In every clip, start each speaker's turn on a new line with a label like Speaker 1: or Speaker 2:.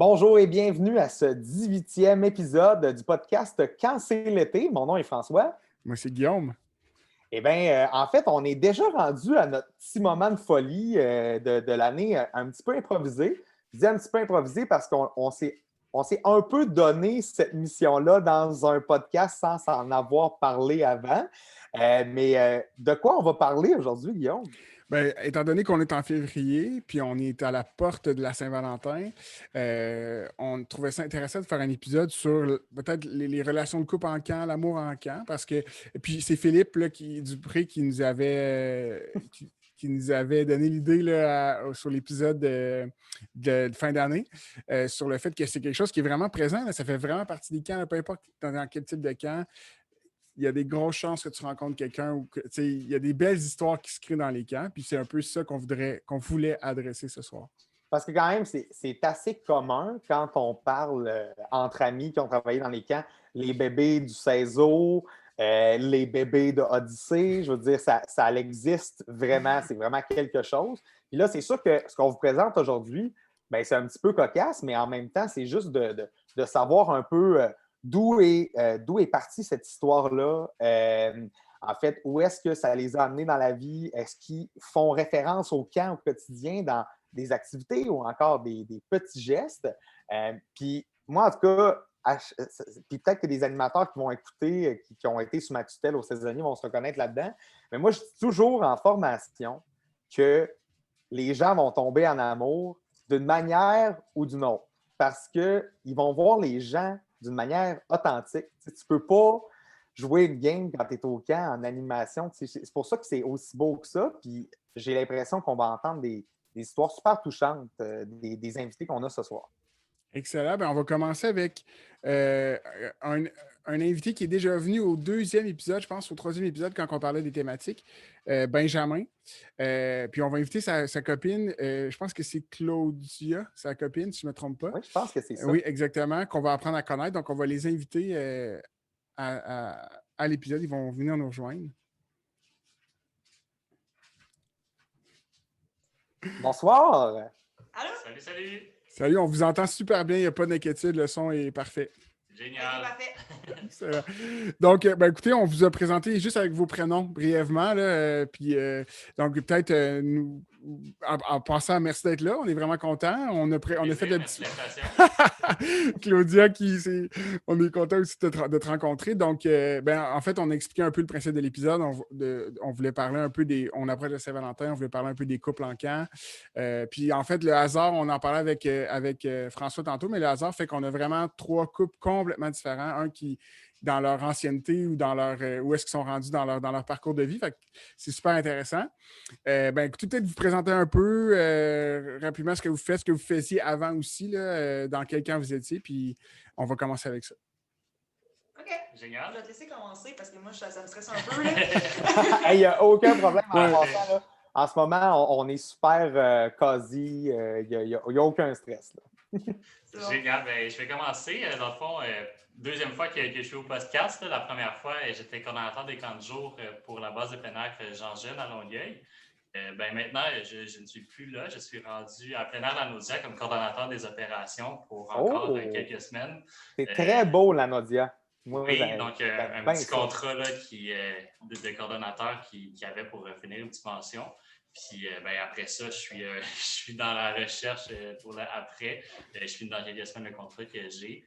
Speaker 1: Bonjour et bienvenue à ce 18e épisode du podcast Quand c'est l'été. Mon nom est François.
Speaker 2: Moi, c'est Guillaume.
Speaker 1: Eh bien, en fait, on est déjà rendu à notre petit moment de folie de l'année un petit peu improvisé. Je dis un petit peu improvisé parce qu'on s'est un peu donné cette mission-là dans un podcast sans s'en avoir parlé avant. Mais de quoi on va parler aujourd'hui, Guillaume?
Speaker 2: Ben, étant donné qu'on est en février, puis on est à la porte de la Saint-Valentin, on trouvait ça intéressant de faire un épisode sur peut-être les relations de couple en camp, l'amour en camp, parce que, et puis c'est Philippe là, Dupré qui nous avait donné l'idée là, sur l'épisode de fin d'année, sur le fait que c'est quelque chose qui est vraiment présent, là, ça fait vraiment partie des camps, là, peu importe dans quel type de camp. Il y a des grosses chances que tu rencontres quelqu'un ou que il y a des belles histoires qui se créent dans les camps. Puis c'est un peu ça qu'on voulait adresser ce soir.
Speaker 1: Parce que quand même, c'est assez commun quand on parle entre amis qui ont travaillé dans les camps, les bébés du CESO, les bébés de Odyssée, je veux dire, ça existe vraiment, c'est vraiment quelque chose. Puis là, c'est sûr que ce qu'on vous présente aujourd'hui, ben, c'est un petit peu cocasse, mais en même temps, c'est juste de savoir un peu d'où est partie cette histoire-là. En fait, où est-ce que ça les a amenés dans la vie? Est-ce qu'ils font référence au camp au quotidien dans des activités ou encore des petits gestes? Puis moi, en tout cas, puis peut-être que des animateurs qui vont écouter, qui ont été sous ma tutelle aux saisonniers vont se reconnaître là-dedans. Mais moi, je dis toujours en formation que les gens vont tomber en amour d'une manière ou d'une autre parce qu'ils vont voir les gens d'une manière authentique. Tu ne peux pas jouer une game quand tu es au camp en animation. C'est pour ça que c'est aussi beau que ça. Puis j'ai l'impression qu'on va entendre des histoires super touchantes des invités qu'on a ce soir.
Speaker 2: Excellent. Ben, on va commencer avec euh, un, un invité qui est déjà venu au deuxième épisode, je pense, au troisième épisode, quand on parlait des thématiques, Benjamin. Puis on va inviter sa copine, je pense que c'est Claudia, sa copine, si je ne me trompe pas.
Speaker 1: Oui, je pense que c'est ça.
Speaker 2: Oui, exactement, qu'on va apprendre à connaître. Donc, on va les inviter à l'épisode. Ils vont venir nous rejoindre.
Speaker 1: Bonsoir!
Speaker 3: Allô?
Speaker 4: Salut, salut!
Speaker 2: Salut, on vous entend super bien, il n'y a pas d'inquiétude, le son est parfait.
Speaker 4: Génial!
Speaker 3: Parfait.
Speaker 2: Donc, ben, écoutez, on vous a présenté juste avec vos prénoms brièvement. Là, donc, peut-être en passant, merci d'être là. On est vraiment contents. On a fait le petit. Claudia, on est content aussi de te rencontrer. Donc, en fait, on a expliqué un peu le principe de l'épisode. On voulait parler un peu On approche de Saint-Valentin, on voulait parler un peu des couples en camp. Puis, en fait, le hasard, on en parlait avec François tantôt, mais le hasard fait qu'on a vraiment 3 couples complètement différents. Un qui, dans leur ancienneté ou dans où est-ce qu'ils sont rendus dans leur parcours de vie. Fait que c'est super intéressant. Écoutez, peut-être vous présenter un peu rapidement ce que vous faites, ce que vous faisiez avant aussi, là, dans quel camp vous étiez, puis on va commencer avec ça.
Speaker 3: OK.
Speaker 4: Génial.
Speaker 3: Je vais te laisser commencer parce que moi, ça me stresse un peu.
Speaker 1: Il n'y a aucun problème en passant. Là. En ce moment, on est super quasi. Il n'y a aucun stress. Là.
Speaker 4: Génial. Ben, je vais commencer. Dans le fond, deuxième fois que je suis au podcast. Là, la première fois, j'étais coordonnateur des camps de jour pour la base de plein air Jean-Jeune à Longueuil. Maintenant, je ne suis plus là. Je suis rendu à plein air la Naudia comme coordonnateur des opérations pour encore quelques semaines.
Speaker 1: C'est très beau, la Naudia.
Speaker 4: Moi, oui, donc un petit contrat là, de coordonnateur qui avait pour finir une petite pension. Puis après ça, je suis dans la recherche pour l'après. Je suis dans quelques semaines le contrat que j'ai.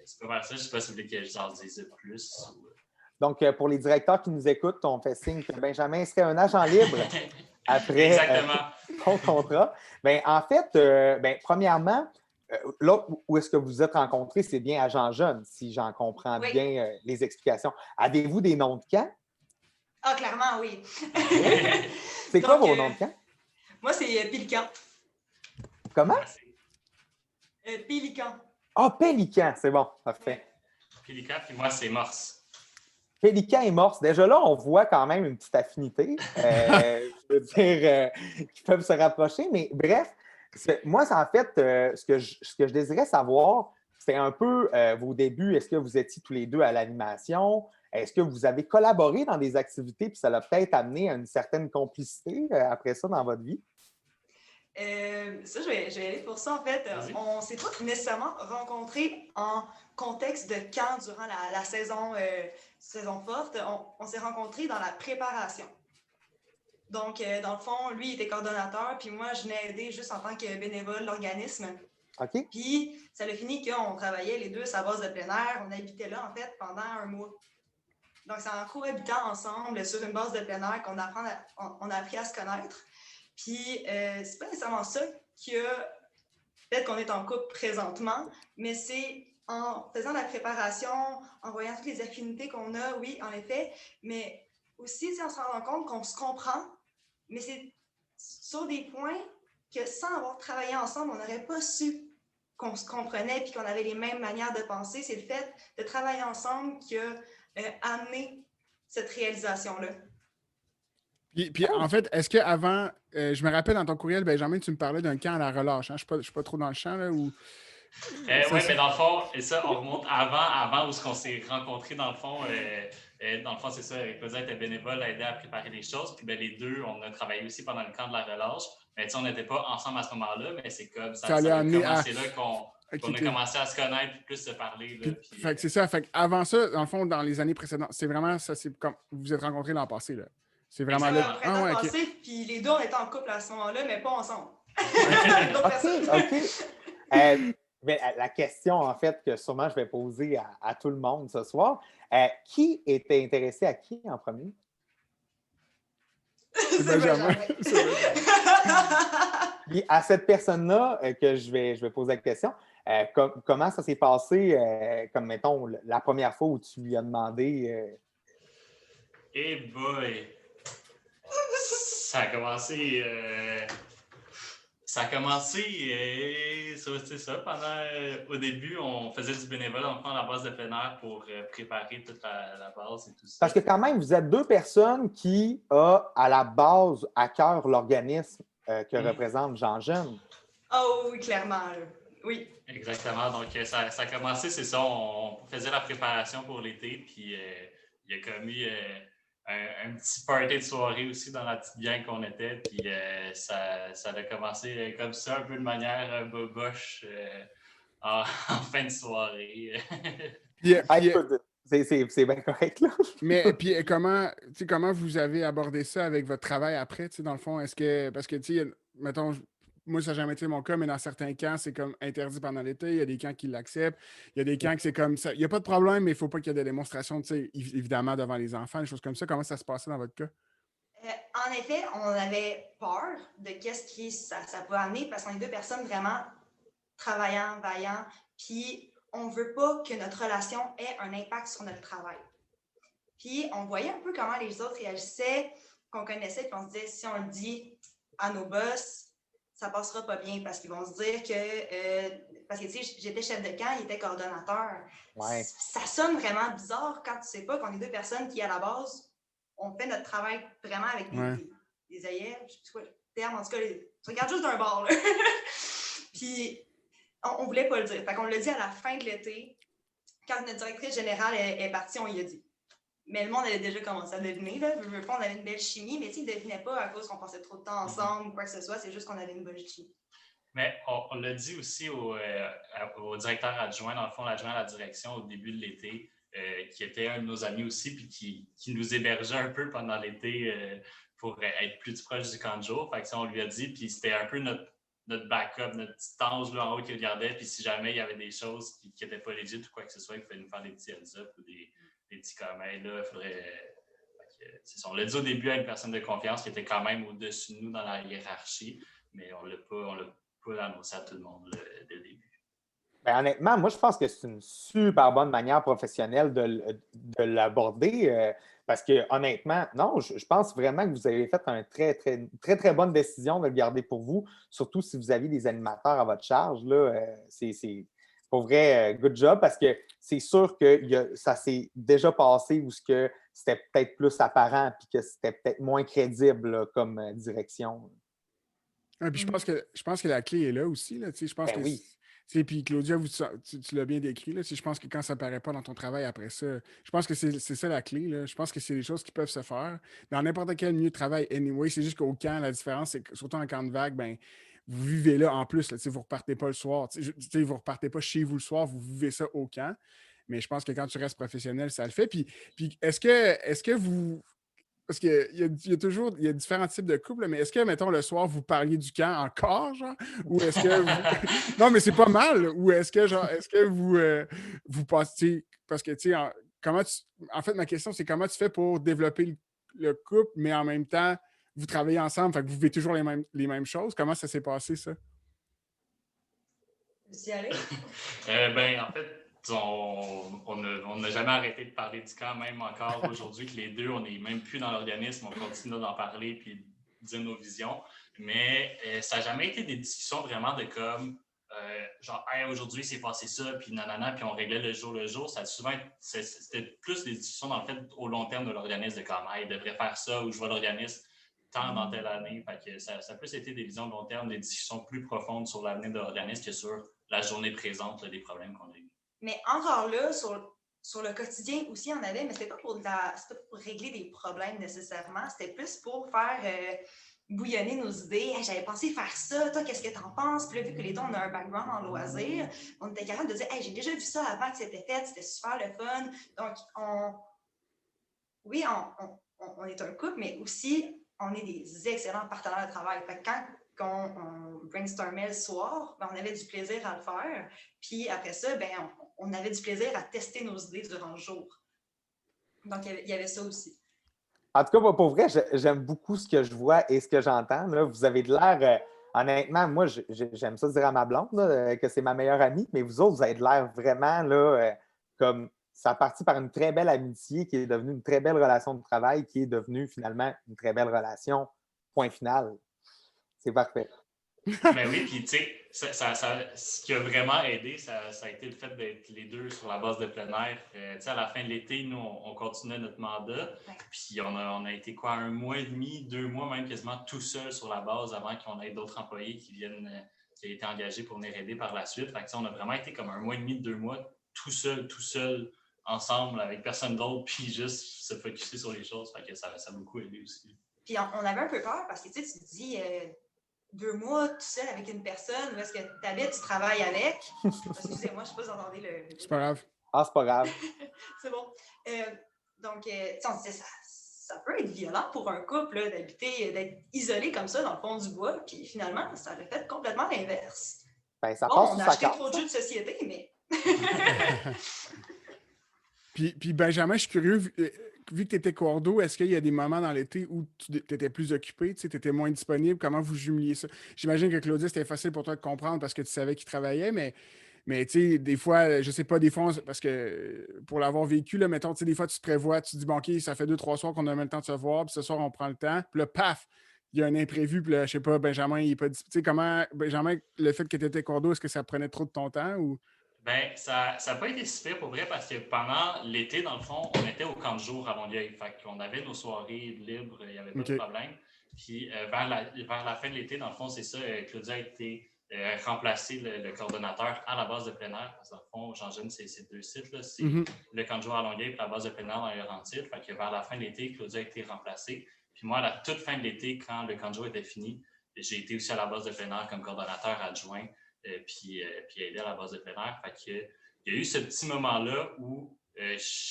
Speaker 4: C'est pas mal ça. Je ne sais pas si vous voulez que je vous en dise plus.
Speaker 1: Donc, pour les directeurs qui nous écoutent, on fait signe que Benjamin serait un agent libre après ton contrat. En fait, premièrement, là où est-ce que vous êtes rencontrés, c'est bien à Jean-Jeune, si j'en comprends bien les explications. Avez-vous des noms de camp?
Speaker 3: Ah, clairement, oui.
Speaker 1: C'est quoi vos noms de camp?
Speaker 3: Moi, c'est Pélican.
Speaker 1: Comment?
Speaker 3: Pélican.
Speaker 1: Ah, Pélican, c'est bon, parfait.
Speaker 4: Pélican, puis moi, c'est Morse.
Speaker 1: Pélican et Morse. Déjà là, on voit quand même une petite affinité. Je veux dire, qui peuvent se rapprocher. Mais bref, moi, c'est en fait ce que je désirais savoir, c'est un peu vos débuts. Est-ce que vous étiez tous les deux à l'animation? Est-ce que vous avez collaboré dans des activités puis ça l'a peut-être amené à une certaine complicité après ça dans votre vie?
Speaker 3: Ça, je vais aller pour ça. En fait,
Speaker 4: Vas-y.
Speaker 3: on ne s'est pas nécessairement rencontrés en contexte de camp durant la saison forte. On s'est rencontrés dans la préparation. Donc, dans le fond, lui, il était coordonnateur, puis moi, je venais aider juste en tant que bénévole l'organisme.
Speaker 1: OK?
Speaker 3: Puis, ça a fini qu'on travaillait les deux à sa base de plein air. On habitait là, en fait, pendant un mois. Donc, c'est en cohabitant ensemble sur une base de plein air qu'on on a appris à se connaître. Puis, c'est pas nécessairement ça qui a fait qu'on est en couple présentement, mais c'est en faisant la préparation, en voyant toutes les affinités qu'on a, oui, en effet, mais aussi, on se rend compte qu'on se comprend, mais c'est sur des points que sans avoir travaillé ensemble, on n'aurait pas su qu'on se comprenait puis qu'on avait les mêmes manières de penser. C'est le fait de travailler ensemble qui a amené cette réalisation-là.
Speaker 2: Puis en fait, est-ce qu'avant, je me rappelle dans ton courriel, Benjamin, tu me parlais d'un camp à la relâche. Hein? Je ne suis pas trop dans le champ, là, ou...
Speaker 4: Oui, mais dans le fond, et ça, on remonte avant où on s'est rencontrés, dans le fond. C'est ça, Claudia était bénévole, a aidé à préparer les choses. Puis les deux, on a travaillé aussi pendant le camp de la relâche. Mais on n'était pas ensemble à ce moment-là, mais c'est comme ça a commencé là qu'on a commencé à se connaître et plus se parler. Là, puis,
Speaker 2: fait que c'est ça. Fait que avant ça, dans le fond, dans les années précédentes, c'est vraiment ça, c'est comme vous vous êtes rencontrés l'an passé, là. C'est vraiment là.
Speaker 3: Ah ouais, passé, puis les deux, on était en couple à ce moment-là, mais pas ensemble.
Speaker 1: OK. Mais la question, en fait, que sûrement je vais poser à tout le monde ce soir, qui était intéressé à qui en premier?
Speaker 3: C'est Benjamin.
Speaker 1: Puis à cette personne-là que je vais poser la question, comment ça s'est passé, comme mettons, la première fois où tu lui as demandé?
Speaker 4: Eh boy! Ça a commencé. C'est ça. Au début, on faisait du bénévolat, on prend la base de plein air pour préparer toute la base et tout ça.
Speaker 1: Parce que quand même, vous êtes deux personnes qui ont à la base à cœur l'organisme que représente Jean Jeune.
Speaker 3: Oh oui, clairement. Oui.
Speaker 4: Exactement. Donc, ça a commencé, c'est ça. On faisait la préparation pour l'été, puis il y a comme eu un petit party de soirée aussi dans la petite gang qu'on était. Puis ça a commencé comme ça, un peu de manière boboche en fin de soirée.
Speaker 1: C'est bien correct, là.
Speaker 2: Mais puis comment vous avez abordé ça avec votre travail après, dans le fond? Est-ce que, parce que, mettons, moi, ça n'a jamais été mon cas, mais dans certains camps, c'est comme interdit pendant l'été. Il y a des camps qui l'acceptent. Il y a des camps que c'est comme ça. Il n'y a pas de problème, mais il ne faut pas qu'il y ait des démonstrations, évidemment, devant les enfants, des choses comme ça. Comment ça se passait dans votre cas?
Speaker 3: En effet, on avait peur de qu'est-ce que ça peut amener parce qu'on est deux personnes vraiment travaillantes, vaillantes, puis on ne veut pas que notre relation ait un impact sur notre travail. Puis on voyait un peu comment les autres réagissaient, qu'on connaissait, puis on se disait, si on le dit à nos boss, ça passera pas bien parce qu'ils vont se dire que, parce que j'étais chef de camp, il était coordonnateur.
Speaker 1: Ouais.
Speaker 3: Ça sonne vraiment bizarre quand tu ne sais pas qu'on est deux personnes qui, à la base, on fait notre travail vraiment avec des œillets, je sais plus quoi le terme, en tout cas, tu regardes juste d'un bord, là. Puis, on ne voulait pas le dire. Fait qu'on l'a dit à la fin de l'été, quand notre directrice générale est partie, on y a dit. Mais le monde avait déjà commencé à deviner, là. On avait une belle chimie, mais ils ne devinaient pas à cause qu'on passait trop de temps ensemble ou quoi que ce soit, c'est juste qu'on avait une bonne chimie.
Speaker 4: Mais on l'a dit aussi au directeur adjoint, dans le fond, l'adjoint à la direction au début de l'été, qui était un de nos amis aussi, puis qui nous hébergeait un peu pendant l'été pour être plus proche du camp de jour. Fait que ça, on lui a dit, puis c'était un peu notre backup, notre petit ange là, en haut qui regardait, puis si jamais il y avait des choses qui n'étaient pas légites ou quoi que ce soit, il fallait nous faire des petits heads-up ou des petits commentaires, là, il faudrait... C'est ça, on l'a dit au début à une personne de confiance qui était quand même au-dessus de nous dans la hiérarchie, mais on l'a pas annoncé à tout le monde dès le début.
Speaker 1: Ben, honnêtement, moi, je pense que c'est une super bonne manière professionnelle de l'aborder parce que, honnêtement, non, je pense vraiment que vous avez fait une très bonne décision de le garder pour vous, surtout si vous aviez des animateurs à votre charge. Là, c'est pour vrai, good job parce que c'est sûr que ça s'est déjà passé où c'était peut-être plus apparent et que c'était peut-être moins crédible là, comme direction.
Speaker 2: Ah, puis je pense que la clé est là aussi. Là, je pense que
Speaker 1: oui.
Speaker 2: Puis Claudia, tu l'as bien décrit. Là, je pense que quand ça ne paraît pas dans ton travail après ça, je pense que c'est ça la clé. Là. Je pense que c'est des choses qui peuvent se faire dans n'importe quel milieu de travail. Anyway, c'est juste qu'au camp, la différence, c'est que surtout en camp de vague, ben, vous vivez là en plus. Là, vous ne repartez pas le soir. Vous ne repartez pas chez vous le soir, vous vivez ça au camp. Mais je pense que quand tu restes professionnel, ça le fait. Puis est-ce que vous. Parce qu'il y a toujours différents types de couples, mais est-ce que, mettons, le soir, vous parliez du camp encore, genre? Ou est-ce que vous... Non, mais c'est pas mal. Ou est-ce que, genre, est-ce que vous passez... Parce que, tu sais, en fait, ma question, c'est comment tu fais pour développer le couple, mais en même temps, vous travaillez ensemble, fait que vous vivez toujours les mêmes choses. Comment ça s'est passé, ça?
Speaker 3: Vous y allez?
Speaker 4: Ben, en fait, on n'a jamais arrêté de parler du camp, même encore aujourd'hui que les deux, on n'est même plus dans l'organisme, on continue d'en parler puis de dire nos visions. Mais ça n'a jamais été des discussions vraiment de comme, genre, hey, aujourd'hui, c'est passé ça, puis nanana, puis on réglait le jour. Ça a souvent, c'était plus des discussions, dans le fait, au long terme de l'organisme, de comme, hey, il devrait faire ça, ou je vois l'organisme tant dans telle année. Fait que ça a plus été des visions de long terme, des discussions plus profondes sur l'avenir de l'organisme que sur la journée présente, là, des problèmes qu'on a eu.
Speaker 3: Mais encore là, sur le quotidien aussi, on avait, mais c'était pas pour régler des problèmes nécessairement. C'était plus pour faire bouillonner nos idées. Hey, j'avais pensé faire ça, toi, qu'est-ce que t'en penses? Puis là, vu que les deux, on a un background en loisirs, on était capable de dire, hey, j'ai déjà vu ça avant que c'était fait, c'était super le fun. Donc, on est un couple, mais aussi, on est des excellents partenaires de travail. Fait que quand on brainstormait le soir, ben, on avait du plaisir à le faire. Puis après ça, ben, on avait du plaisir à tester nos idées durant le jour. Donc, il y avait ça aussi.
Speaker 1: En tout cas, pour vrai, j'aime beaucoup ce que je vois et ce que j'entends. Là. Vous avez de l'air, honnêtement, moi, j'aime ça dire à ma blonde là, que c'est ma meilleure amie, mais vous autres, vous avez de l'air vraiment là, comme ça a parti par une très belle amitié qui est devenue une très belle relation de travail, qui est devenue finalement une très belle relation. Point final. C'est parfait.
Speaker 4: Mais oui, puis tu sais, ce qui a vraiment aidé, ça a été le fait d'être les deux sur la base de plein air. Tu sais, à la fin de l'été, nous, on continuait notre mandat.
Speaker 3: Ouais.
Speaker 4: Puis on a été quoi, 1 mois et demi, 2 mois même quasiment tout seul sur la base avant qu'on ait d'autres employés qui viennent, qui aient été engagés pour venir aider par la suite. Fait que, on a vraiment été comme 1 mois et demi, 2 mois tout seul, ensemble, avec personne d'autre, puis juste se focusser sur les choses. Fait que ça a beaucoup aidé aussi.
Speaker 3: Puis on avait un peu peur parce que tu te dis 2 mois tout seul avec une personne, où est-ce que tu habites, tu travailles avec. Excusez-moi, je ne sais pas si vous entendez le.
Speaker 2: C'est pas grave.
Speaker 1: Ah, c'est pas grave.
Speaker 3: C'est bon. Donc, on se disait, ça peut être violent pour un couple là, d'être isolé comme ça dans le fond du bois. Puis finalement, ça a fait complètement l'inverse.
Speaker 1: Ben, ça
Speaker 3: Bon,
Speaker 1: passe
Speaker 3: on
Speaker 1: sous
Speaker 3: a
Speaker 1: sa
Speaker 3: acheté
Speaker 1: carte,
Speaker 3: trop de
Speaker 1: ça.
Speaker 3: jeux de société, mais.
Speaker 2: Puis Benjamin, je suis curieux, vu que tu étais cordeau, est-ce qu'il y a des moments dans l'été où tu étais plus occupé, tu étais moins disponible? Comment vous jumeliez ça? J'imagine que Claudia, c'était facile pour toi de comprendre parce que tu savais qu'il travaillait, mais tu sais, des fois, je sais pas, des fois, parce que pour l'avoir vécu, là, mettons, tu sais, des fois, tu te prévois, tu te dis, bon, OK, ça fait 2-3 soirs qu'on a même le temps de se voir, puis ce soir, on prend le temps, puis là, paf, il y a un imprévu, puis là, je sais pas, Benjamin, il est pas disponible. Tu sais, comment, Benjamin, le fait que tu étais cordeau, est-ce que ça prenait trop de ton temps ou.
Speaker 4: Ben, ça n'a pas été si pire pour vrai parce que pendant l'été, dans le fond, on était au camp de jour à Longueuil. Fait qu'on avait nos soirées libres, il n'y avait pas de problème. Puis vers la fin de l'été, dans le fond, c'est ça, Claudia a été remplacé le coordonnateur à la base de plein air. Parce que dans le fond, Jean-Jean, c'est 2 sites. Là. C'est le camp de jour à Longueuil et la base de plein air dans les Laurentides. Fait que vers la fin de l'été, Claudia a été remplacée. Puis moi, à la toute fin de l'été, quand le camp de jour était fini, j'ai été aussi à la base de plein air comme coordonnateur adjoint. Puis aider à la base de plein air. Fait que, il y a eu ce petit moment-là où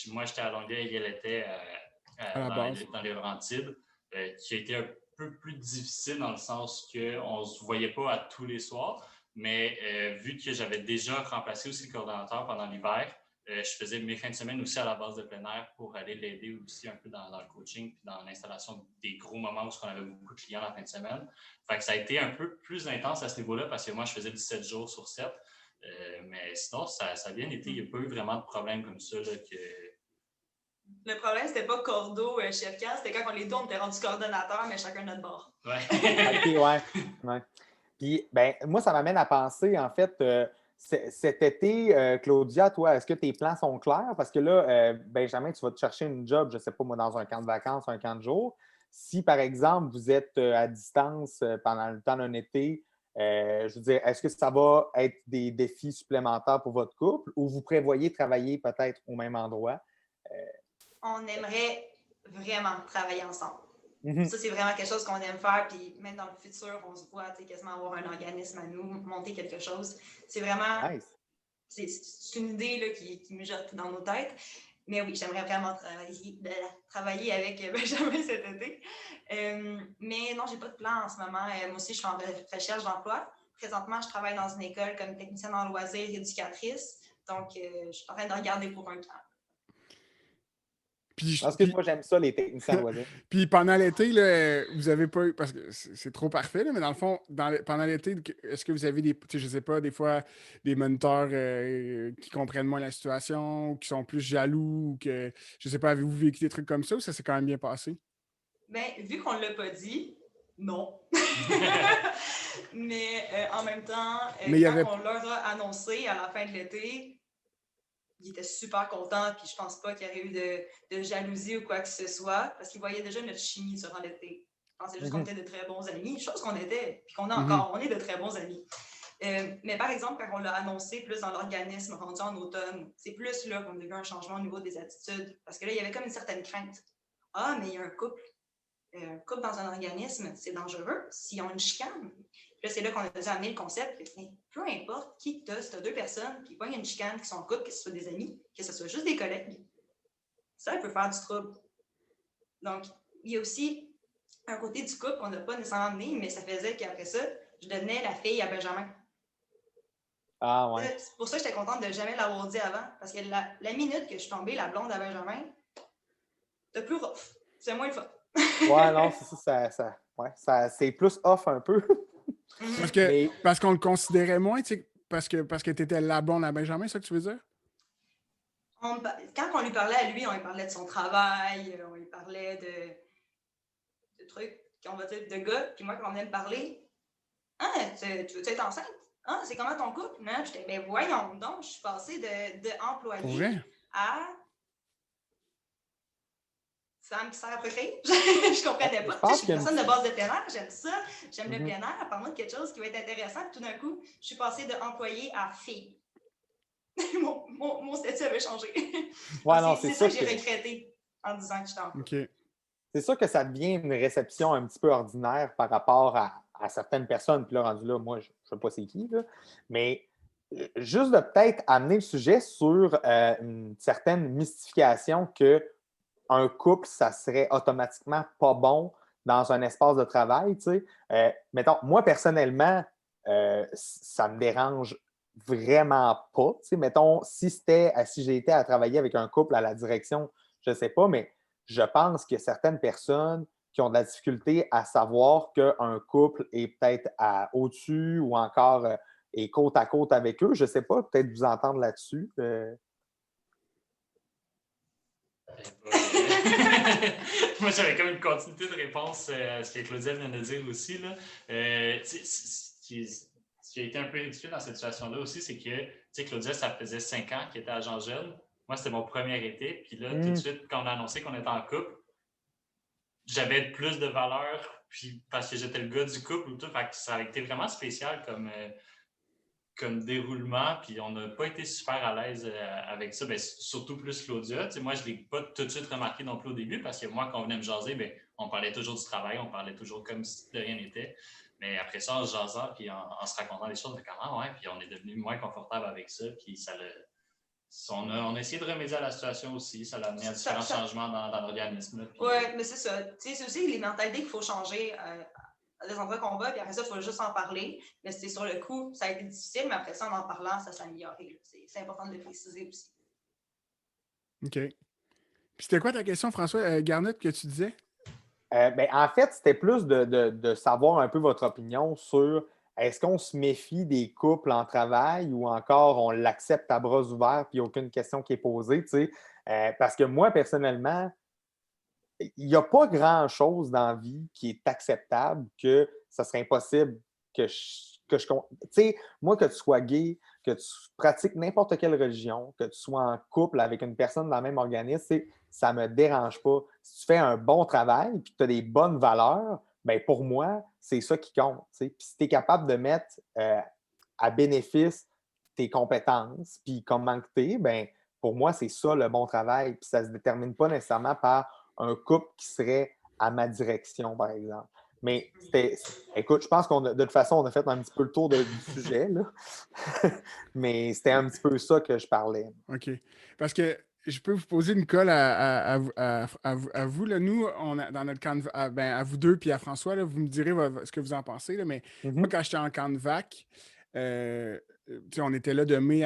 Speaker 4: moi, j'étais à Longueuil et elle était dans les Laurentides, qui a été un peu plus difficile dans le sens qu'on ne se voyait pas à tous les soirs, mais vu que j'avais déjà remplacé aussi le coordonnateur pendant l'hiver, je faisais mes fins de semaine aussi à la base de plein air pour aller l'aider aussi un peu dans le coaching puis dans l'installation des gros moments où on avait beaucoup de clients la fin de semaine. Fait que ça a été un peu plus intense à ce niveau-là parce que moi, je faisais 17 jours sur 7. Mais sinon, ça a bien été. Il n'y a pas eu vraiment de problème comme ça. Là, que...
Speaker 3: Le problème, c'était pas cordeau, chef camp, c'était quand on les deux, on était rendus coordonnateurs, mais chacun notre bord.
Speaker 4: Ouais.
Speaker 1: OK, ouais. Puis, ben, moi, ça m'amène à penser, en fait, cet été, Claudia, toi, est-ce que tes plans sont clairs? Parce que là, Benjamin, tu vas te chercher une job, je ne sais pas moi, dans un camp de vacances, un camp de jour. Si, par exemple, vous êtes à distance pendant le temps d'un été, je veux dire, est-ce que ça va être des défis supplémentaires pour votre couple ou vous prévoyez travailler peut-être au même endroit?
Speaker 3: On aimerait vraiment travailler ensemble.
Speaker 1: Mhm.
Speaker 3: Ça, c'est vraiment quelque chose qu'on aime faire. Puis même dans le futur, on se voit quasiment avoir un organisme à nous, monter quelque chose. C'est vraiment,
Speaker 1: Nice.
Speaker 3: c'est une idée là, qui mijote dans nos têtes. Mais oui, j'aimerais vraiment travailler avec Benjamin cet été. Mais non, j'ai pas de plan en ce moment. Moi aussi, je suis en recherche d'emploi. Présentement, je travaille dans une école comme technicienne en loisirs, éducatrice. Donc, je suis en train de regarder pour un camp.
Speaker 2: Puis,
Speaker 1: Parce que
Speaker 2: puis,
Speaker 1: moi, j'aime ça, les techniciens en loisirs.
Speaker 2: puis pendant l'été, là, vous avez pas eu, parce que c'est trop parfait, là, mais dans le fond, pendant l'été, est-ce que vous avez des, tu sais, je sais pas, des fois, des moniteurs qui comprennent moins la situation, ou qui sont plus jaloux, ou que, je sais pas, avez-vous vécu des trucs comme ça, ou ça s'est quand même bien passé?
Speaker 3: Bien, vu qu'on ne l'a pas dit, non. Mais en même temps,
Speaker 2: Mais il y
Speaker 3: quand
Speaker 2: avait.
Speaker 3: on leur a annoncé à la fin de l'été, ils étaient super contents, puis je pense pas qu'il y aurait eu de jalousie ou quoi que ce soit, parce qu'ils voyaient déjà notre chimie durant l'été. Je pensais juste qu'on
Speaker 1: Mhm.
Speaker 3: était de très bons amis, chose qu'on était, puis qu'on a
Speaker 2: Mhm.
Speaker 3: encore, on est de très bons amis. Mais par exemple, quand on l'a annoncé plus dans l'organisme rendu en automne, c'est plus là qu'on a vu un changement au niveau des attitudes, parce que là, il y avait comme une certaine crainte. Ah, mais il y a un couple dans un organisme, c'est dangereux s'ils ont une chicane. Puis là, c'est là qu'on a dû amener le concept que peu importe qui tu as, si tu as deux personnes qui pognent une chicane, qui sont en couple, que ce soit des amis, que ce soit juste des collègues, ça peut faire du trouble. Donc, il y a aussi un côté du couple qu'on n'a pas nécessairement amené, mais ça faisait qu'après ça, je devenais la fille à Benjamin.
Speaker 1: Ah ouais.
Speaker 3: C'est pour ça que j'étais contente de jamais l'avoir dit avant, parce que la minute que je suis tombée la blonde à Benjamin, c'était plus rough. C'est moins le fun.
Speaker 1: Ouais, non, c'est ça, c'est plus off un peu. Mais
Speaker 2: Parce qu'on le considérait moins, tu sais, parce que tu étais la blonde à Benjamin, c'est ça que tu veux dire?
Speaker 3: Quand on lui parlait à lui, on lui parlait de son travail, on lui parlait de trucs, on va dire, de gars. Puis moi, quand on venait me parler, ah, tu veux être enceinte? Ah, c'est comment ton couple? Non, j'étais, ben voyons donc, je suis passée de
Speaker 2: Pour
Speaker 3: employée
Speaker 2: vrai?
Speaker 3: à femme qui sert à procréer. Je comprenais
Speaker 1: je
Speaker 3: pas. Tu sais, je
Speaker 1: pense
Speaker 3: suis
Speaker 1: qu'il
Speaker 3: une
Speaker 1: y a
Speaker 3: personne de base de plein air, j'aime ça, j'aime le
Speaker 1: Mhm.
Speaker 3: plein air. Parle-moi de quelque chose qui va être intéressant. Puis tout d'un coup, je suis passée de employée à fille. mon statut avait changé.
Speaker 1: Ouais, non,
Speaker 3: C'est ça que j'ai regretté en disant que j'étais en couple.
Speaker 2: OK.
Speaker 1: c'est sûr que ça devient une réception un petit peu ordinaire par rapport à certaines personnes. Puis là, rendu là, moi, je ne sais pas c'est qui, là. Mais juste de peut-être amener le sujet sur une certaine mystification que un couple, ça serait automatiquement pas bon dans un espace de travail. Tu sais. Mettons, moi, personnellement, ça me dérange vraiment pas. Tu sais, mettons, si j'ai été à travailler avec un couple à la direction, je ne sais pas, mais je pense que certaines personnes qui ont de la difficulté à savoir qu'un couple est peut-être au-dessus ou encore est côte à côte avec eux. Je ne sais pas, peut-être vous entendre là-dessus.
Speaker 4: Moi, j'avais comme une continuité de réponse à ce que Claudia vient de dire aussi. Là. Ce qui a été un peu ridicule dans cette situation-là aussi, c'est que Claudia, ça faisait 5 ans qu'elle était agent jeune. Moi, c'était mon premier été. Puis là, tout de suite, quand on a annoncé qu'on était en couple, j'avais plus de valeur puis parce que j'étais le gars du couple ou tout. Fait que ça a été vraiment spécial comme déroulement, puis on n'a pas été super à l'aise avec ça, bien, surtout plus Claudia. Moi, je ne l'ai pas tout de suite remarqué non plus au début, parce que moi, quand on venait me jaser, bien, on parlait toujours du travail, on parlait toujours comme si de rien n'était. Mais après ça, en se jasant, puis en se racontant des choses, on comment, ouais, puis on est devenu moins confortable avec ça, puis on a essayé de remédier à la situation aussi, ça l'a amené à différents changements dans l'organisme.
Speaker 3: Oui, mais c'est ça. C'est aussi les mentalités qu'il faut changer à des endroits qu'on va, puis après ça, il faut juste en parler. Mais c'est sur le coup, ça a été difficile, mais après ça, en parlant, ça s'est amélioré. C'est important de le préciser aussi.
Speaker 2: OK. Puis c'était quoi ta question, François Garnett, que tu disais?
Speaker 1: Ben, en fait, c'était plus de savoir un peu votre opinion sur est-ce qu'on se méfie des couples en travail ou encore on l'accepte à bras ouverts puis aucune question qui est posée, tu sais. Parce que moi, personnellement, il n'y a pas grand-chose dans la vie qui est acceptable que ça serait impossible que je tu sais, moi, que tu sois gay, que tu pratiques n'importe quelle religion, que tu sois en couple avec une personne dans le même organisme, ça ne me dérange pas. Si tu fais un bon travail et que tu as des bonnes valeurs, ben pour moi, c'est ça qui compte. Puis si tu es capable de mettre à bénéfice tes compétences, puis comment que tu es, ben, pour moi, c'est ça le bon travail. Puis ça ne se détermine pas nécessairement par un couple qui serait à ma direction, par exemple. Mais écoute, je pense de toute façon, on a fait un petit peu le tour du sujet, là. Mais c'était un petit peu ça que je parlais.
Speaker 2: OK. Parce que je peux vous poser une colle à vous. Là. Nous, dans notre camp à vous deux puis à François, là, vous me direz ce que vous en pensez. Là, mais moi, quand j'étais en camp de vac, on était là de mai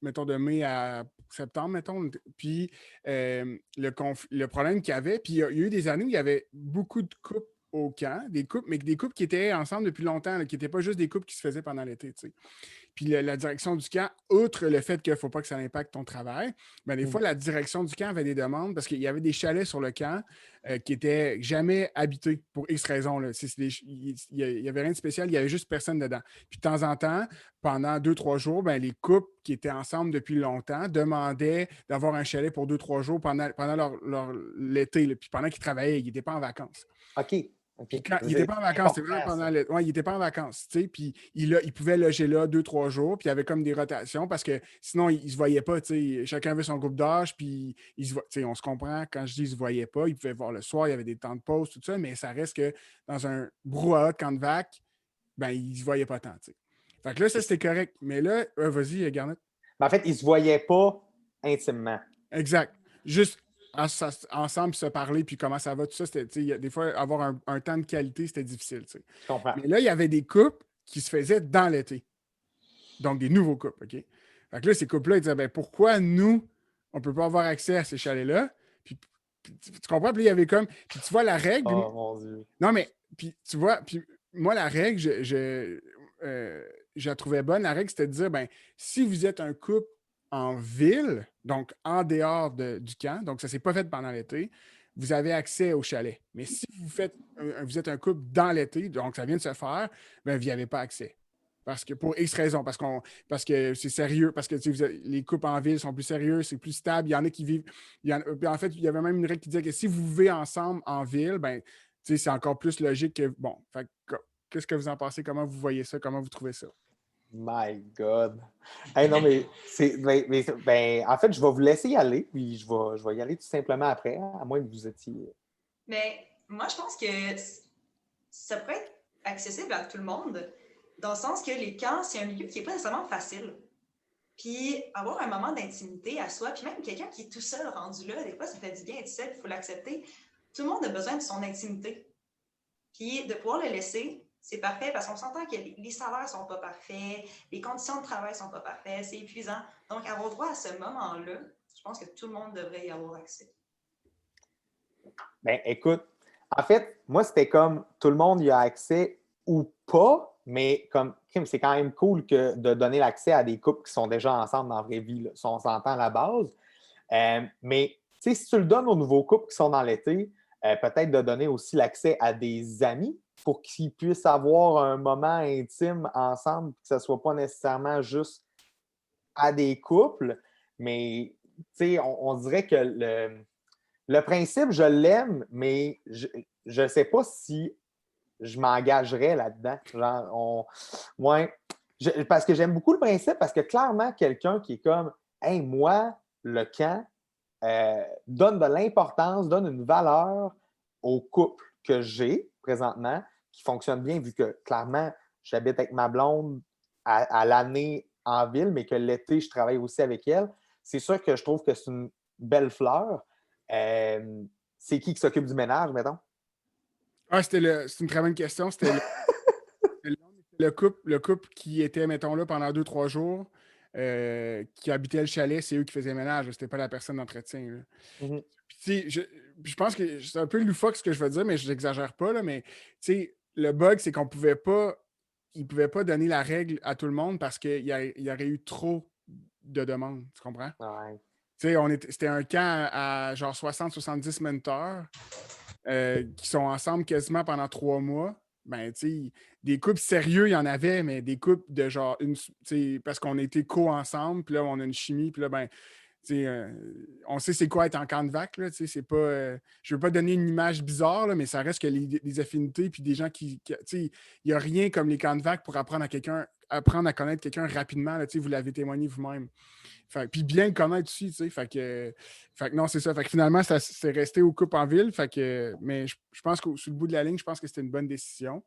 Speaker 2: mettons de mai à septembre, mettons. Puis le problème qu'il y avait, puis il y a eu des années où il y avait beaucoup de couples au camp, mais des couples qui étaient ensemble depuis longtemps, là, qui n'étaient pas juste des couples qui se faisaient pendant l'été. Puis la direction du camp, outre le fait qu'il ne faut pas que ça impacte ton travail, bien, des fois, la direction du camp avait des demandes parce qu'il y avait des chalets sur le camp qui n'étaient jamais habités pour X raisons. Là. Il n'y avait rien de spécial, il n'y avait juste personne dedans. Puis de temps en temps, pendant 2-3 jours, bien, les couples qui étaient ensemble depuis longtemps demandaient d'avoir un chalet pour 2-3 jours pendant l'été. Là. Puis pendant qu'ils travaillaient, ils n'étaient pas en vacances.
Speaker 1: OK.
Speaker 2: Puis il n'était pas en vacances, c'était vraiment pendant le. Ouais, il n'était pas en vacances, tu sais. Puis il pouvait loger là 2-3 jours, puis il y avait comme des rotations parce que sinon, il ne se voyait pas, tu sais. Chacun avait son groupe d'âge, puis on se comprend. Quand je dis il ne se voyait pas, il pouvait voir le soir, il y avait des temps de pause, tout ça, mais ça reste que dans un brouhaha de camp de vac, ben, il ne se voyait pas tant, tu sais. Fait que là, ça, c'était correct. Mais là, vas-y, Garnet.
Speaker 1: En fait, ils ne se voyaient pas intimement.
Speaker 2: Exact. Juste ensemble se parler, puis comment ça va, tout ça, c'était, des fois, avoir un temps de qualité, c'était difficile. T'sais.
Speaker 1: Je comprends.
Speaker 2: Mais là, il y avait des couples qui se faisaient dans l'été. Donc, des nouveaux couples, OK? Fait que là, ces couples-là, ils disaient, ben, pourquoi nous, on ne peut pas avoir accès à ces chalets-là? Puis, tu comprends? Puis il y avait comme... Puis tu vois, la règle...
Speaker 1: Oh, mon Dieu.
Speaker 2: Non, mais, puis tu vois, puis moi, la règle, je la trouvais bonne. La règle, c'était de dire, ben, si vous êtes un couple en ville, donc en dehors du camp, donc ça ne s'est pas fait pendant l'été, vous avez accès au chalet. Mais si vous êtes un couple dans l'été, donc ça vient de se faire, bien, vous n'y avez pas accès. Parce que pour X raisons, parce que c'est sérieux, parce que les couples en ville sont plus sérieux, c'est plus stable. Il y en a qui vivent. En fait, il y avait même une règle qui disait que si vous vivez ensemble en ville, ben, c'est encore plus logique que. Bon, fait, qu'est-ce que vous en pensez? Comment vous voyez ça? Comment vous trouvez ça?
Speaker 1: My God. Hey, non, mais en fait, je vais vous laisser y aller, puis je vais y aller tout simplement après, à moins que vous étiez.
Speaker 3: Mais moi, je pense que ça pourrait être accessible à tout le monde, dans le sens que les camps, c'est un milieu qui n'est pas nécessairement facile. Puis avoir un moment d'intimité à soi, puis même quelqu'un qui est tout seul rendu là, des fois, ça fait du bien être seul, il faut l'accepter. Tout le monde a besoin de son intimité. Puis de pouvoir le laisser, c'est parfait parce qu'on s'entend que les salaires ne sont pas parfaits, les conditions de travail ne sont pas parfaites, c'est épuisant. Donc, avoir droit à ce moment-là, je pense que tout le monde devrait y avoir accès.
Speaker 1: Ben, écoute, en fait, moi, c'était comme tout le monde y a accès ou pas, mais comme c'est quand même cool de donner l'accès à des couples qui sont déjà ensemble dans la vraie vie, là, si on s'entend à la base. Mais si tu le donnes aux nouveaux couples qui sont dans l'été, peut-être de donner aussi l'accès à des amis pour qu'ils puissent avoir un moment intime ensemble, que ce ne soit pas nécessairement juste à des couples, mais on dirait que le principe, je l'aime, mais je ne sais pas si je m'engagerais là-dedans. Parce que j'aime beaucoup le principe, parce que clairement, quelqu'un qui est comme « Hey, moi, le camp, donne de l'importance, donne une valeur au couple que j'ai présentement, qui fonctionne bien, vu que clairement, j'habite avec ma blonde à l'année en ville, mais que l'été, je travaille aussi avec elle. C'est sûr que je trouve que c'est une belle fleur. C'est qui s'occupe du ménage, mettons?
Speaker 2: Ah, c'est une très bonne question. C'était le couple qui était, mettons là, pendant 2-3 jours, qui habitait le chalet, c'est eux qui faisaient le ménage. C'était pas la personne d'entretien.
Speaker 1: Mm-hmm.
Speaker 2: Puis, je pense que c'est un peu loufoque ce que je veux dire, mais je n'exagère pas, là, mais le bug, c'est qu'on ne pouvait pas donner la règle à tout le monde parce qu'il y aurait eu trop de demandes. Tu comprends?
Speaker 1: Ouais.
Speaker 2: C'était un camp à genre 60-70 mentors qui sont ensemble quasiment pendant 3 mois. Ben, des couples sérieux, il y en avait, mais des couples de genre, parce qu'on était co-ensemble, puis là, on a une chimie, puis là, ben, on sait c'est quoi être en camp de vac, là, c'est pas... je veux pas donner une image bizarre, là, mais ça reste que les affinités, puis des gens il n'y a rien comme les camps de vac pour apprendre à quelqu'un apprendre à connaître quelqu'un rapidement. Là, vous l'avez témoigné vous-même. Puis bien le connaître aussi. Fait que non, c'est ça. Fait que finalement, ça c'est resté au couple en ville. Mais je pense que sur le bout de la ligne, je pense que c'était une bonne décision.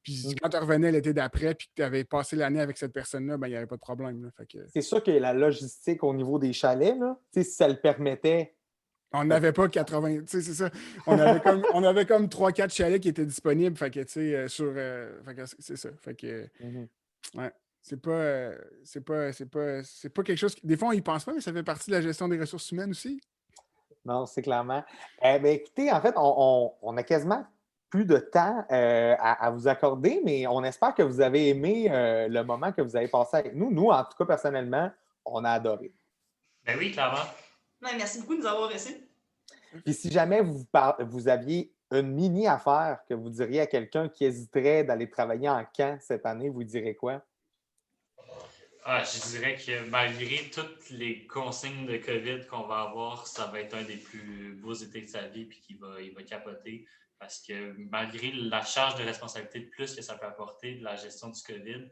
Speaker 2: Puis quand tu revenais l'été d'après puis que tu avais passé l'année avec cette personne-là, ben, il n'y avait pas de problème. Là.
Speaker 1: C'est sûr que la logistique au niveau des chalets, là, si ça le permettait.
Speaker 2: On n'avait pas 80. C'est ça. On avait comme 3-4 chalets qui étaient disponibles. Fait que, c'est ça. Fait que, ouais. C'est pas quelque chose. Des fois, on y pense pas, mais ça fait partie de la gestion des ressources humaines aussi.
Speaker 1: Non, c'est clairement. Écoutez, en fait, on a quasiment plus de temps à vous accorder, mais on espère que vous avez aimé le moment que vous avez passé avec nous. Nous, en tout cas, personnellement, on a adoré.
Speaker 4: Ben oui, clairement.
Speaker 3: Ouais, merci beaucoup de nous avoir reçus.
Speaker 1: Puis si jamais vous aviez une mini-affaire que vous diriez à quelqu'un qui hésiterait d'aller travailler en camp cette année, vous direz quoi?
Speaker 4: Je dirais que malgré toutes les consignes de COVID qu'on va avoir, ça va être un des plus beaux étés de sa vie puis il va capoter. Parce que malgré la charge de responsabilité de plus que ça peut apporter de la gestion du COVID,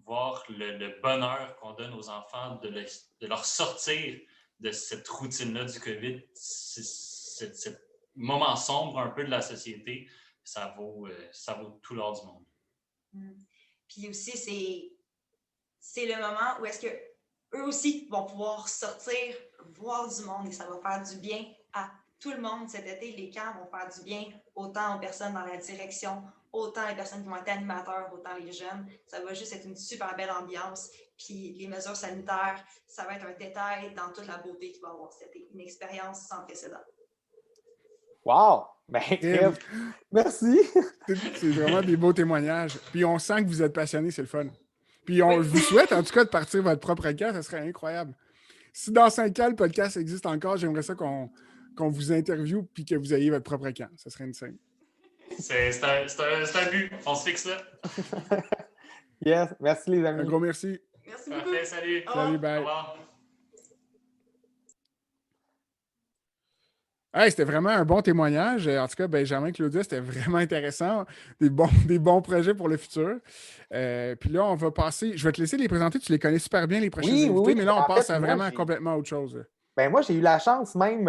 Speaker 4: voir le bonheur qu'on donne aux enfants de leur sortir de cette routine-là du COVID, ce moment sombre un peu de la société, ça vaut tout l'or du monde.
Speaker 3: Puis aussi, c'est le moment où est-ce que eux aussi vont pouvoir sortir, voir du monde et ça va faire du bien à tout le monde cet été. Les camps vont faire du bien autant aux personnes dans la direction, autant les personnes qui vont être animateurs, autant les jeunes. Ça va juste être une super belle ambiance. Puis les mesures sanitaires, ça va être un détail dans toute la beauté qu'il va y avoir cet été. Une expérience sans précédent.
Speaker 1: Wow! Ben, merci!
Speaker 2: C'est vraiment des beaux témoignages. Puis on sent que vous êtes passionnés, c'est le fun. Puis je vous souhaite en tout cas de partir votre propre camp, ça serait incroyable. Si dans 5 ans, le podcast existe encore, j'aimerais ça qu'on vous interviewe puis que vous ayez votre propre camp. Ça serait une scène.
Speaker 4: C'est un but. On se fixe là.
Speaker 1: Yes, merci les amis.
Speaker 2: Un gros merci.
Speaker 3: Merci beaucoup.
Speaker 4: Parfait, salut.
Speaker 2: Salut, bye.
Speaker 4: Au revoir.
Speaker 2: Hey, c'était vraiment un bon témoignage. En tout cas, Benjamin, Claudia, c'était vraiment intéressant. Des bons projets pour le futur. Puis là, on va passer. Je vais te laisser les présenter. Tu les connais super bien, les prochains invités, mais là, on passe à vraiment complètement autre chose.
Speaker 1: Moi, j'ai eu la chance même,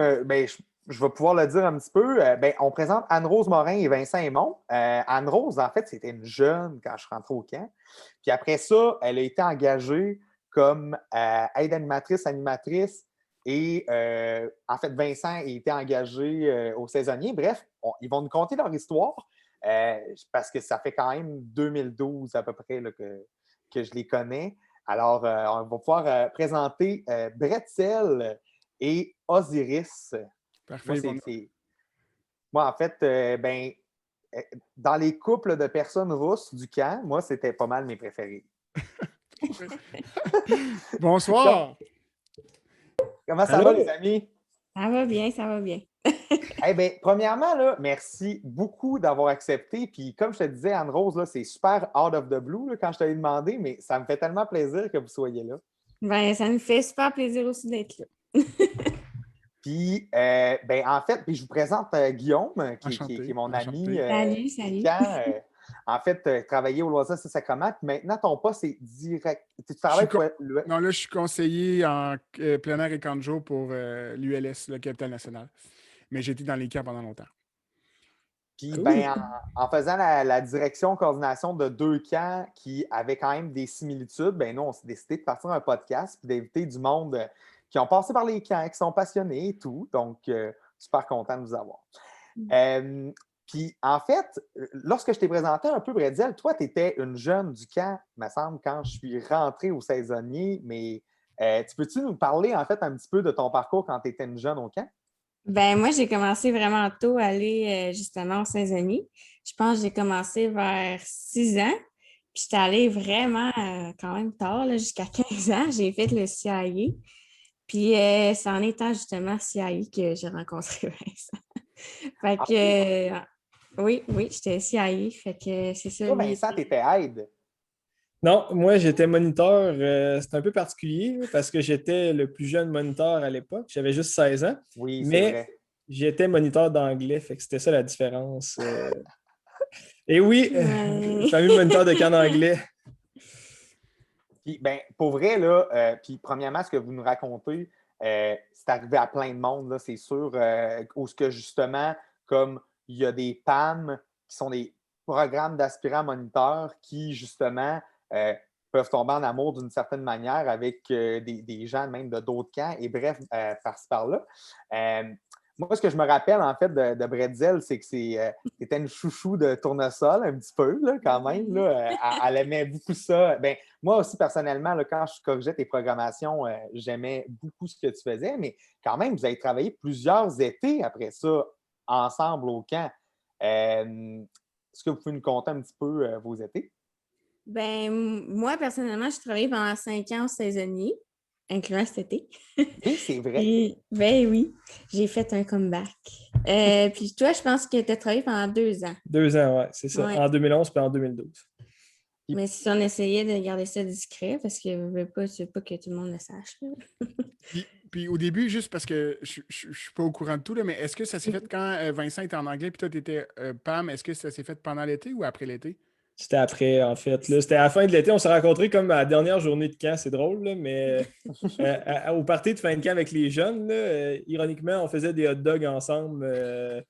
Speaker 1: je vais pouvoir le dire un petit peu. On présente Anne-Rose Morin et Vincent Aymon. Anne-Rose, en fait, c'était une jeune quand je suis rentré au camp. Puis après ça, elle a été engagée comme aide animatrice. Et en fait, Vincent a été engagé au saisonnier. Bref, ils vont nous conter leur histoire parce que ça fait quand même 2012 à peu près là, que je les connais. Alors, on va pouvoir présenter Bretzel et Osiris.
Speaker 2: Parfait.
Speaker 1: Moi, en fait, dans les couples de personnes rousses du camp, moi, c'était pas mal mes préférés.
Speaker 2: Bonsoir!
Speaker 1: Comment ça va, les amis?
Speaker 5: Ça va bien, ça va bien.
Speaker 1: Premièrement, là, merci beaucoup d'avoir accepté. Puis, comme je te disais, Anne-Rose, là, c'est super out of the blue là, quand je te l'ai demandé, mais ça me fait tellement plaisir que vous soyez là.
Speaker 5: Ça nous fait super plaisir aussi d'être là.
Speaker 1: Puis, en fait, je vous présente Guillaume, qui est mon ami.
Speaker 5: Salut.
Speaker 1: En fait, travaillé au Loisir Saint-Sacrement. Puis maintenant, ton poste, c'est direct. Tu travailles
Speaker 2: Non, là, je suis conseiller en plein air et camp de jour pour l'ULS, le Capital National. Mais j'ai été dans les camps pendant longtemps.
Speaker 1: Puis, en faisant la direction, coordination de 2 camps qui avaient quand même des similitudes, nous, on s'est décidé de partir un podcast puis d'inviter du monde qui ont passé par les camps, qui sont passionnés et tout. Donc, super content de vous avoir. Puis, en fait, lorsque je t'ai présenté un peu, Bretzel, toi, tu étais une jeune du camp, me semble, quand je suis rentré au saisonnier. Mais peux-tu nous parler, en fait, un petit peu de ton parcours quand tu étais une jeune au camp?
Speaker 5: Moi, j'ai commencé vraiment tôt à aller justement au saisonnier. Je pense que j'ai commencé vers 6 ans. Puis, j'étais allée vraiment quand même tard, là, jusqu'à 15 ans. J'ai fait le CIA. Puis, c'est en étant justement CIA que j'ai rencontré Vincent. Fait que... Oui, j'étais CIA, fait que c'est ça.
Speaker 1: Toi, Vincent, t'étais aide.
Speaker 6: Non, moi, j'étais moniteur. C'est un peu particulier parce que j'étais le plus jeune moniteur à l'époque. J'avais juste 16 ans.
Speaker 1: Oui, c'est
Speaker 6: mais
Speaker 1: vrai.
Speaker 6: J'étais moniteur d'anglais, fait que c'était ça la différence. Et oui, j'ai eu moniteur de camp d'anglais.
Speaker 1: Puis, ben, pour vrai, là, puis premièrement, ce que vous nous racontez, c'est arrivé à plein de monde, là, c'est sûr, où ce que justement, comme il y a des PAM qui sont des programmes d'aspirants moniteurs qui, justement, peuvent tomber en amour d'une certaine manière avec des gens même de d'autres camps, et bref, par-ci par-là. Moi, ce que je me rappelle, en fait, de Bretzel, c'est que c'était une chouchou de tournesol, un petit peu, là, quand même. Là. Elle aimait beaucoup ça. Ben, moi aussi, personnellement, là, quand je corrigeais tes programmations, j'aimais beaucoup ce que tu faisais, mais quand même, vous avez travaillé plusieurs étés après ça, ensemble au camp. Est-ce que vous pouvez nous conter un petit peu vos étés?
Speaker 5: Ben, moi, personnellement, j'ai travaillé pendant 5 ans au saisonnier, incluant cet été.
Speaker 1: Oui, c'est vrai.
Speaker 5: Puis, ben oui, j'ai fait un comeback. Puis toi, je pense que tu as travaillé pendant 2 ans.
Speaker 6: 2 ans, ouais, c'est ça.
Speaker 5: Ouais.
Speaker 6: En 2011 puis en 2012.
Speaker 5: Mais si on essayait de garder ça discret, parce que je veux pas que tout le monde le sache. Là.
Speaker 2: Puis au début, juste parce que je suis pas au courant de tout, là, mais est-ce que ça s'est fait quand Vincent était en anglais puis toi, tu étais Pam, est-ce que ça s'est fait pendant l'été ou après l'été?
Speaker 6: C'était après, en fait. Là, c'était à la fin de l'été. On s'est rencontrés comme à la dernière journée de camp. C'est drôle, là, mais au party de fin de camp avec les jeunes, là, ironiquement, on faisait des hot dogs ensemble.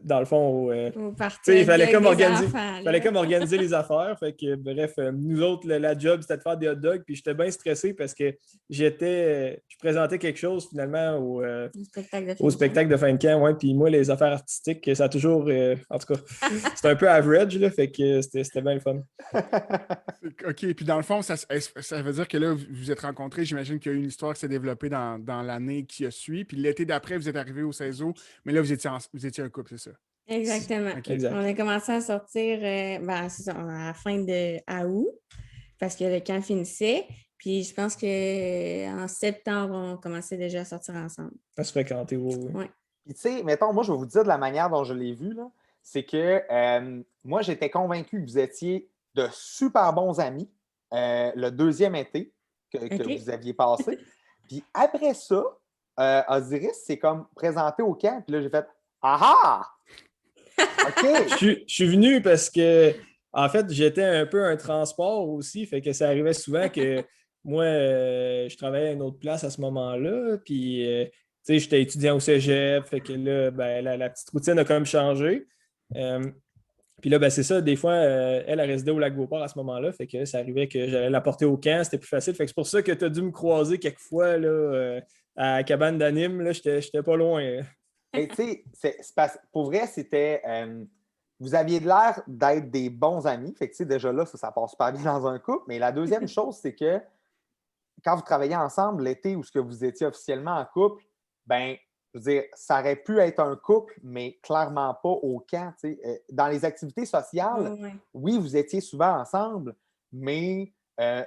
Speaker 6: Dans le fond,
Speaker 5: Au party
Speaker 6: il fallait
Speaker 5: des
Speaker 6: comme organiser,
Speaker 5: enfants,
Speaker 6: fallait
Speaker 5: là.
Speaker 6: comme organiser les affaires. Fait que, bref, nous autres, la job, c'était de faire des hot dogs. Puis j'étais bien stressé parce que je présentais quelque chose finalement au spectacle de fin de camp. Ouais, puis moi, les affaires artistiques, ça a toujours, en tout cas, c'était un peu average, là, fait que c'était bien le fun.
Speaker 2: OK, puis dans le fond, ça veut dire que là, vous vous êtes rencontrés, j'imagine qu'il y a eu une histoire qui s'est développée dans l'année qui a suivi, puis l'été d'après, vous êtes arrivés au CESO, mais là, vous étiez un couple, c'est ça?
Speaker 5: Exactement.
Speaker 2: OK.
Speaker 6: Exact.
Speaker 5: On a commencé à sortir c'est ça, à la fin de août, parce que le camp finissait. Puis je pense qu'en septembre, on commençait déjà à sortir ensemble.
Speaker 6: À se fréquenter, oui.
Speaker 5: Ouais.
Speaker 1: Puis, tu sais, mettons, moi, je vais vous dire de la manière dont je l'ai vu, là, c'est que moi, j'étais convaincu que vous étiez de super bons amis le deuxième été que
Speaker 5: OK.
Speaker 1: vous aviez passé. Puis après ça, Osiris s'est comme présenté au camp, puis là, j'ai fait « Ah ah! OK!
Speaker 6: Je suis venu parce que, en fait, j'étais un peu un transport aussi, fait que ça arrivait souvent que moi, je travaillais à une autre place à ce moment-là, puis, tu sais, j'étais étudiant au cégep, fait que là, ben, la petite routine a comme changé. Puis là, ben, c'est ça, des fois, elle résidait au Lac-Beauport à ce moment-là, fait que ça arrivait que j'allais la porter au camp, c'était plus facile, fait que c'est pour ça que tu as dû me croiser quelques fois, là, à la cabane d'anime, là, j'étais pas loin.
Speaker 1: Mais tu sais, pour vrai, c'était. Vous aviez de l'air d'être des bons amis. Fait que, tu sais, déjà là, ça passe super bien dans un couple. Mais la deuxième chose, c'est que quand vous travaillez ensemble l'été où ce que vous étiez officiellement en couple, ben, je veux dire, ça aurait pu être un couple, mais clairement pas au camp. Tu sais. Dans les activités sociales,
Speaker 5: Ouais.
Speaker 1: oui, vous étiez souvent ensemble, mais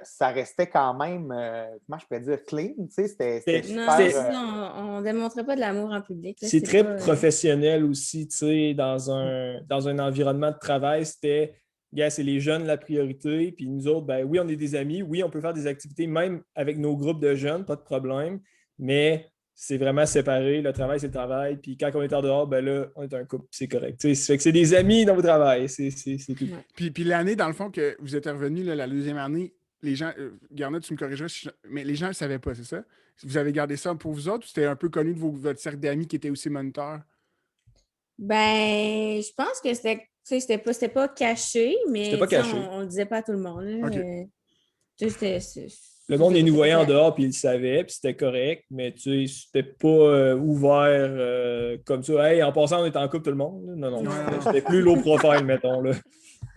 Speaker 1: ça restait quand même, comment je pourrais dire, clean. Tu sais, c'était
Speaker 6: C'est-
Speaker 5: Non,
Speaker 1: super.
Speaker 6: c'est-
Speaker 5: on ne démontrait pas de l'amour en public. Là,
Speaker 6: C'est très
Speaker 5: pas,
Speaker 6: professionnel aussi, tu sais, dans un environnement de travail, c'était, gars, c'est les jeunes la priorité, puis nous autres, ben oui, on est des amis, oui, on peut faire des activités même avec nos groupes de jeunes, pas de problème, mais c'est vraiment séparé, le travail, c'est le travail, puis quand on est en dehors, ben là, on est un couple, c'est correct. Tu sais, ça fait que c'est des amis dans le travail, c'est tout.
Speaker 5: Ouais.
Speaker 2: Puis l'année, dans le fond, que vous êtes revenu, là, la deuxième année, les gens, Garnet, tu me corrigeras, mais les gens ne le savaient pas, c'est ça? Vous avez gardé ça pour vous autres ou c'était un peu connu de votre cercle d'amis qui étaient aussi moniteurs?
Speaker 5: Ben, je pense que c'était pas caché, mais
Speaker 6: C'était pas
Speaker 5: tu sais,
Speaker 6: caché.
Speaker 5: on le disait pas à tout le monde. Là.
Speaker 2: OK.
Speaker 5: Tu sais,
Speaker 6: Le monde, il nous voyait en
Speaker 5: c'était-
Speaker 6: dehors, puis il le savait, puis c'était correct, mais tu sais, c'était pas ouvert comme ça. Hey, en passant, on est en couple, tout le monde. Là. Non,
Speaker 5: Non.
Speaker 6: c'était plus low profile, mettons. Là.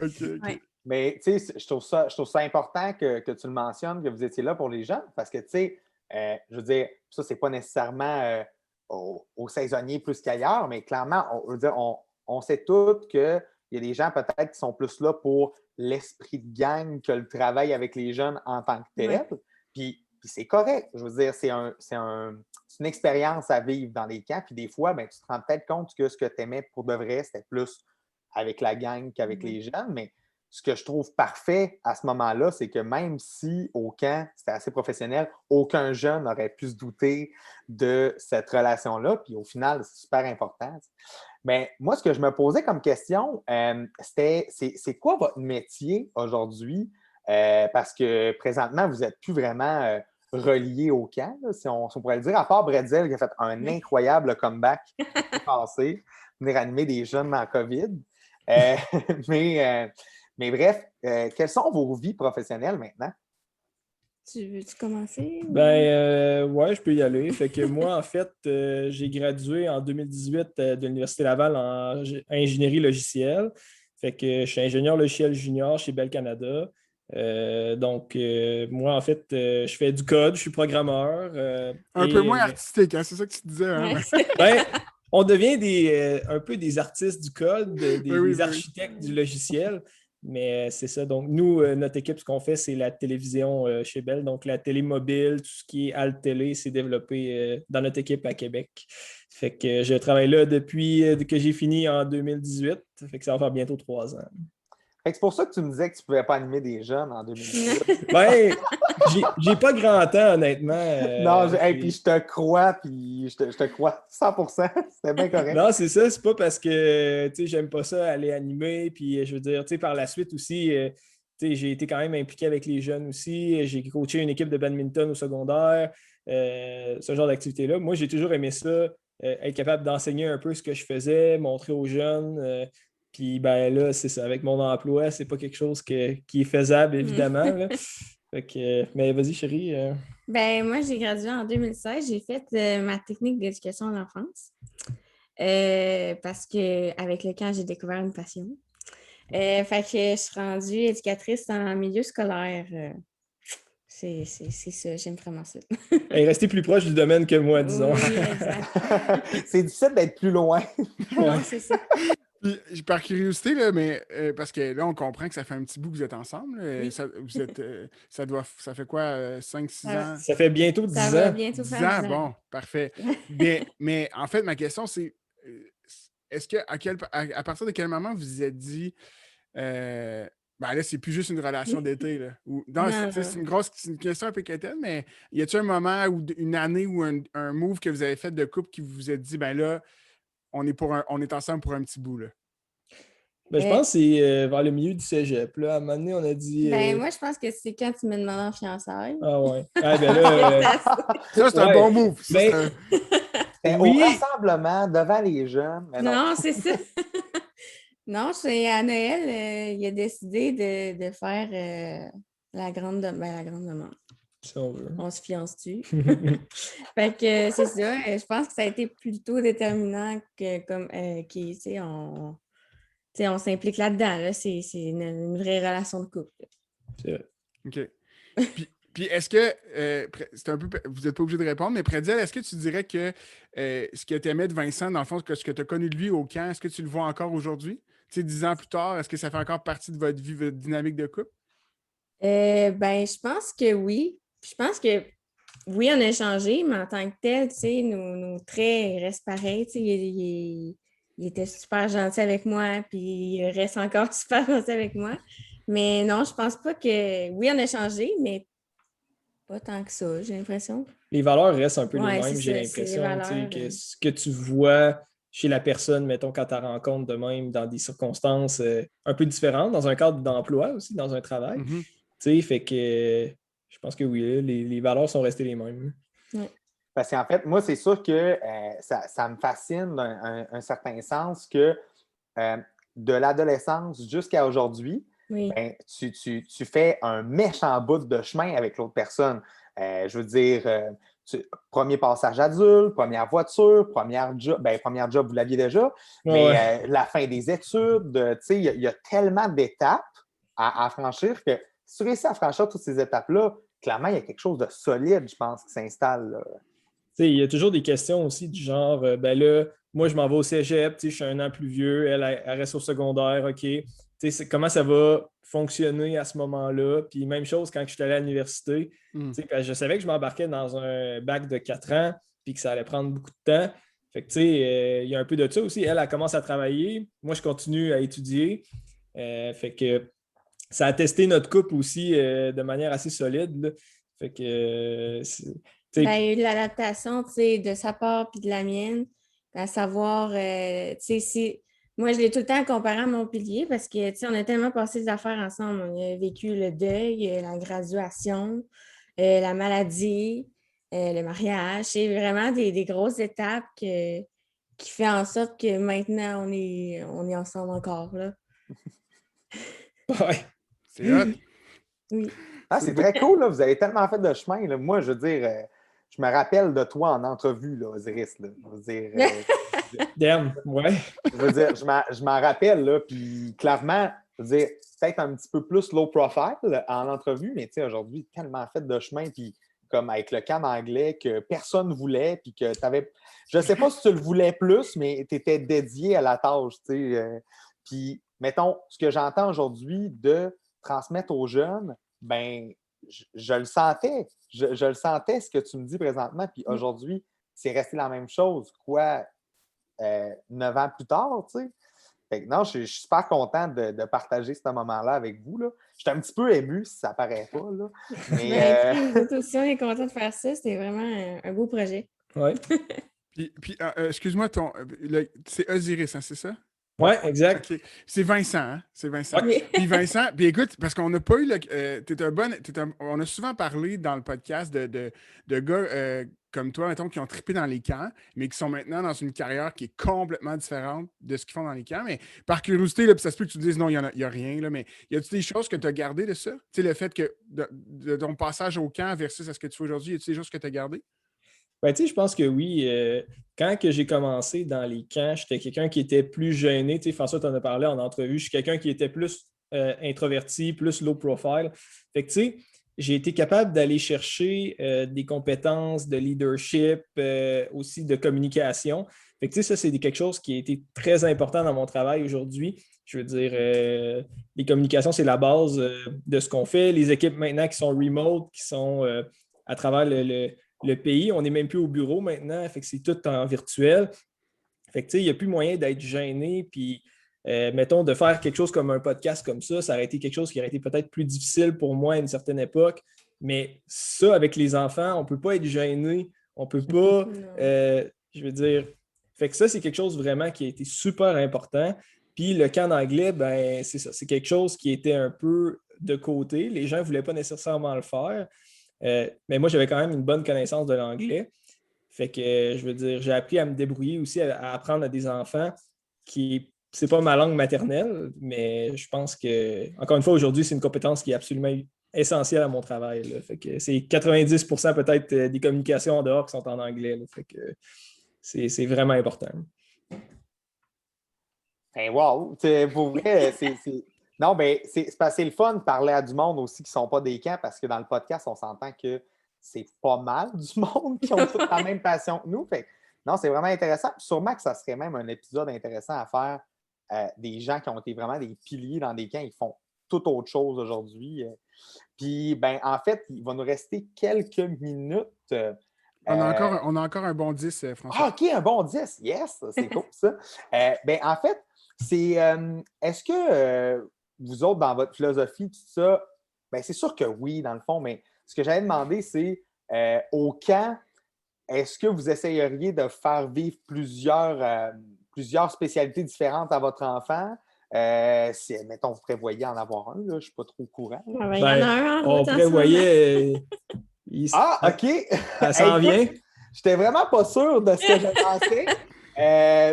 Speaker 2: OK, OK.
Speaker 5: Ouais.
Speaker 1: Mais tu sais, je trouve ça important que tu le mentionnes, que vous étiez là pour les jeunes, parce que tu sais, je veux dire, ça, c'est pas nécessairement aux saisonniers plus qu'ailleurs, mais clairement, je veux dire, on sait tous qu'il y a des gens peut-être qui sont plus là pour l'esprit de gang que le travail avec les jeunes en tant que tel.
Speaker 5: Ouais.
Speaker 1: Puis c'est correct. Je veux dire, c'est une expérience à vivre dans les camps. Puis des fois, ben, tu te rends peut-être compte que ce que tu aimais pour de vrai, c'était plus avec la gang qu'avec les jeunes. Mais ce que je trouve parfait à ce moment-là, c'est que même si au camp, c'était assez professionnel, aucun jeune n'aurait pu se douter de cette relation-là. Puis au final, c'est super important. Mais moi, ce que je me posais comme question, c'est quoi votre métier aujourd'hui? parce que présentement, vous n'êtes plus vraiment reliés au camp, là, si on pourrait le dire, à part Bretzel qui a fait un incroyable comeback l'année passée, venir animer des jeunes en COVID. Euh, mais bref, quelles sont vos vies professionnelles maintenant?
Speaker 5: Tu veux-tu commencer?
Speaker 6: Ouais, je peux y aller. Fait que moi, en fait, j'ai gradué en 2018 de l'Université Laval en ingénierie logicielle. Fait que je suis ingénieur logiciel junior chez Bell Canada. Moi, en fait, je fais du code, je suis programmeur.
Speaker 2: Un peu moins artistique, hein? C'est ça que tu disais. Hein?
Speaker 6: Ben, on devient un peu des artistes du code,
Speaker 2: Oui,
Speaker 6: des architectes du logiciel. Mais c'est ça. Donc, nous, notre équipe, ce qu'on fait, c'est la télévision chez Bell. Donc, la télé mobile, tout ce qui est alt télé, c'est développé dans notre équipe à Québec. Fait que je travaille là depuis que j'ai fini en 2018. Fait que ça va faire bientôt 3 ans.
Speaker 1: Fait que c'est pour ça que tu me disais que tu ne pouvais pas animer des jeunes en 2018.
Speaker 6: Ben, j'ai pas grand temps, honnêtement.
Speaker 1: Non, puis je te crois, puis je te crois 100%. C'était bien correct.
Speaker 6: Non, c'est ça. C'est pas parce que j'aime pas ça aller animer. Puis je veux dire, par la suite aussi, j'ai été quand même impliqué avec les jeunes aussi. J'ai coaché une équipe de badminton au secondaire, ce genre d'activité-là. Moi, j'ai toujours aimé ça, être capable d'enseigner un peu ce que je faisais, montrer aux jeunes. Puis ben là, c'est ça. Avec mon emploi, c'est pas quelque chose qui est faisable, évidemment. Là. Fait que, mais vas-y, chérie.
Speaker 5: Ben, moi, j'ai gradué en 2016. J'ai fait ma technique d'éducation à l'enfance parce qu'avec le camp, j'ai découvert une passion. Fait que je suis rendue éducatrice en milieu scolaire. C'est ça, j'aime vraiment ça.
Speaker 6: Restez plus proche du domaine que moi, disons.
Speaker 5: Oui, exact.
Speaker 1: C'est difficile d'être plus loin.
Speaker 5: Non, c'est ça.
Speaker 2: Puis, par curiosité, là, mais parce que là, on comprend que ça fait un petit bout que vous êtes ensemble.
Speaker 5: Oui.
Speaker 2: Ça fait quoi, 5-6 ans?
Speaker 6: Ça fait bientôt 10
Speaker 5: Ça
Speaker 6: ans.
Speaker 5: va bientôt
Speaker 2: 10
Speaker 5: faire
Speaker 2: ans,
Speaker 5: 10 ans.
Speaker 2: bon, parfait. Mais en fait, ma question, c'est est-ce que à partir de quel moment vous vous êtes dit ben là, c'est plus juste une relation d'été, là? Non, c'est une question un peu quétaine, mais y a-t-il un moment ou une année ou un move que vous avez fait de couple qui vous a dit ben là, on est ensemble pour un petit bout, là?
Speaker 6: Ben, je pense que c'est vers le milieu du cégep. Là. À un moment donné, on a dit.
Speaker 5: Ben, moi, je pense que c'est quand tu me demandes en fiançailles.
Speaker 6: Ah ouais. Ah, ben là,
Speaker 2: Ça, c'est un bon move. Ça,
Speaker 6: ben,
Speaker 1: C'était
Speaker 6: oui.
Speaker 1: au rassemblement devant les jeunes. Mais
Speaker 5: non, c'est ça. Non, à Noël, il a décidé de faire la grande demande.
Speaker 6: Si on veut.
Speaker 5: On se fiance-tu? Fait que c'est ça. Je pense que ça a été plutôt déterminant que comme on s'implique là-dedans. Là. C'est une vraie relation de couple.
Speaker 6: C'est vrai.
Speaker 2: OK. Puis est-ce que, c'est un peu, vous n'êtes pas obligé de répondre, mais Prédiel, est-ce que tu dirais que ce que tu aimais de Vincent, dans le fond, ce que tu as connu de lui au camp, est-ce que tu le vois encore aujourd'hui? Tu sais, 10 ans plus tard, est-ce que ça fait encore partie de votre vie, votre dynamique de couple?
Speaker 5: Ben, je pense que oui. Je pense que oui, on a changé, mais en tant que tel, tu sais, nos traits restent pareils. Tu sais, il était super gentil avec moi, puis il reste encore super gentil avec moi. Mais non, je pense pas que... Oui, on a changé, mais pas tant que ça, j'ai l'impression.
Speaker 6: Les valeurs restent un peu les mêmes,
Speaker 5: c'est
Speaker 6: j'ai
Speaker 5: ça, c'est les
Speaker 6: l'impression.
Speaker 5: valeurs,
Speaker 6: Que ce que tu vois chez la personne, mettons, quand tu la rencontres de même dans des circonstances un peu différentes, dans un cadre d'emploi aussi, dans un travail.
Speaker 2: Mm-hmm.
Speaker 6: Tu sais, fait que je pense que oui, les valeurs sont restées les mêmes.
Speaker 5: Ouais.
Speaker 1: Parce qu'en fait, moi, c'est sûr que ça me fascine d'un un certain sens que de l'adolescence jusqu'à aujourd'hui,
Speaker 5: Oui.
Speaker 1: ben, tu fais un méchant bout de chemin avec l'autre personne. Je veux dire, premier passage adulte, première voiture, première job, vous l'aviez déjà, mais la fin des études, tu sais, il y a tellement d'étapes à franchir que si tu réussis à franchir toutes ces étapes-là, clairement, il y a quelque chose de solide, je pense, qui s'installe. Là.
Speaker 6: Il y a toujours des questions aussi du genre, ben là, moi, je m'en vais au cégep, je suis un an plus vieux, elle reste au secondaire, OK. Comment ça va fonctionner à ce moment-là? Puis même chose quand je suis allé à l'université. Je savais que je m'embarquais dans un bac de 4 ans puis que ça allait prendre beaucoup de temps. Fait que, il y a un peu de ça aussi. Elle commence à travailler. Moi, je continue à étudier. Fait que ça a testé notre couple aussi de manière assez solide. Là. Fait que...
Speaker 5: il y a eu de l'adaptation de sa part puis de la mienne, à savoir, Moi, je l'ai tout le temps comparé à Montpellier parce que, tu sais, on a tellement passé des affaires ensemble. On a vécu le deuil, la graduation, la maladie, le mariage. C'est vraiment des grosses étapes qui fait en sorte que maintenant, on est ensemble encore, là.
Speaker 6: Ouais.
Speaker 2: C'est hot.
Speaker 5: Oui.
Speaker 1: Ah, c'est très cool, là. Vous avez tellement fait de chemin, là. Moi, je veux dire, je me rappelle de toi en entrevue, là, Osiris, là. Je veux dire,
Speaker 6: Damn, ouais.
Speaker 1: je m'en rappelle, là, puis clairement, je veux dire, peut-être un petit peu plus low profile en entrevue, mais tu sais, aujourd'hui, tellement fait de chemin, puis comme avec le camp anglais que personne ne voulait, puis que tu avais. Je ne sais pas si tu le voulais plus, mais tu étais dédié à la tâche, tu sais. Puis, mettons, ce que j'entends aujourd'hui de transmettre aux jeunes, ben, je le sentais. Je le sentais, ce que tu me dis présentement, puis aujourd'hui, c'est resté la même chose. Quoi, 9 ans plus tard, tu sais. Fait que non, je suis super content de partager ce moment-là avec vous. Là. Je suis un petit peu ému, si ça ne paraît pas. Là. Mais,
Speaker 5: Nous autres aussi, on est contents de faire ça. C'était vraiment un beau projet.
Speaker 6: Ouais.
Speaker 2: Puis excuse-moi, c'est Osiris, hein, c'est ça?
Speaker 6: Ouais, exact.
Speaker 2: OK. C'est Vincent, hein? C'est Vincent.
Speaker 5: Oui.
Speaker 2: Puis Vincent, puis écoute, parce qu'on n'a pas eu on a souvent parlé dans le podcast de gars comme toi, mettons, qui ont trippé dans les camps, mais qui sont maintenant dans une carrière qui est complètement différente de ce qu'ils font dans les camps. Mais par curiosité, là, puis ça se peut que tu te dises non, il n'y a rien, là, mais y a-tu des choses que tu as gardées de ça? Tu sais, le fait que de ton passage au camp versus à ce que tu fais aujourd'hui, y a-tu des choses que tu as gardées?
Speaker 6: Ben, tu sais, je pense que oui. Quand que j'ai commencé dans les camps, j'étais quelqu'un qui était plus gêné. Tu sais, François, tu en as parlé en entrevue. Je suis quelqu'un qui était plus introverti, plus low profile. Fait que, tu sais, j'ai été capable d'aller chercher des compétences de leadership, aussi de communication. Fait que, tu sais, ça, c'est quelque chose qui a été très important dans mon travail aujourd'hui. Je veux dire, les communications, c'est la base de ce qu'on fait. Les équipes maintenant qui sont remote, qui sont à travers le pays. On n'est même plus au bureau maintenant, fait que c'est tout en virtuel. Fait que, il n'y a plus moyen d'être gêné, puis mettons, de faire quelque chose comme un podcast comme ça aurait été quelque chose qui aurait été peut-être plus difficile pour moi à une certaine époque. Mais ça, avec les enfants, on ne peut pas être gêné. On ne peut pas, je veux dire, fait que ça, c'est quelque chose vraiment qui a été super important. Puis le camp d'anglais, ben, c'est ça, c'est quelque chose qui était un peu de côté. Les gens ne voulaient pas nécessairement le faire. Mais moi, j'avais quand même une bonne connaissance de l'anglais. Fait que, je veux dire, j'ai appris à me débrouiller aussi, à apprendre à des enfants qui, c'est pas ma langue maternelle, mais je pense que, encore une fois, aujourd'hui, c'est une compétence qui est absolument essentielle à mon travail. Là. Fait que c'est 90% peut-être des communications en dehors qui sont en anglais. Là. Fait que c'est vraiment important.
Speaker 1: ben, wow! Pour vrai, non, ben, c'est le fun de parler à du monde aussi qui ne sont pas des camps parce que dans le podcast, on s'entend que c'est pas mal du monde qui ont toute la même passion que nous. Fait, non, c'est vraiment intéressant. Puis sûrement que ça serait même un épisode intéressant à faire des gens qui ont été vraiment des piliers dans des camps. Ils font tout autre chose aujourd'hui. Puis, ben, en fait, il va nous rester quelques minutes.
Speaker 2: On a encore un bon 10, François.
Speaker 1: Ah, OK, un bon 10. Yes, c'est cool ça. Ben, en fait, c'est est-ce que vous autres, dans votre philosophie, tout ça, ben, c'est sûr que oui, dans le fond, mais ce que j'allais demander, c'est au camp, est-ce que vous essayeriez de faire vivre plusieurs spécialités différentes à votre enfant? Si, mettons, vous prévoyez en avoir un, là, je ne suis pas trop au courant.
Speaker 5: Ah ben, il y en a un en
Speaker 6: on
Speaker 5: route en ce
Speaker 6: prévoyait.
Speaker 1: Ah, OK.
Speaker 6: Ça s'en vient.
Speaker 1: J'étais vraiment pas sûr de ce que j'ai pensé.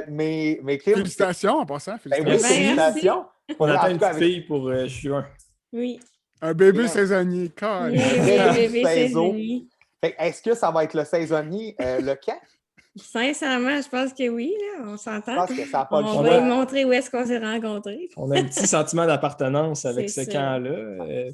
Speaker 1: Mais
Speaker 2: Félicitations en passant.
Speaker 1: Ben oui,
Speaker 2: Félicitations.
Speaker 1: félicitations.
Speaker 6: On
Speaker 1: En
Speaker 6: attend
Speaker 1: tout
Speaker 6: une
Speaker 1: cas,
Speaker 6: petite fille pour juin.
Speaker 5: Oui.
Speaker 2: Un bébé
Speaker 1: Yeah.
Speaker 2: saisonnier. Calme.
Speaker 5: Bébé
Speaker 1: Saison.
Speaker 5: saisonnier.
Speaker 1: Est-ce que ça va être le saisonnier, le camp?
Speaker 5: Sincèrement, je pense que oui, là, on
Speaker 1: Je
Speaker 5: s'entend.
Speaker 1: pense que ça n'a pas le
Speaker 5: On
Speaker 1: choix.
Speaker 5: va lui montrer où est-ce qu'on s'est rencontrés.
Speaker 6: On a un petit sentiment d'appartenance avec
Speaker 5: C'est
Speaker 6: ce
Speaker 5: ça.
Speaker 6: camp-là.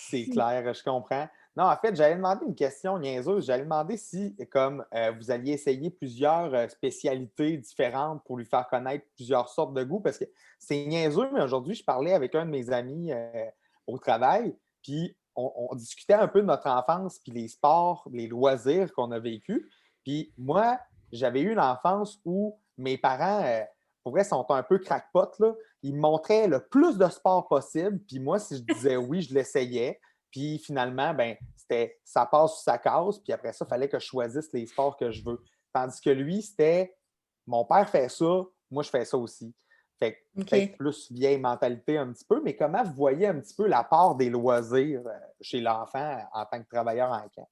Speaker 1: C'est clair, je comprends. Non, en fait, j'allais demander une question niaiseuse. J'allais demander si, comme vous alliez essayer plusieurs spécialités différentes pour lui faire connaître plusieurs sortes de goûts, parce que c'est niaiseux, mais aujourd'hui, je parlais avec un de mes amis au travail, puis on discutait un peu de notre enfance, puis les sports, les loisirs qu'on a vécus. Puis moi, j'avais eu une enfance où mes parents, pour vrai, sont un peu crackpot, là. Ils me montraient le plus de sport possible, puis moi, si je disais oui, je l'essayais. Puis finalement, ben, ça passe ou ça casse. Puis après ça, il fallait que je choisisse les sports que je veux. Tandis que lui, c'était mon père fait ça, moi, je fais ça aussi. Fait que
Speaker 5: OK.
Speaker 1: peut-être plus vieille mentalité un petit peu, mais comment vous voyez un petit peu la part des loisirs chez l'enfant en tant que travailleur en camp?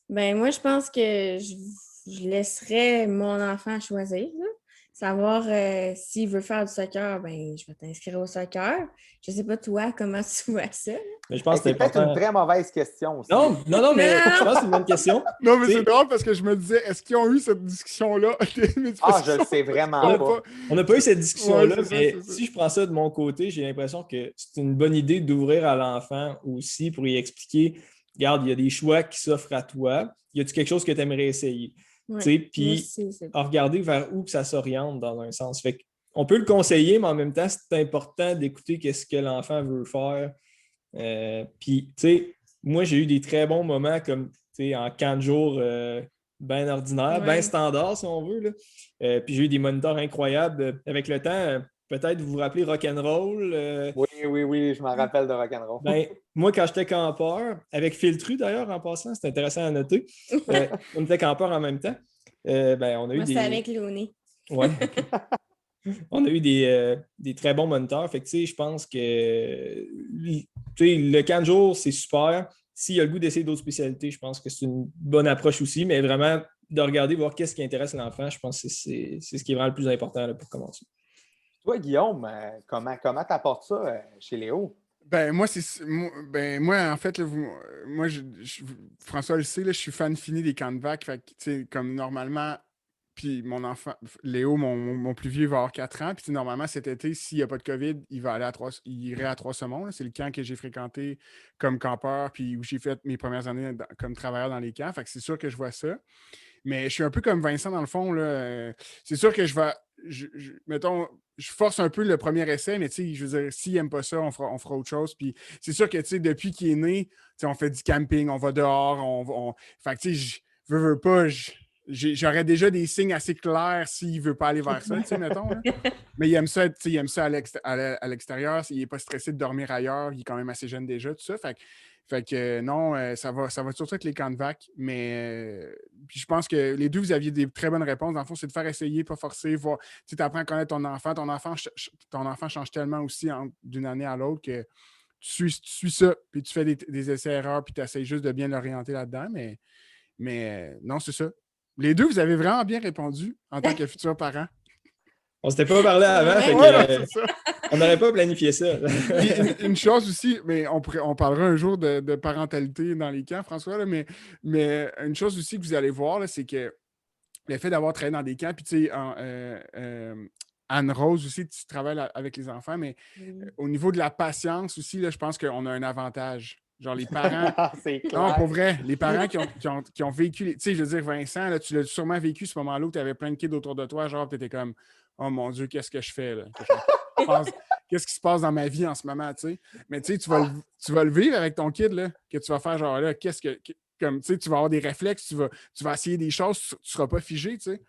Speaker 5: Ben moi, je pense que je laisserais mon enfant choisir, là. Savoir s'il veut faire du soccer, ben je vais t'inscrire au soccer. Je sais pas toi, comment tu vois ça, là?
Speaker 6: Mais je pense
Speaker 1: Hey,
Speaker 6: que c'est
Speaker 1: c'est peut-être une
Speaker 6: important.
Speaker 1: très mauvaise question aussi.
Speaker 6: Non, non, non, mais
Speaker 5: Non!
Speaker 6: je pense que c'est une bonne question.
Speaker 2: Non, mais
Speaker 6: Tu sais,
Speaker 2: c'est drôle parce que je me disais, est-ce qu'ils ont eu cette discussion-là? Mais c'est
Speaker 1: Ah,
Speaker 2: parce
Speaker 1: je le
Speaker 2: qu'ils
Speaker 1: sais
Speaker 2: ont-
Speaker 1: vraiment
Speaker 2: on a
Speaker 1: pas.
Speaker 6: on n'a pas eu cette
Speaker 2: Ouais,
Speaker 6: discussion-là,
Speaker 2: c'est ça,
Speaker 6: mais
Speaker 2: c'est ça.
Speaker 6: si je prends ça de mon côté, j'ai l'impression que c'est une bonne idée d'ouvrir à l'enfant aussi pour lui expliquer, regarde, il y a des choix qui s'offrent à toi. Y a-tu quelque chose que tu aimerais essayer?
Speaker 5: Ouais,
Speaker 6: Tu sais,
Speaker 5: moi
Speaker 6: puis
Speaker 5: aussi, c'est
Speaker 6: à regarder vers où que ça s'oriente dans un sens. Fait on peut le conseiller, mais en même temps, c'est important d'écouter qu'est-ce que l'enfant veut faire. Puis, tu sais, moi, j'ai eu des très bons moments comme, tu sais, en 4 jours bien ordinaire, bien
Speaker 5: Ouais.
Speaker 6: standard, si on veut, là. Puis j'ai eu des moniteurs incroyables. Avec le temps, peut-être vous vous rappelez Rock'n'Roll.
Speaker 1: Oui, oui, oui, je m'en rappelle de Rock'n'Roll.
Speaker 6: Ben, moi, quand j'étais campeur, avec Filtru d'ailleurs, en passant, c'est intéressant à noter, on était campeurs en même temps. Ben, on a eu
Speaker 5: Moi, c'est
Speaker 6: des.
Speaker 5: avec Léonie.
Speaker 6: Ouais, ok. On a eu des très bons moniteurs. Fait que, tu sais, je pense que tu sais, le 4 jours, c'est super. S'il y a le goût d'essayer d'autres spécialités, je pense que c'est une bonne approche aussi, mais vraiment de regarder, voir qu'est-ce qui intéresse l'enfant, je pense que c'est ce qui est vraiment le plus important là, pour commencer.
Speaker 1: Toi, Guillaume, comment t'apportes ça chez Léo?
Speaker 2: Ben, moi, en fait, là, moi, François le sait, là, je suis fan fini des camps de vac. Fait que, tu sais, comme normalement, puis mon enfant, Léo, mon plus vieux, va avoir 4 ans. Puis, tu sais, normalement, cet été, s'il n'y a pas de COVID, il irait à Trois-Saumons, là. C'est le camp que j'ai fréquenté comme campeur, puis où j'ai fait mes premières années comme travailleur dans les camps. Fait que c'est sûr que je vois ça. Mais je suis un peu comme Vincent dans le fond. Là. C'est sûr que mettons, je force un peu le premier essai, mais je veux dire, s'il n'aime pas ça, on fera autre chose. Puis c'est sûr que depuis qu'il est né, on fait du camping, on va dehors, Fait que je veux pas, j'aurais déjà des signes assez clairs s'il ne veut pas aller vers ça, mettons. Là. Mais il aime ça, il aime ça à l'extérieur, il n'est pas stressé de dormir ailleurs, il est quand même assez jeune déjà, tout ça. Fait que non, ça va surtout avec les camps de vac, mais puis je pense que les deux, vous aviez des très bonnes réponses. Dans le fond, c'est de faire essayer, pas forcer, voir. Tu apprends à connaître ton enfant. Ton enfant change tellement aussi d'une année à l'autre que tu suis ça, puis tu fais des essais-erreurs, puis tu essaies juste de bien l'orienter là-dedans. Mais non, c'est ça. Les deux, vous avez vraiment bien répondu en tant que futurs parents.
Speaker 6: On s'était pas parlé avant, fait que,
Speaker 2: Ouais, c'est ça.
Speaker 6: on n'aurait pas planifié ça.
Speaker 2: Puis une chose aussi, mais on parlera un jour de parentalité dans les camps, François, là, mais une chose aussi que vous allez voir, là, c'est que le fait d'avoir travaillé dans des camps, puis tu sais, Anne-Rose aussi, tu travailles avec les enfants, mais au niveau de la patience aussi, là, je pense qu'on a un avantage. Genre les parents.
Speaker 1: C'est
Speaker 2: Non,
Speaker 1: clair.
Speaker 2: pour vrai, les parents qui ont vécu. Tu sais, je veux dire, Vincent, là, tu l'as sûrement vécu ce moment-là où tu avais plein de kids autour de toi, genre, tu étais comme, oh mon Dieu, qu'est-ce que je fais, là? Qu'est-ce qui se passe dans ma vie en ce moment, tu sais? Mais tu sais, tu vas le vivre avec ton kid, là, que tu vas faire, genre, là, comme, tu sais, tu vas avoir des réflexes, tu vas essayer des choses, tu ne seras pas figé, tu sais,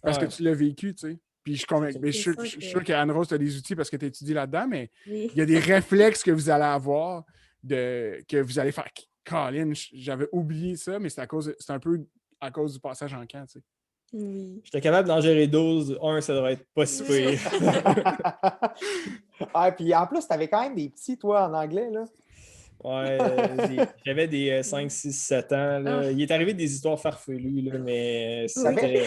Speaker 2: parce que
Speaker 6: Ouais.
Speaker 2: tu l'as vécu, tu sais. Puis je suis convaincu, mais je suis sûr qu'Anne-Rose, tu as des outils parce que tu étudies là-dedans, mais
Speaker 5: Oui.
Speaker 2: il y a des réflexes que vous allez avoir que vous allez faire. Colin, j'avais oublié ça, mais c'est un peu à cause du passage en camp, tu sais.
Speaker 5: Oui.
Speaker 6: J'étais capable d'en gérer 12. Ça devrait être pas si pire.
Speaker 1: Ah, puis en plus, tu avais quand même des petits, toi, en anglais, là.
Speaker 6: Ouais, j'avais des 5, 6, 7 ans. Là.
Speaker 5: Ah.
Speaker 6: Il est arrivé des histoires farfelues, là, mais c'était.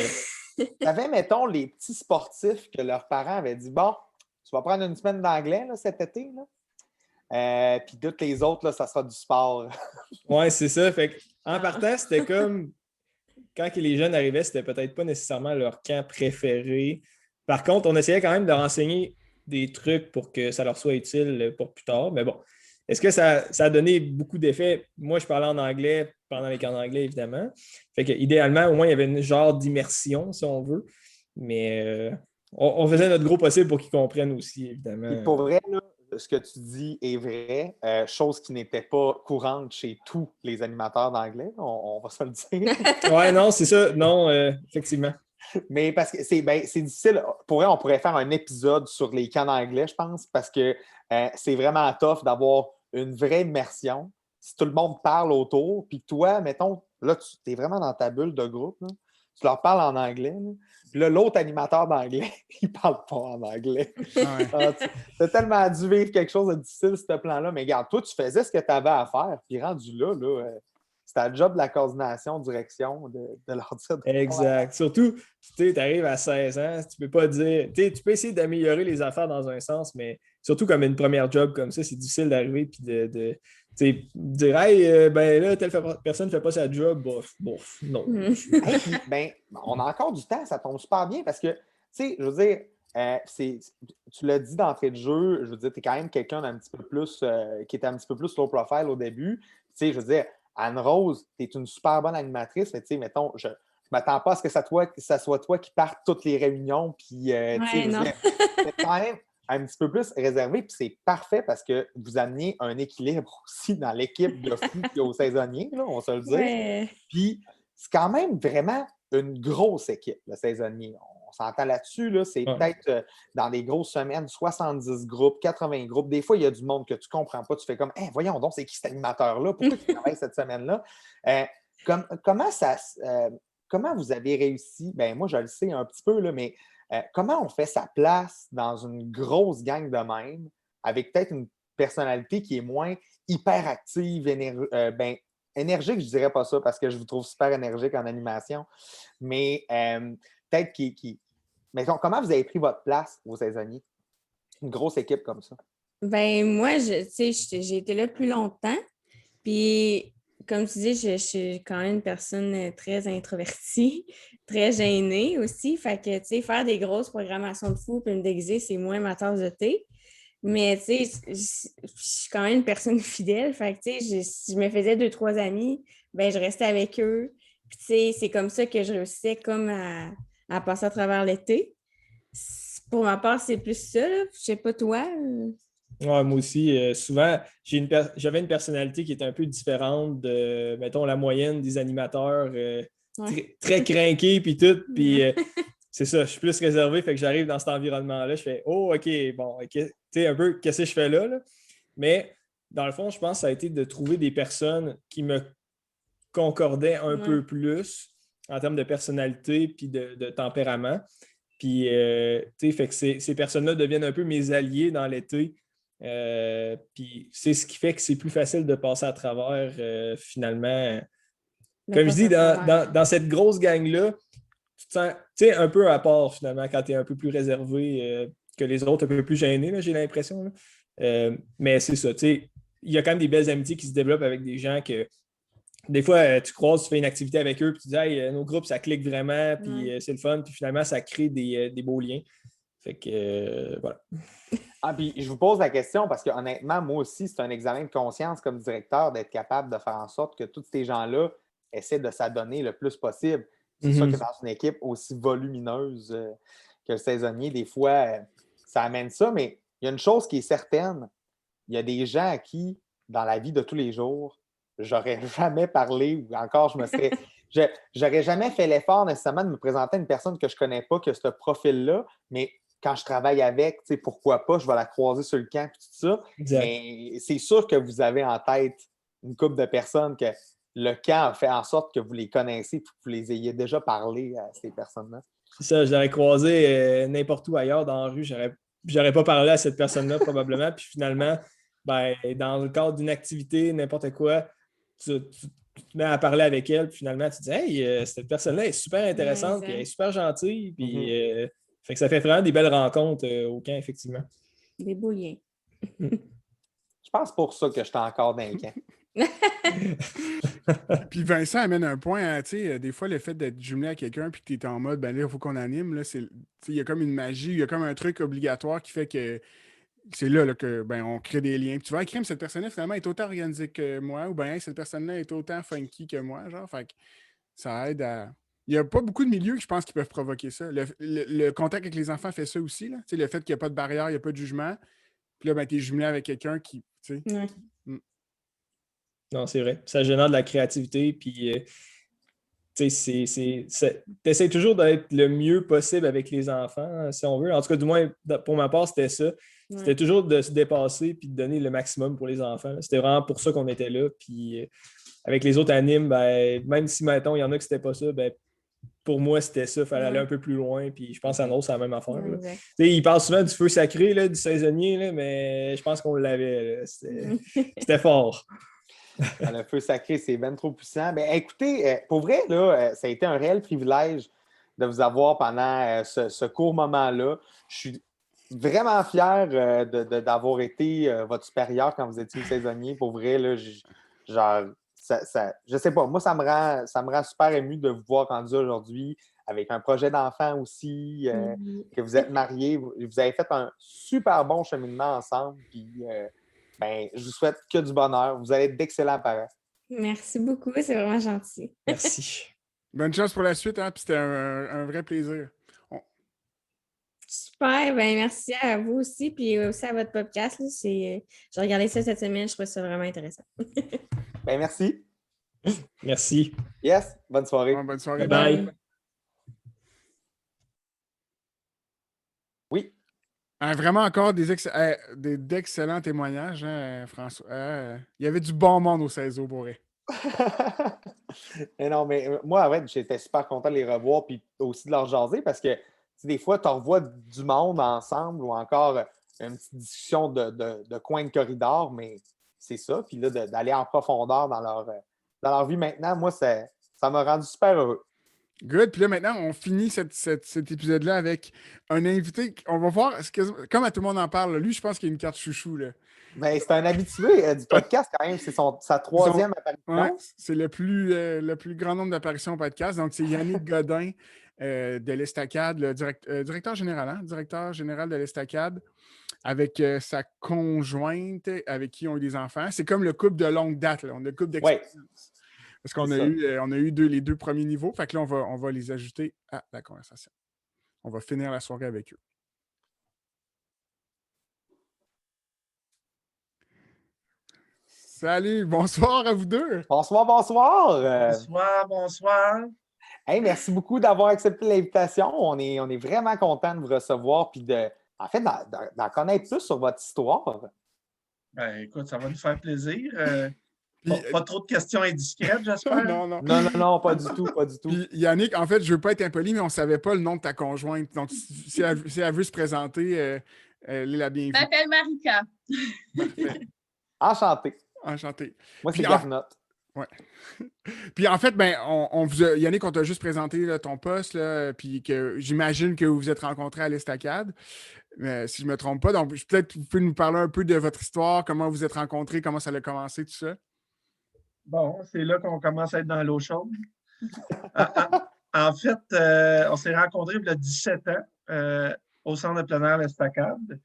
Speaker 1: T'avais, mettons, les petits sportifs que leurs parents avaient dit, bon, tu vas prendre une semaine d'anglais là, cet été, là. Puis toutes les autres, là, ça sera du sport.
Speaker 6: Ouais, c'est ça. Fait en partant, c'était comme quand les jeunes arrivaient, c'était peut-être pas nécessairement leur camp préféré. Par contre, on essayait quand même de leur enseigner des trucs pour que ça leur soit utile pour plus tard. Mais bon, est-ce que ça a donné beaucoup d'effets? Moi, je parlais en anglais pendant les camps d'anglais, évidemment. Fait que idéalement, au moins, il y avait une genre d'immersion, si on veut. Mais on faisait notre gros possible pour qu'ils comprennent aussi, évidemment.
Speaker 1: Et pour vrai, là, ce que tu dis est vrai, chose qui n'était pas courante chez tous les animateurs d'anglais, on va se le dire.
Speaker 6: Ouais, non, c'est ça. Non, effectivement.
Speaker 1: Mais parce que c'est difficile. Pour vrai, on pourrait faire un épisode sur les camps d'anglais, je pense, parce que c'est vraiment tough d'avoir une vraie immersion. Si tout le monde parle autour, puis toi, mettons, là, tu es vraiment dans ta bulle de groupe, là, tu leur parles en anglais. Là. Puis là, l'autre animateur d'anglais, il parle pas en anglais.
Speaker 2: Ah ouais.
Speaker 1: Alors, tu as tellement dû vivre quelque chose de difficile, ce plan-là. Mais regarde, toi, tu faisais ce que tu avais à faire. Puis rendu là, c'était le job de la coordination, direction, de leur dire.
Speaker 6: Exact. Surtout, tu arrives à 16 ans, tu peux pas dire. Tu peux essayer d'améliorer les affaires dans un sens, mais surtout comme une première job comme ça, c'est difficile d'arriver puis de dire hey, ben là, personne ne fait pas sa job, bof, non.
Speaker 1: Hey, puis, ben, on a encore du temps, ça tombe super bien parce que, tu sais, je veux dire, tu l'as dit d'entrée de jeu, je veux dire, tu es quand même quelqu'un d'un petit peu plus, qui était un petit peu plus low profile au début. Tu sais, je veux dire, Anne-Rose, tu es une super bonne animatrice, mais tu sais, mettons, je ne m'attends pas à ce que ça soit toi qui parte toutes les réunions, puis, tu sais, je veux dire, c'est quand même un petit peu plus réservé, puis c'est parfait parce que vous amenez un équilibre aussi dans l'équipe de fous qui est aux saisonniers, là, on se le dit.
Speaker 5: Ouais.
Speaker 1: Puis, c'est quand même vraiment une grosse équipe, le saisonnier. On s'entend là-dessus, là, c'est peut-être dans des grosses semaines, 70 groupes, 80 groupes. Des fois, il y a du monde que tu ne comprends pas. Tu fais comme, hey, voyons donc, c'est qui cet animateur-là? Pourquoi il travaille cette semaine-là? Comment vous avez réussi? Ben moi, je le sais un petit peu, là, mais comment on fait sa place dans une grosse gang de même, avec peut-être une personnalité qui est moins hyperactive, énergique, je ne dirais pas ça parce que je vous trouve super énergique en animation, mais peut-être mettons, comment vous avez pris votre place, vos saisonniers? Une grosse équipe comme ça.
Speaker 5: Ben moi, tu sais, j'ai été là plus longtemps. Puis, comme tu dis, je suis quand même une personne très introvertie, très gênée aussi. Fait que, tu sais, faire des grosses programmations de fou puis me déguiser, c'est moins ma tasse de thé. Mais, tu sais, je suis quand même une personne fidèle. Fait que, tu sais, si je me faisais 2, 3 amis, ben je restais avec eux. Puis, tu sais, c'est comme ça que je réussissais comme à passer à travers l'été. Pour ma part, c'est plus ça, là. Je sais pas toi.
Speaker 6: Ouais, moi aussi, souvent, j'avais une personnalité qui était un peu différente de, mettons, la moyenne des animateurs, très crinqués, puis tout. Puis c'est ça, je suis plus réservé, fait que j'arrive dans cet environnement-là, je fais oh, OK, bon, tu sais, un peu, qu'est-ce que je fais là? Mais dans le fond, je pense que ça a été de trouver des personnes qui me concordaient un peu plus en termes de personnalité puis de tempérament. Puis, tu sais, fait que ces personnes-là deviennent un peu mes alliés dans l'été. Puis c'est ce qui fait que c'est plus facile de passer à travers finalement. Comme je dis, dans cette grosse gang-là, tu te sens un peu à part finalement quand tu es un peu plus réservé que les autres, un peu plus gêné, là, j'ai l'impression. Mais c'est ça, il y a quand même des belles amitiés qui se développent avec des gens que des fois, tu croises, tu fais une activité avec eux, puis tu dis hey, nos groupes, ça clique vraiment, puis c'est le fun, puis finalement, ça crée des beaux liens. Fait que voilà.
Speaker 1: Ah, puis je vous pose la question parce que honnêtement, moi aussi, c'est un examen de conscience comme directeur d'être capable de faire en sorte que tous ces gens-là essaient de s'adonner le plus possible. C'est sûr que dans une équipe aussi volumineuse que le saisonnier, des fois, ça amène ça, mais il y a une chose qui est certaine. Il y a des gens à qui, dans la vie de tous les jours, j'aurais jamais parlé ou encore j'aurais jamais fait l'effort nécessairement de me présenter à une personne que je ne connais pas, que ce profil-là, mais quand je travaille avec, pourquoi pas, je vais la croiser sur le camp et tout ça.
Speaker 6: Exact.
Speaker 1: Mais c'est sûr que vous avez en tête une couple de personnes que le camp a fait en sorte que vous les connaissez et que vous les ayez déjà parlé à ces personnes-là.
Speaker 6: C'est ça, je l'aurais croisé n'importe où ailleurs dans la rue. J'aurais pas parlé à cette personne-là probablement. Puis finalement, ben, dans le cadre d'une activité, n'importe quoi, tu te mets à parler avec elle. Puis finalement, tu te dis hey, cette personne-là est super intéressante, puis elle est super gentille. Puis fait que ça fait vraiment des belles rencontres au camp, effectivement.
Speaker 5: Des beaux liens.
Speaker 1: Je pense pour ça que je suis encore dans le camp.
Speaker 2: Puis Vincent amène un point, hein, tu sais, des fois, le fait d'être jumelé à quelqu'un puis que tu es en mode, ben là, il faut qu'on anime, là, il y a comme une magie, il y a comme un truc obligatoire qui fait que c'est là que ben, on crée des liens. Puis tu vois, crime, cette personne-là, finalement, est autant organisée que moi, ou bien cette personne-là est autant funky que moi, genre, fait que ça aide à... Il n'y a pas beaucoup de milieux que je pense qui peuvent provoquer ça. Le contact avec les enfants fait ça aussi, là. Tu sais, le fait qu'il n'y a pas de barrière, il n'y a pas de jugement. Puis là, ben, tu es jumelé avec quelqu'un qui, tu sais...
Speaker 6: Non, c'est vrai. Ça génère de la créativité, puis tu essaies toujours d'être le mieux possible avec les enfants, si on veut. En tout cas, du moins, pour ma part, c'était ça. C'était toujours de se dépasser puis de donner le maximum pour les enfants. C'était vraiment pour ça qu'on était là. Puis avec les autres animes, ben, même si, mettons, il y en a qui c'était pas ça, ben, pour moi, c'était ça. Il fallait aller un peu plus loin. Puis je pense à Nose, c'est la même affaire. Là.
Speaker 5: Exact.
Speaker 6: Il parle souvent du feu sacré, là, du saisonnier, là, mais je pense qu'on l'avait. Là. C'était fort.
Speaker 1: Le feu sacré, c'est bien trop puissant. Ben, écoutez, pour vrai, là, ça a été un réel privilège de vous avoir pendant ce court moment-là. Je suis vraiment fier d'avoir été votre supérieur quand vous étiez saisonnier. Pour vrai, là, genre, je sais pas, moi, ça me rend super ému de vous voir rendu aujourd'hui avec un projet d'enfant aussi, que vous êtes mariés. Vous avez fait un super bon cheminement ensemble. Puis, ben, je vous souhaite que du bonheur. Vous allez être d'excellents parents.
Speaker 5: Merci beaucoup, c'est vraiment gentil.
Speaker 6: Merci.
Speaker 2: Bonne chance pour la suite, hein, puis c'était un vrai plaisir.
Speaker 5: Super, ben merci à vous aussi, puis aussi à votre podcast. J'ai regardé ça cette semaine, je trouve ça vraiment intéressant.
Speaker 1: Ben, merci.
Speaker 6: Merci.
Speaker 1: Yes, bonne soirée.
Speaker 2: Bon, bonne soirée.
Speaker 6: Bye.
Speaker 1: Oui.
Speaker 2: Vraiment encore d'excellents témoignages, hein, François. Il y avait du bon monde au CESO, pour vrai.
Speaker 1: Mais non, mais moi, ouais, j'étais super content de les revoir puis aussi de leur jaser parce que des fois, tu revois du monde ensemble ou encore une petite discussion de coin de corridor, mais c'est ça. Puis là, d'aller en profondeur dans leur vie maintenant, moi, ça m'a rendu super heureux.
Speaker 2: Good. Puis là, maintenant, on finit cet épisode-là avec un invité. On va voir, comme à tout le monde en parle, lui, je pense qu'il a une carte chouchou. Là.
Speaker 1: Ben, c'est un habitué du podcast quand même. C'est sa troisième apparition.
Speaker 2: Ouais, c'est le plus grand nombre d'apparitions au podcast. Donc, c'est Yannick Godin de l'Estacade, le directeur général, hein? Directeur général de l'Estacade, avec sa conjointe avec qui on a eu des enfants. C'est comme le couple de longue date. Là. On a le couple d'expérience.
Speaker 1: Ouais.
Speaker 2: Parce qu'on a eu les deux premiers niveaux. Fait que là, on va les ajouter à la conversation. On va finir la soirée avec eux. Salut, bonsoir à vous deux.
Speaker 1: Bonsoir.
Speaker 7: Bonsoir.
Speaker 1: Hey, merci beaucoup d'avoir accepté l'invitation. On est vraiment content de vous recevoir puis d'en connaître plus sur votre histoire.
Speaker 7: Ben, écoute, ça va nous faire plaisir. Pas trop de questions indiscrètes, j'espère.
Speaker 2: Non,
Speaker 1: pas du tout.
Speaker 2: Puis Yannick, en fait, je veux pas être impoli, mais on savait pas le nom de ta conjointe. Donc, si elle veut se présenter, elle est la bienvenue.
Speaker 8: Je m'appelle Marika.
Speaker 2: Parfait.
Speaker 1: Enchanté.
Speaker 2: Moi,
Speaker 1: c'est Garnotte.
Speaker 2: Ouais. Puis en fait, ben, Yannick, on t'a juste présenté là, ton poste, là, puis que j'imagine que vous vous êtes rencontrés à l'Estacade, si je ne me trompe pas. Donc, peut-être vous pouvez nous parler un peu de votre histoire, comment vous êtes rencontrés, comment ça a commencé, tout ça.
Speaker 7: Bon, c'est là qu'on commence à être dans l'eau chaude. En fait, on s'est rencontrés il y a 17 ans au centre de plein air l'Estacade.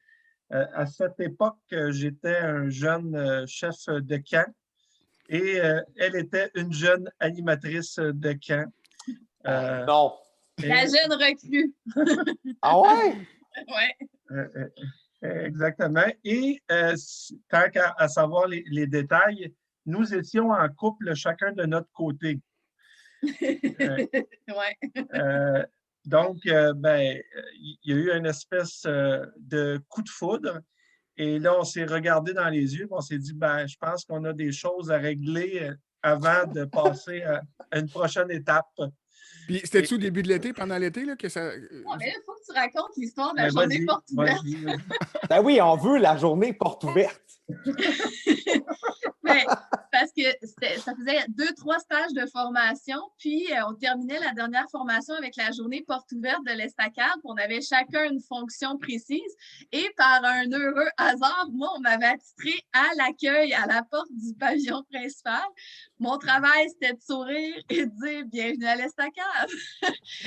Speaker 7: À cette époque, j'étais un jeune chef de camp et elle était une jeune animatrice de camp.
Speaker 1: Non.
Speaker 8: La jeune recrue.
Speaker 1: Ah ouais?
Speaker 8: Oui.
Speaker 7: Exactement. Et tant qu'à savoir les détails, nous étions en couple chacun de notre côté. Donc, il y a eu une espèce de coup de foudre. Et là, on s'est regardé dans les yeux et on s'est dit, je pense qu'on a des choses à régler avant de passer à une prochaine étape.
Speaker 2: Puis, c'était-tu au début de l'été, pendant l'été, là, que ça...
Speaker 8: Non, mais là, il faut que tu racontes l'histoire de la journée porte ouverte.
Speaker 1: Ben oui, on veut la journée porte ouverte.
Speaker 8: Parce que ça faisait 2-3 stages de formation, puis on terminait la dernière formation avec la journée porte ouverte de l'Estacade. On avait chacun une fonction précise et par un heureux hasard, moi, on m'avait attitré à l'accueil à la porte du pavillon principal. Mon travail, c'était de sourire et de dire « Bienvenue à l'Estacade ».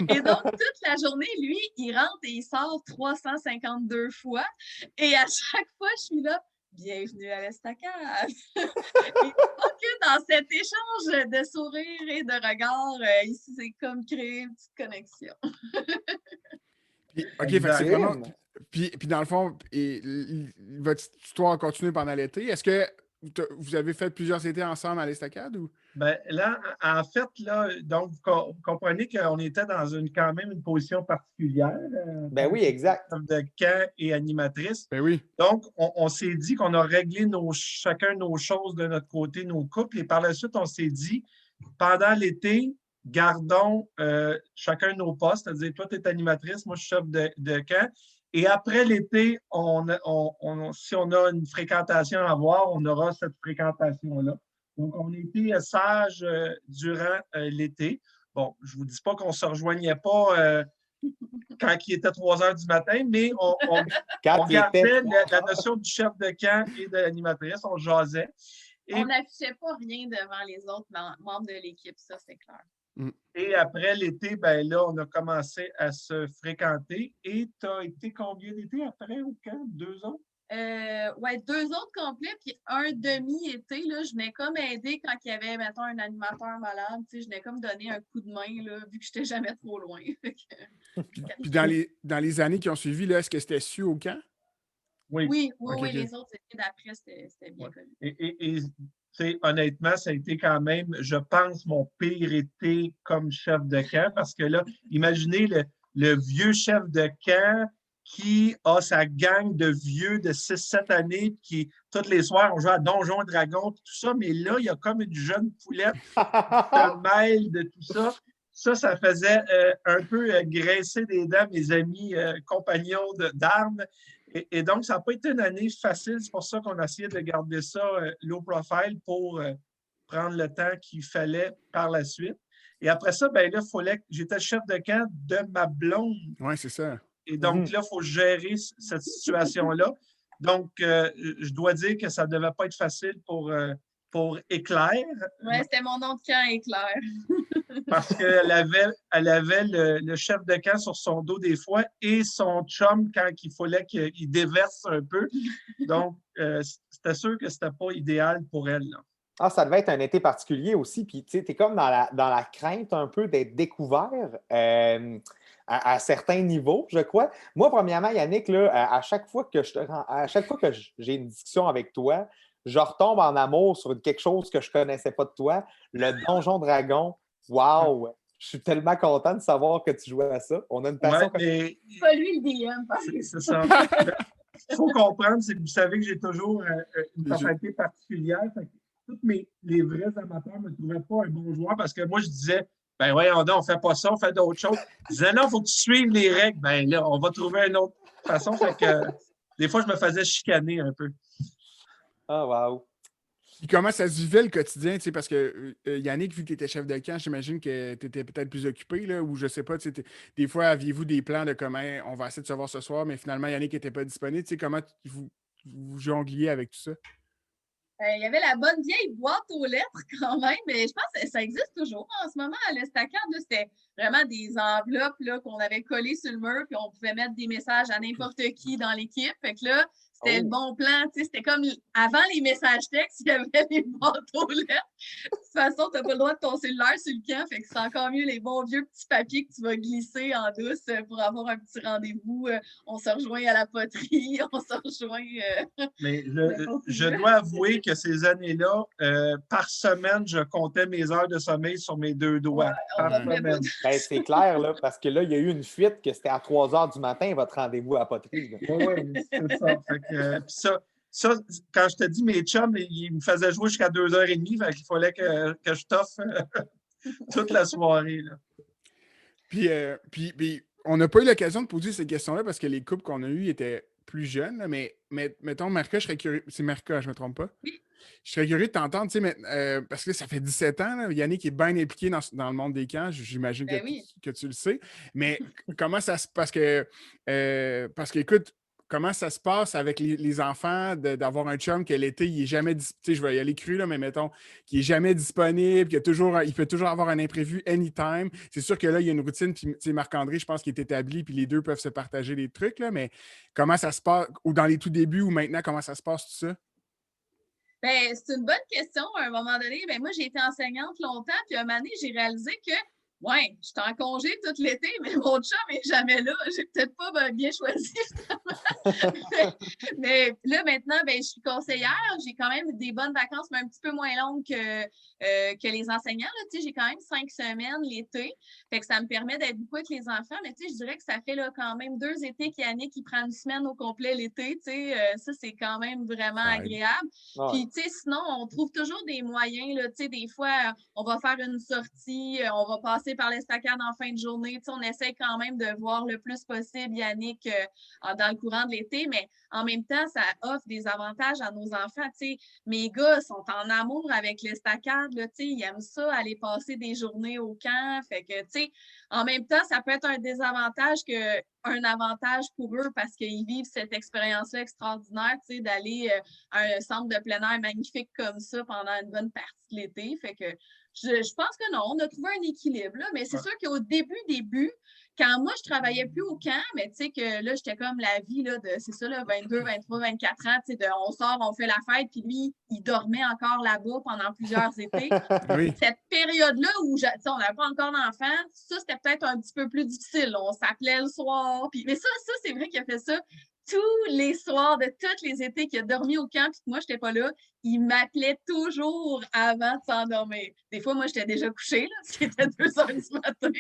Speaker 8: Et donc, toute la journée, lui, il rentre et il sort 352 fois. Et à chaque fois, je suis là. Bienvenue à l'Estacade. Et donc, dans cet échange de sourires et de regards, ici, c'est comme créer une petite connexion.
Speaker 2: OK, fait que c'est vraiment... Puis dans le fond, votre histoire a continué pendant l'été. Est-ce que vous avez fait plusieurs étés ensemble à l'Estacade? Ou?
Speaker 7: Là, en fait, là, donc, vous comprenez qu'on était dans quand même une position particulière.
Speaker 1: Oui, exact.
Speaker 7: De camp et animatrice.
Speaker 2: Ben oui.
Speaker 7: Donc, on s'est dit qu'on a réglé chacun nos choses de notre côté, nos couples. Et par la suite, on s'est dit, pendant l'été, gardons chacun nos postes, c'est-à-dire toi, tu es animatrice, moi, je suis chef de camp. Et après l'été, si on a une fréquentation à avoir, on aura cette fréquentation-là. Donc, on a été sages durant l'été. Bon, je ne vous dis pas qu'on ne se rejoignait pas quand il était 3 heures du matin, mais on gardait la notion du chef de camp et de l'animatrice, on jasait.
Speaker 8: On n'affichait pas rien devant les autres membres de l'équipe, ça, c'est clair.
Speaker 7: Et après l'été, ben là, on a commencé à se fréquenter. Et tu as été combien d'été après au camp? 2 ans?
Speaker 8: Oui, 2 autres complets, puis un demi-été, là, je venais comme aider quand il y avait, mettons, un animateur malade. Je venais comme donner un coup de main, là, vu que je n'étais jamais trop loin.
Speaker 2: Puis dans les années qui ont suivi, là, est-ce que c'était su au camp?
Speaker 8: Oui,
Speaker 2: Okay.
Speaker 8: Les autres étés d'après, c'était bien connu.
Speaker 7: Et honnêtement, ça a été quand même, je pense, mon pire été comme chef de camp, parce que là, imaginez le vieux chef de camp qui a sa gang de vieux de 6-7 années qui, tous les soirs, on joue à Donjons et Dragons, tout ça, mais là, il y a comme une jeune poulette qui se mêle de tout ça. Ça faisait un peu grincer des dents mes amis compagnons d'armes. Et donc, ça n'a pas été une année facile. C'est pour ça qu'on a essayé de garder ça low profile pour prendre le temps qu'il fallait par la suite. Et après ça, ben là, j'étais chef de camp de ma blonde.
Speaker 2: Oui, c'est ça.
Speaker 7: Et donc, là, il faut gérer cette situation-là. Donc, je dois dire que ça ne devait pas être facile pour Éclair.
Speaker 8: Oui, c'était mon nom de camp, Éclair.
Speaker 7: Parce qu'elle avait le chef de camp sur son dos des fois et son chum quand il fallait qu'il déverse un peu. Donc, c'était sûr que c'était pas idéal pour elle. Là.
Speaker 1: Ah, ça devait être un été particulier aussi. Puis, tu sais, tu es comme dans la crainte un peu d'être découvert à certains niveaux, je crois. Moi, premièrement, Yannick, là, à chaque fois que j'ai une discussion avec toi, je retombe en amour sur quelque chose que je ne connaissais pas de toi, le Donjon Dragon. Wow! Je suis tellement content de savoir que tu jouais à ça. On a une passion.
Speaker 7: Ouais,
Speaker 8: C'est pas lui le DM.
Speaker 7: C'est ça. Il faut comprendre, c'est que vous savez que j'ai toujours une personnalité particulière. Tous les vrais amateurs ne me trouvaient pas un bon joueur parce que moi, je disais, ben voyons donc, on ne fait pas ça, on fait d'autres choses. Ils disaient, non, il faut que tu suives les règles. Ben là, on va trouver une autre façon. Fait que des fois, je me faisais chicaner un peu.
Speaker 1: Ah, wow!
Speaker 2: Puis comment ça se vivait le quotidien? Parce que Yannick, vu que tu étais chef de camp, j'imagine que tu étais peut-être plus occupé, là, ou je sais pas, des fois, aviez-vous des plans de comment on va essayer de se voir ce soir, mais finalement, Yannick n'était pas disponible. Comment vous jongliez avec tout ça?
Speaker 8: Il y avait la bonne vieille boîte aux lettres quand même, mais je pense que ça existe toujours en ce moment à l'Estacade. C'était vraiment des enveloppes là, qu'on avait collées sur le mur, puis on pouvait mettre des messages à n'importe qui dans l'équipe. Fait que là, c'était le bon plan. C'était comme avant les messages textes, il y avait les boîtes aux lettres. De toute façon, tu n'as pas le droit de ton cellulaire sur le camp, fait que c'est encore mieux les bons vieux petits papiers que tu vas glisser en douce pour avoir un petit rendez-vous. On se rejoint à la poterie, on se rejoint.
Speaker 7: Mais je dois avouer que ces années-là, par semaine, je comptais mes heures de sommeil sur mes 2 doigts. Par semaine.
Speaker 1: Ben, c'est clair, là, parce que là, il y a eu une fuite que c'était à 3 heures du matin, votre rendez-vous à la poterie.
Speaker 7: Oui, c'est ça. Ça, quand je te dis, mes chums, ils me faisaient jouer jusqu'à 2h30, fait qu'il fallait que je toffe toute la soirée. Là.
Speaker 2: Puis, on n'a pas eu l'occasion de poser ces questions-là parce que les couples qu'on a eus étaient plus jeunes, là, mais mettons, Marca, je serais curieux. C'est Marca, je ne me trompe pas? Oui. Je serais curieux de t'entendre, parce que ça fait 17 ans, là, Yannick est bien impliqué dans le monde des camps, j'imagine que tu le sais. Mais comment ça se passe? Parce que, écoute, comment ça se passe avec les enfants d'avoir un chum que l'été, il n'est jamais disponible, je vais y aller cru, là, mais mettons, qui n'est jamais disponible, il peut toujours avoir un imprévu anytime. C'est sûr que là, il y a une routine, puis Marc-André, je pense qu'il est établi, puis les deux peuvent se partager des trucs, là, mais comment ça se passe, ou dans les tout débuts, ou maintenant, comment ça se passe tout ça?
Speaker 8: Ben, c'est une bonne question. À un moment donné, moi, j'ai été enseignante longtemps, puis un moment donné, j'ai réalisé que Ouais, je suis en congé tout l'été, mais mon chum n'est jamais là. J'ai peut-être pas bien choisi, mais là, maintenant, ben, je suis conseillère. J'ai quand même des bonnes vacances, mais un petit peu moins longues que les enseignants. Là. J'ai quand même 5 semaines l'été. Fait que ça me permet d'être beaucoup avec les enfants. Mais je dirais que ça fait là, quand même 2 étés qu'Yannick qui prend une semaine au complet l'été. Ça, c'est quand même vraiment agréable.
Speaker 1: Ouais.
Speaker 8: Puis, sinon, on trouve toujours des moyens. Là, des fois, on va faire une sortie, on va passer par l'estacade en fin de journée. On essaie quand même de voir le plus possible Yannick dans le courant de l'été, mais en même temps, ça offre des avantages à nos enfants. Mes gars sont en amour avec l'estacade. Ils aiment ça, aller passer des journées au camp. Fait que, en même temps, ça peut être un désavantage qu'un avantage pour eux parce qu'ils vivent cette expérience-là extraordinaire, d'aller à un centre de plein air magnifique comme ça pendant une bonne partie de l'été. Fait que je pense que non, on a trouvé un équilibre, là, mais c'est sûr qu'au début, quand moi, je travaillais plus au camp, mais tu sais que là, j'étais comme la vie là, de, c'est ça, là, 22, 23, 24 ans, on sort, on fait la fête, puis lui, il dormait encore là-bas pendant plusieurs étés.
Speaker 2: Oui.
Speaker 8: Cette période-là où on n'avait pas encore d'enfants, ça, c'était peut-être un petit peu plus difficile. On s'appelait le soir. Mais ça, c'est vrai qu'il a fait ça tous les soirs de tous les étés qu'il a dormi au camp, puis que moi, je n'étais pas là. Il m'appelait toujours avant de s'endormir. Des fois, moi, j'étais déjà couchée, là, parce qu'il était 2 heures du matin.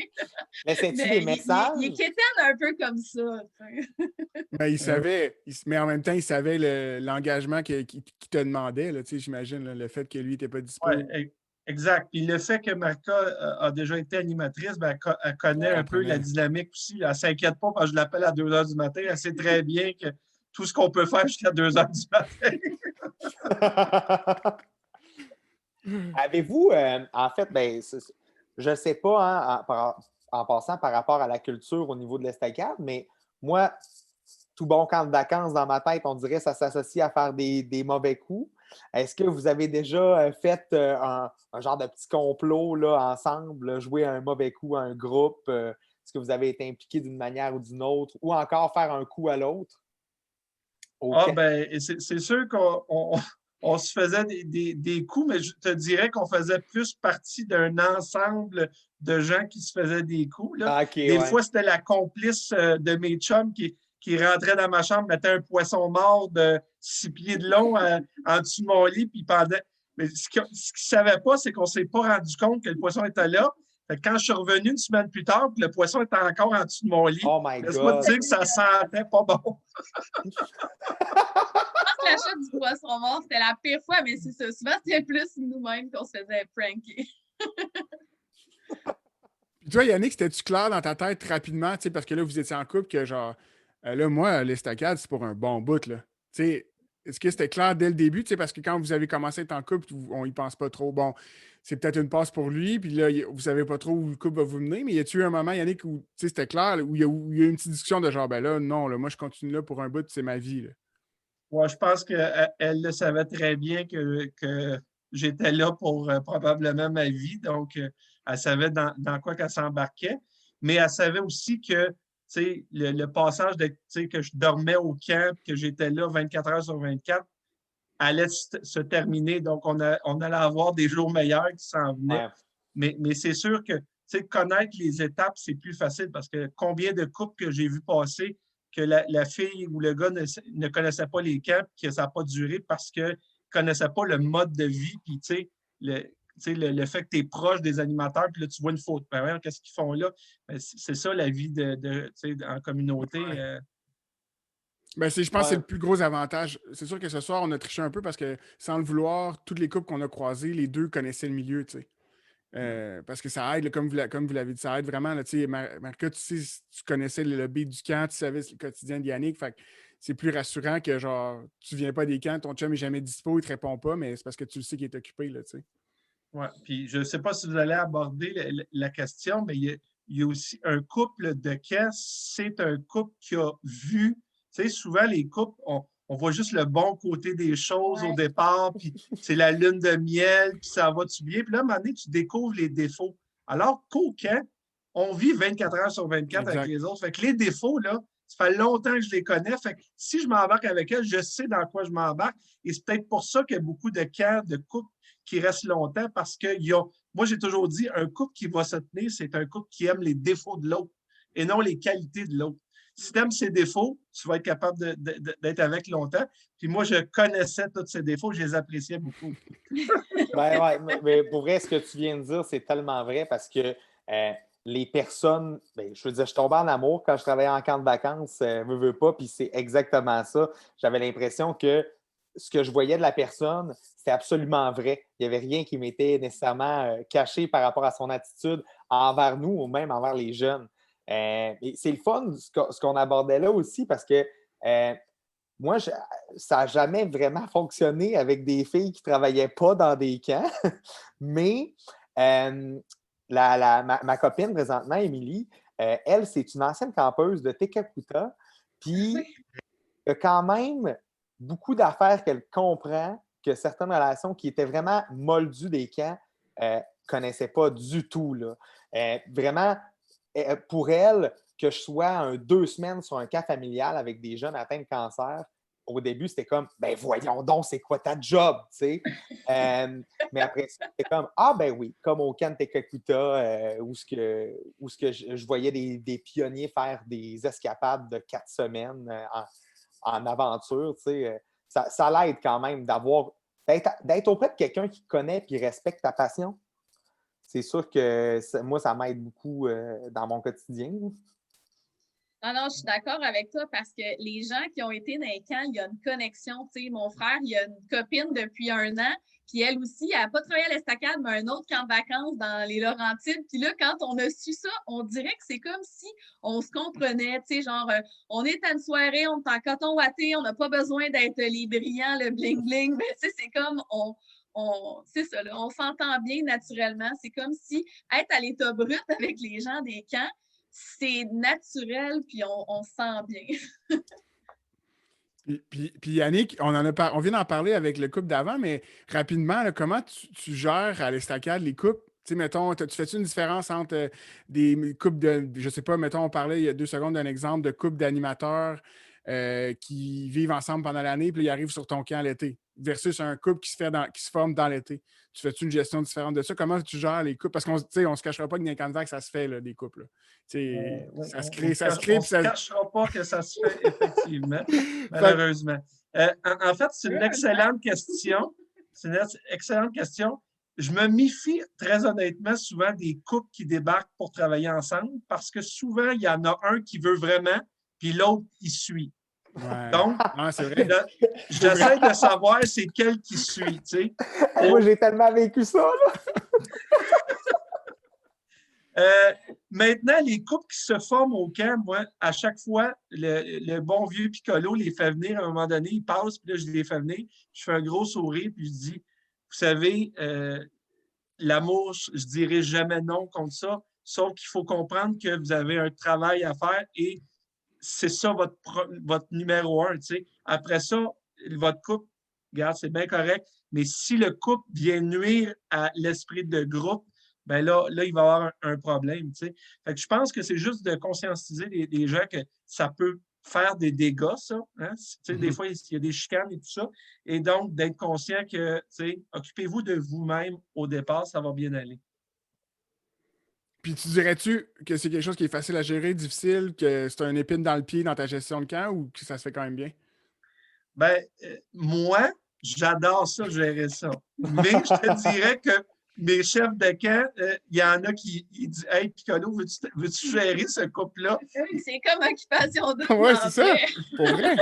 Speaker 1: Mais c'est-tu des messages?
Speaker 8: Il est quétaine un peu comme ça.
Speaker 2: Mais il savait, mais en même temps, il savait l'engagement qu'il te demandait, là, j'imagine, là, le fait que lui n'était pas disponible.
Speaker 7: Ouais, exact. Puis le fait que Marca a déjà été animatrice, ben, elle connaît un peu la dynamique aussi. Elle ne s'inquiète pas parce que je l'appelle à 2 heures du matin. Elle sait très bien que tout ce qu'on peut faire jusqu'à 2 heures du matin.
Speaker 1: Avez-vous, en fait, ben, je ne sais pas, hein, en passant par rapport à la culture au niveau de l'estacade, mais moi, tout bon camp de vacances dans ma tête, on dirait que ça s'associe à faire des mauvais coups. Est-ce que vous avez déjà fait un genre de petit complot là, ensemble, là, jouer un mauvais coup à un groupe? Est-ce que vous avez été impliqué d'une manière ou d'une autre? Ou encore faire un coup à l'autre?
Speaker 7: Ben, c'est sûr qu'on se faisait des coups, mais je te dirais qu'on faisait plus partie d'un ensemble de gens qui se faisaient des coups. Là. Des fois, c'était la complice de mes chums qui rentrait dans ma chambre, mettait un poisson mort de 6 pieds de long en dessous de mon lit, puis pendant. Mais ce qu'ils ne savaient pas, c'est qu'on ne s'est pas rendu compte que le poisson était là. Fait que quand je suis revenu une semaine plus tard, le poisson était encore en dessous de mon lit.
Speaker 1: Oh my God!
Speaker 7: Laisse-moi te dire que ça sentait pas bon.
Speaker 8: Je pense que l'achat du poisson mort, c'était la pire fois, mais c'est ça. Souvent, c'était plus nous-mêmes qu'on se faisait pranker.
Speaker 2: Puis toi, Yannick, c'était-tu clair dans ta tête rapidement, parce que là, vous étiez en couple, que genre, là, moi, l'estacade, c'est pour un bon bout, là. Est-ce que c'était clair dès le début, parce que quand vous avez commencé à être en couple, on y pense pas trop. Bon, c'est peut-être une passe pour lui, puis là, vous savez pas trop où le couple va vous mener, mais y a-tu eu un moment, Yannick, où c'était clair, où il y a eu une petite discussion de genre, ben là, non, là, moi, je continue là pour un bout, c'est ma vie, là.
Speaker 7: Ouais, je pense qu'elle le savait très bien que j'étais là pour probablement ma vie. Donc, elle savait dans quoi qu'elle s'embarquait. Mais elle savait aussi que le passage que je dormais au camp, que j'étais là 24 heures sur 24, allait se terminer. Donc, on allait avoir des jours meilleurs qui s'en venaient. Ouais. Mais c'est sûr que connaître les étapes, c'est plus facile parce que combien de couples que j'ai vu passer que la fille ou le gars ne connaissait pas les camps, que ça n'a pas duré parce qu'ils ne connaissaient pas le mode de vie. Puis, le fait que tu es proche des animateurs, puis là, tu vois une faute. Ben, qu'est-ce qu'ils font là? Ben, c'est ça, la vie en communauté.
Speaker 2: Ben, je pense que c'est le plus gros avantage. C'est sûr que ce soir, on a triché un peu parce que, sans le vouloir, toutes les couples qu'on a croisés, les deux connaissaient le milieu, parce que ça aide, là, comme vous l'avez dit, ça aide vraiment. Marca, tu connaissais le lobby du camp, tu savais le quotidien de Yannick. Fait que c'est plus rassurant que genre tu viens pas des camps, ton chum n'est jamais dispo, il te répond pas, mais c'est parce que tu le sais qu'il est occupé.
Speaker 7: Oui, puis je ne sais pas si vous allez aborder la question, mais il y a aussi un couple de caisse, c'est un couple qui a vu, souvent les couples, on voit juste le bon côté des choses au départ, puis c'est la lune de miel, puis ça va-tu bien. Puis là, à un moment donné, tu découvres les défauts. Alors qu'au camp, on vit 24 heures sur 24 avec les autres. Fait que les défauts, là, Ça fait longtemps que je les connais. Fait que si je m'embarque avec elles, je sais dans quoi je m'embarque. Et c'est peut-être pour ça qu'il y a beaucoup de camps, de couples qui restent longtemps parce que moi, j'ai toujours dit, un couple qui va se tenir, c'est un couple qui aime les défauts de l'autre et non les qualités de l'autre. Si tu aimes ses défauts, tu vas être capable d'être avec longtemps. Puis moi, je connaissais tous ses défauts, je les appréciais beaucoup.
Speaker 1: Ben ouais, mais pour vrai, ce que tu viens de dire, c'est tellement vrai parce que les personnes, ben, je veux dire, je tombais en amour quand je travaillais en camp de vacances, veux pas, puis c'est exactement ça. J'avais l'impression que ce que je voyais de la personne, c'était absolument vrai. Il n'y avait rien qui m'était nécessairement caché par rapport à son attitude envers nous ou même envers les jeunes. Et c'est le fun, ce qu'on abordait là aussi, parce que moi, ça n'a jamais vraiment fonctionné avec des filles qui ne travaillaient pas dans des camps, mais ma copine présentement, Émilie, elle, c'est une ancienne campeuse de Tekakwitha, puis il y a quand même beaucoup d'affaires qu'elle comprend que certaines relations qui étaient vraiment moldues des camps ne connaissaient pas du tout. Là. Vraiment, pour elle, que je sois 2 semaines sur un camp familial avec des jeunes atteints de cancer, au début, c'était comme, ben voyons donc, c'est quoi ta job, tu sais? Mais après ça, c'était comme, ah ben oui, comme au camp de Tekakwitha, où je voyais des pionniers faire des escapades de 4 semaines en aventure, tu sais. Ça l'aide quand même d'être auprès de quelqu'un qui connaît et respecte ta passion. C'est sûr que moi, ça m'aide beaucoup dans mon quotidien.
Speaker 8: Non, je suis d'accord avec toi parce que les gens qui ont été dans les camps, il y a une connexion. Tu sais, mon frère, il a une copine depuis 1 an, puis elle aussi, elle n'a pas travaillé à l'Estacade, mais un autre camp de vacances dans les Laurentides. Puis là, quand on a su ça, on dirait que c'est comme si on se comprenait. Tu sais, genre, on est à une soirée, on est en coton ouaté, on n'a pas besoin d'être les brillants, le bling-bling. Mais tu sais, c'est comme c'est ça, là, on s'entend bien naturellement. C'est comme si être à l'état brut avec les gens des camps, c'est naturel, puis on se sent bien.
Speaker 2: Puis Yannick, on vient d'en parler avec le couple d'avant, mais rapidement, là, comment tu gères à l'Estacade les couples? Tu sais, mettons, tu fais-tu une différence entre des couples de, je sais pas, mettons, on parlait il y a 2 secondes d'un exemple de couple d'animateurs qui vivent ensemble pendant l'année, puis là, ils arrivent sur ton camp l'été, versus un couple qui se forme dans l'été. Tu fais-tu une gestion différente de ça? Comment tu gères les couples? Parce qu'on ne se cachera pas que dans les camps de vacances, ça se fait, là, des couples. Ça se crée.
Speaker 7: On ne se cachera pas que ça se fait, effectivement, malheureusement. En fait, c'est une excellente question. C'est une excellente question. Je me méfie très honnêtement souvent des couples qui débarquent pour travailler ensemble parce que souvent, il y en a un qui veut vraiment, puis l'autre, il suit.
Speaker 2: Ouais.
Speaker 7: Donc,
Speaker 2: c'est vrai.
Speaker 7: J'essaie de savoir c'est quel qui suit. Tu sais.
Speaker 1: Moi, j'ai tellement vécu ça. Là.
Speaker 7: Maintenant, les couples qui se forment au camp, moi, à chaque fois, le bon vieux Piccolo les fait venir à un moment donné, il passe, puis là, je les fais venir, je fais un gros sourire, puis je dis, vous savez, l'amour, je dirais jamais non contre ça, sauf qu'il faut comprendre que vous avez un travail à faire et c'est ça votre numéro 1. Tu sais. Après ça, votre couple, regarde, c'est bien correct, mais si le couple vient nuire à l'esprit de groupe, ben là, il va y avoir un problème. Tu sais. Fait que je pense que c'est juste de conscientiser les gens que ça peut faire des dégâts, ça. Hein? Tu sais, des fois, il y a des chicanes et tout ça. Et donc, d'être conscient que, tu sais, occupez-vous de vous-même au départ, ça va bien aller.
Speaker 2: Puis tu dirais-tu que c'est quelque chose qui est facile à gérer, difficile, que c'est un épine dans le pied dans ta gestion de camp ou que ça se fait quand même bien?
Speaker 7: Ben, moi, j'adore ça, gérer ça. Mais je te dirais que mes chefs de camp, il y en a qui disent « Hey, Piccolo, veux-tu gérer ce couple-là? »
Speaker 8: C'est comme occupation de.
Speaker 2: Oui, c'est ça. Pour vrai.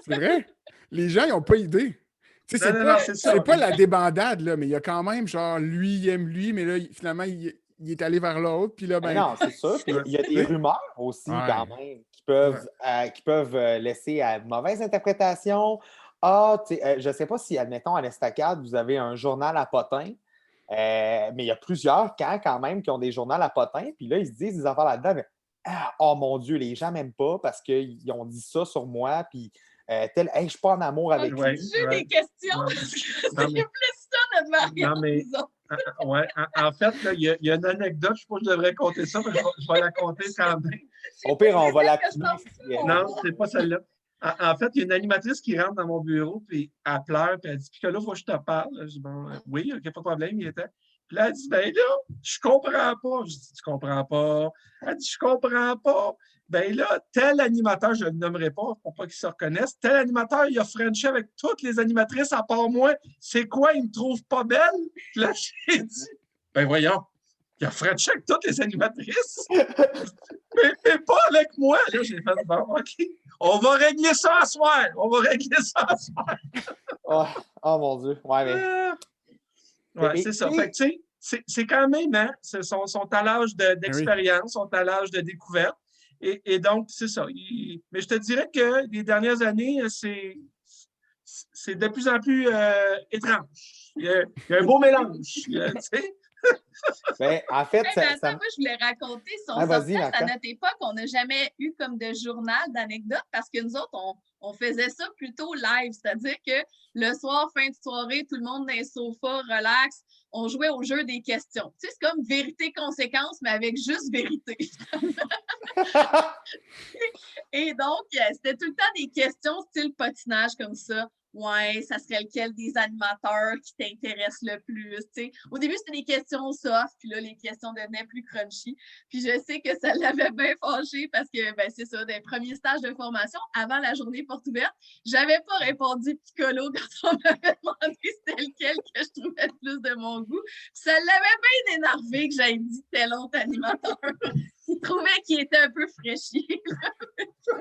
Speaker 2: C'est vrai. Les gens, ils n'ont pas idée. Tu sais, c'est pas la débandade, là, mais il y a quand même, genre, lui, il aime lui, mais là, finalement, il est allé vers l'autre. Puis là, ben.
Speaker 1: Non, c'est ça. Puis il y a des rumeurs aussi, quand même, qui peuvent laisser à mauvaise interprétation. Je ne sais pas si, admettons, à l'Estacade, vous avez un journal à potins. Mais il y a plusieurs camps quand même qui ont des journaux à potins, puis là, ils se disent des affaires là-dedans. Mais, oh mon Dieu, les gens m'aiment pas parce qu'ils ont dit ça sur moi, puis je ne suis pas en amour avec lui.
Speaker 8: J'ai des questions. C'est plus ça notre variante.
Speaker 7: En fait, il y a une anecdote, je ne sais pas si je devrais compter ça, mais je vais la compter quand même.
Speaker 1: Au pire, on va la
Speaker 8: que je pense
Speaker 1: couper.
Speaker 8: que
Speaker 7: Non, c'est pas celle-là. En fait, il y a une animatrice qui rentre dans mon bureau, puis elle pleure, puis elle dit, Piccolo, il faut que je te parle. Je dis, bon, oui, OK, pas de problème, il était. Puis là, elle dit, ben là, je comprends pas. Je dis, tu comprends pas? Elle dit, je comprends pas. Ben là, tel animateur, je ne le nommerai pas pour pas qu'il se reconnaisse, tel animateur, il a Frenché avec toutes les animatrices à part moi. C'est quoi, il me trouve pas belle? Puis là, j'ai dit, ben voyons, il a Frenché avec toutes les animatrices, mais pas avec moi. Là, j'ai fait, bon, OK, on va régler ça à soir. On va régler ça à soir.
Speaker 1: Oh mon Dieu. Ouais, mais...
Speaker 7: Ouais, c'est ça. Fait que, tu sais, c'est quand même, hein, sont à l'âge d'expérience, sont à l'âge de découverte. Et donc, c'est ça. Mais je te dirais que les dernières années, c'est de plus en plus étrange. Il y a un beau mélange. Tu sais.
Speaker 1: Ben, en fait,
Speaker 8: moi, je voulais raconter son sortait à notre époque, on n'a jamais eu comme de journal d'anecdotes parce que nous autres, on faisait ça plutôt live, c'est-à-dire que le soir, fin de soirée, tout le monde dans les sofas, relax, on jouait au jeu des questions. Tu sais, c'est comme vérité-conséquence, mais avec juste vérité. Et donc, c'était tout le temps des questions style patinage comme ça. Ouais, ça serait lequel des animateurs qui t'intéresse le plus? T'sais. Au début, c'était des questions soft, puis là, les questions devenaient plus crunchy. Puis je sais que ça l'avait bien fâché parce que, ben, c'est ça, des premiers stages de formation, avant la journée porte ouverte, j'avais pas répondu Piccolo quand on m'avait demandé c'était lequel que je trouvais le plus de mon goût. Puis ça l'avait bien énervé que j'aille dit tel autre animateur. Il trouvait qu'il était un peu fraîchi.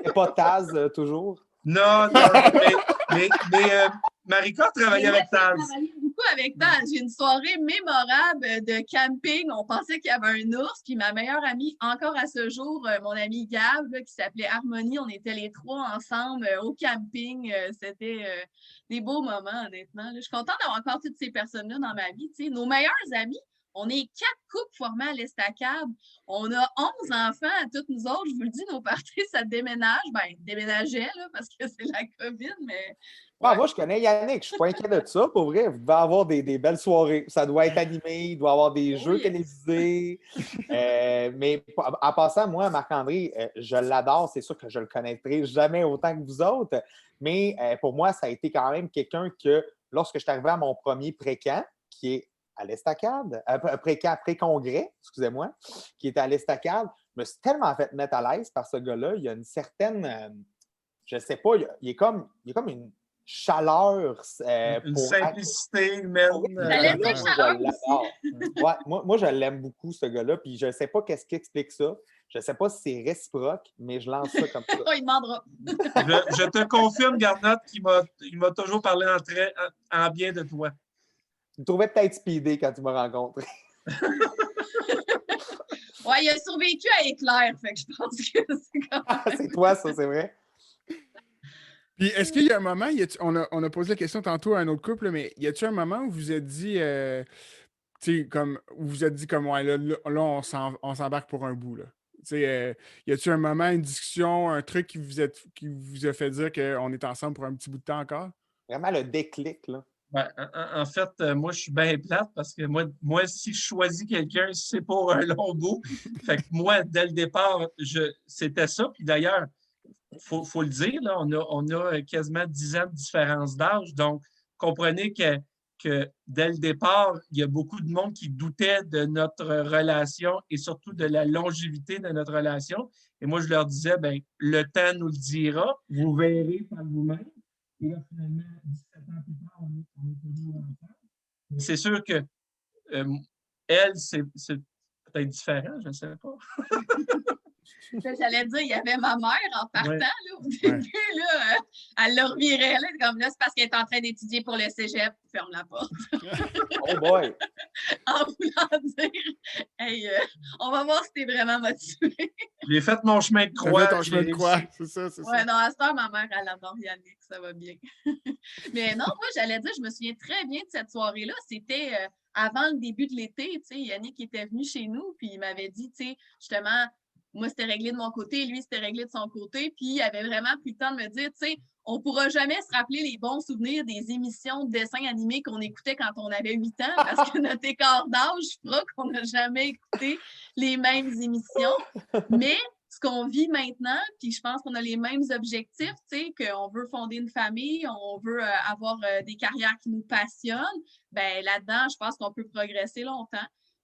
Speaker 1: C'est pas Taz, toujours?
Speaker 7: Non, mais Marika travaillait avec Taz.
Speaker 8: J'ai travaillé beaucoup avec Taz. J'ai une soirée mémorable de camping. On pensait qu'il y avait un ours. Puis ma meilleure amie, encore à ce jour, mon amie Gab, là, qui s'appelait Harmonie, on était les trois ensemble au camping. C'était des beaux moments, honnêtement. Là. Je suis contente d'avoir encore toutes ces personnes-là dans ma vie. T'sais. Nos meilleurs amis, on est 4 couples formés à l'Estacade. On a 11 enfants à toutes nous autres. Je vous le dis, nos parties, ça déménage. Ben, déménageait, là, parce que c'est la COVID, mais...
Speaker 1: Ouais. Moi, je connais Yannick. Je suis pas inquiet de ça. Pour vrai, vous devez avoir des belles soirées. Ça doit être animé. Il doit y avoir des jeux télévisés. Mais en passant, moi, Marc-André, je l'adore. C'est sûr que je le connaîtrai jamais autant que vous autres. Mais pour moi, ça a été quand même quelqu'un que, lorsque je suis arrivé à mon premier pré-camp, qui est à l'Estacade, pré-congrès, excusez-moi, qui était à l'Estacade, je me suis tellement fait mettre à l'aise par ce gars-là. Il y a une certaine, je ne sais pas, il y a comme une chaleur.
Speaker 7: Une simplicité humaine.
Speaker 1: Ouais, moi, je l'aime beaucoup, ce gars-là, puis je ne sais pas qu'est-ce qui explique ça. Je ne sais pas si c'est réciproque, mais je lance ça comme ça.
Speaker 8: Il demandera.
Speaker 7: Je te confirme, Garnotte, qu'il m'a toujours parlé en bien de toi.
Speaker 1: Il me trouvait peut-être speedé quand tu m'as rencontré.
Speaker 8: Ouais, il a survécu à Éclair, fait que je pense que c'est quand même...
Speaker 1: C'est toi, ça, c'est vrai.
Speaker 2: Puis, est-ce qu'il y a un moment, on a posé la question tantôt à un autre couple, mais y a-t-il un moment où vous êtes dit, tu sais, comme, où vous êtes dit comme, ouais, là on s'embarque pour un bout, là? Tu sais, y a-t-il un moment, une discussion, un truc qui vous a fait dire qu'on est ensemble pour un petit bout de temps encore?
Speaker 1: Vraiment le déclic, là.
Speaker 7: Ben, en fait, moi, je suis bien plate parce que moi, si je choisis quelqu'un, c'est pour un long bout. Fait que moi, dès le départ, c'était ça. Puis d'ailleurs, il faut le dire, là, on a quasiment 10 ans de différence d'âge. Donc, comprenez que dès le départ, il y a beaucoup de monde qui doutait de notre relation et surtout de la longévité de notre relation. Et moi, je leur disais, ben, le temps nous le dira. Vous verrez par vous-même. Et là, finalement, 17 ans plus tard, on est toujours ensemble. C'est sûr que elle, c'est peut-être différent, je ne sais pas.
Speaker 8: J'allais dire, il y avait ma mère en partant, là, au début, là, elle le revirait, là, comme là, c'est parce qu'elle est en train d'étudier pour le cégep, ferme la porte.
Speaker 1: Oh boy!
Speaker 8: En voulant dire, hey, on va voir si t'es vraiment motivé.
Speaker 7: J'ai fait mon chemin de croix.
Speaker 2: Ton chemin de croix, c'est ça.
Speaker 8: Ouais, non, à cette heure, ma mère, elle adore Yannick, ça va bien. Mais non, moi, j'allais dire, je me souviens très bien de cette soirée-là. C'était avant le début de l'été, tu sais, Yannick était venu chez nous, puis il m'avait dit, tu sais, justement, moi, c'était réglé de mon côté, lui, c'était réglé de son côté, puis il avait vraiment pris le temps de me dire, tu sais, on ne pourra jamais se rappeler les bons souvenirs des émissions de dessins animés qu'on écoutait quand on avait 8 ans, parce que notre écart d'âge fera qu'on n'a jamais écouté les mêmes émissions. Mais ce qu'on vit maintenant, puis je pense qu'on a les mêmes objectifs, tu sais, qu'on veut fonder une famille, on veut avoir des carrières qui nous passionnent, ben là-dedans, je pense qu'on peut progresser longtemps.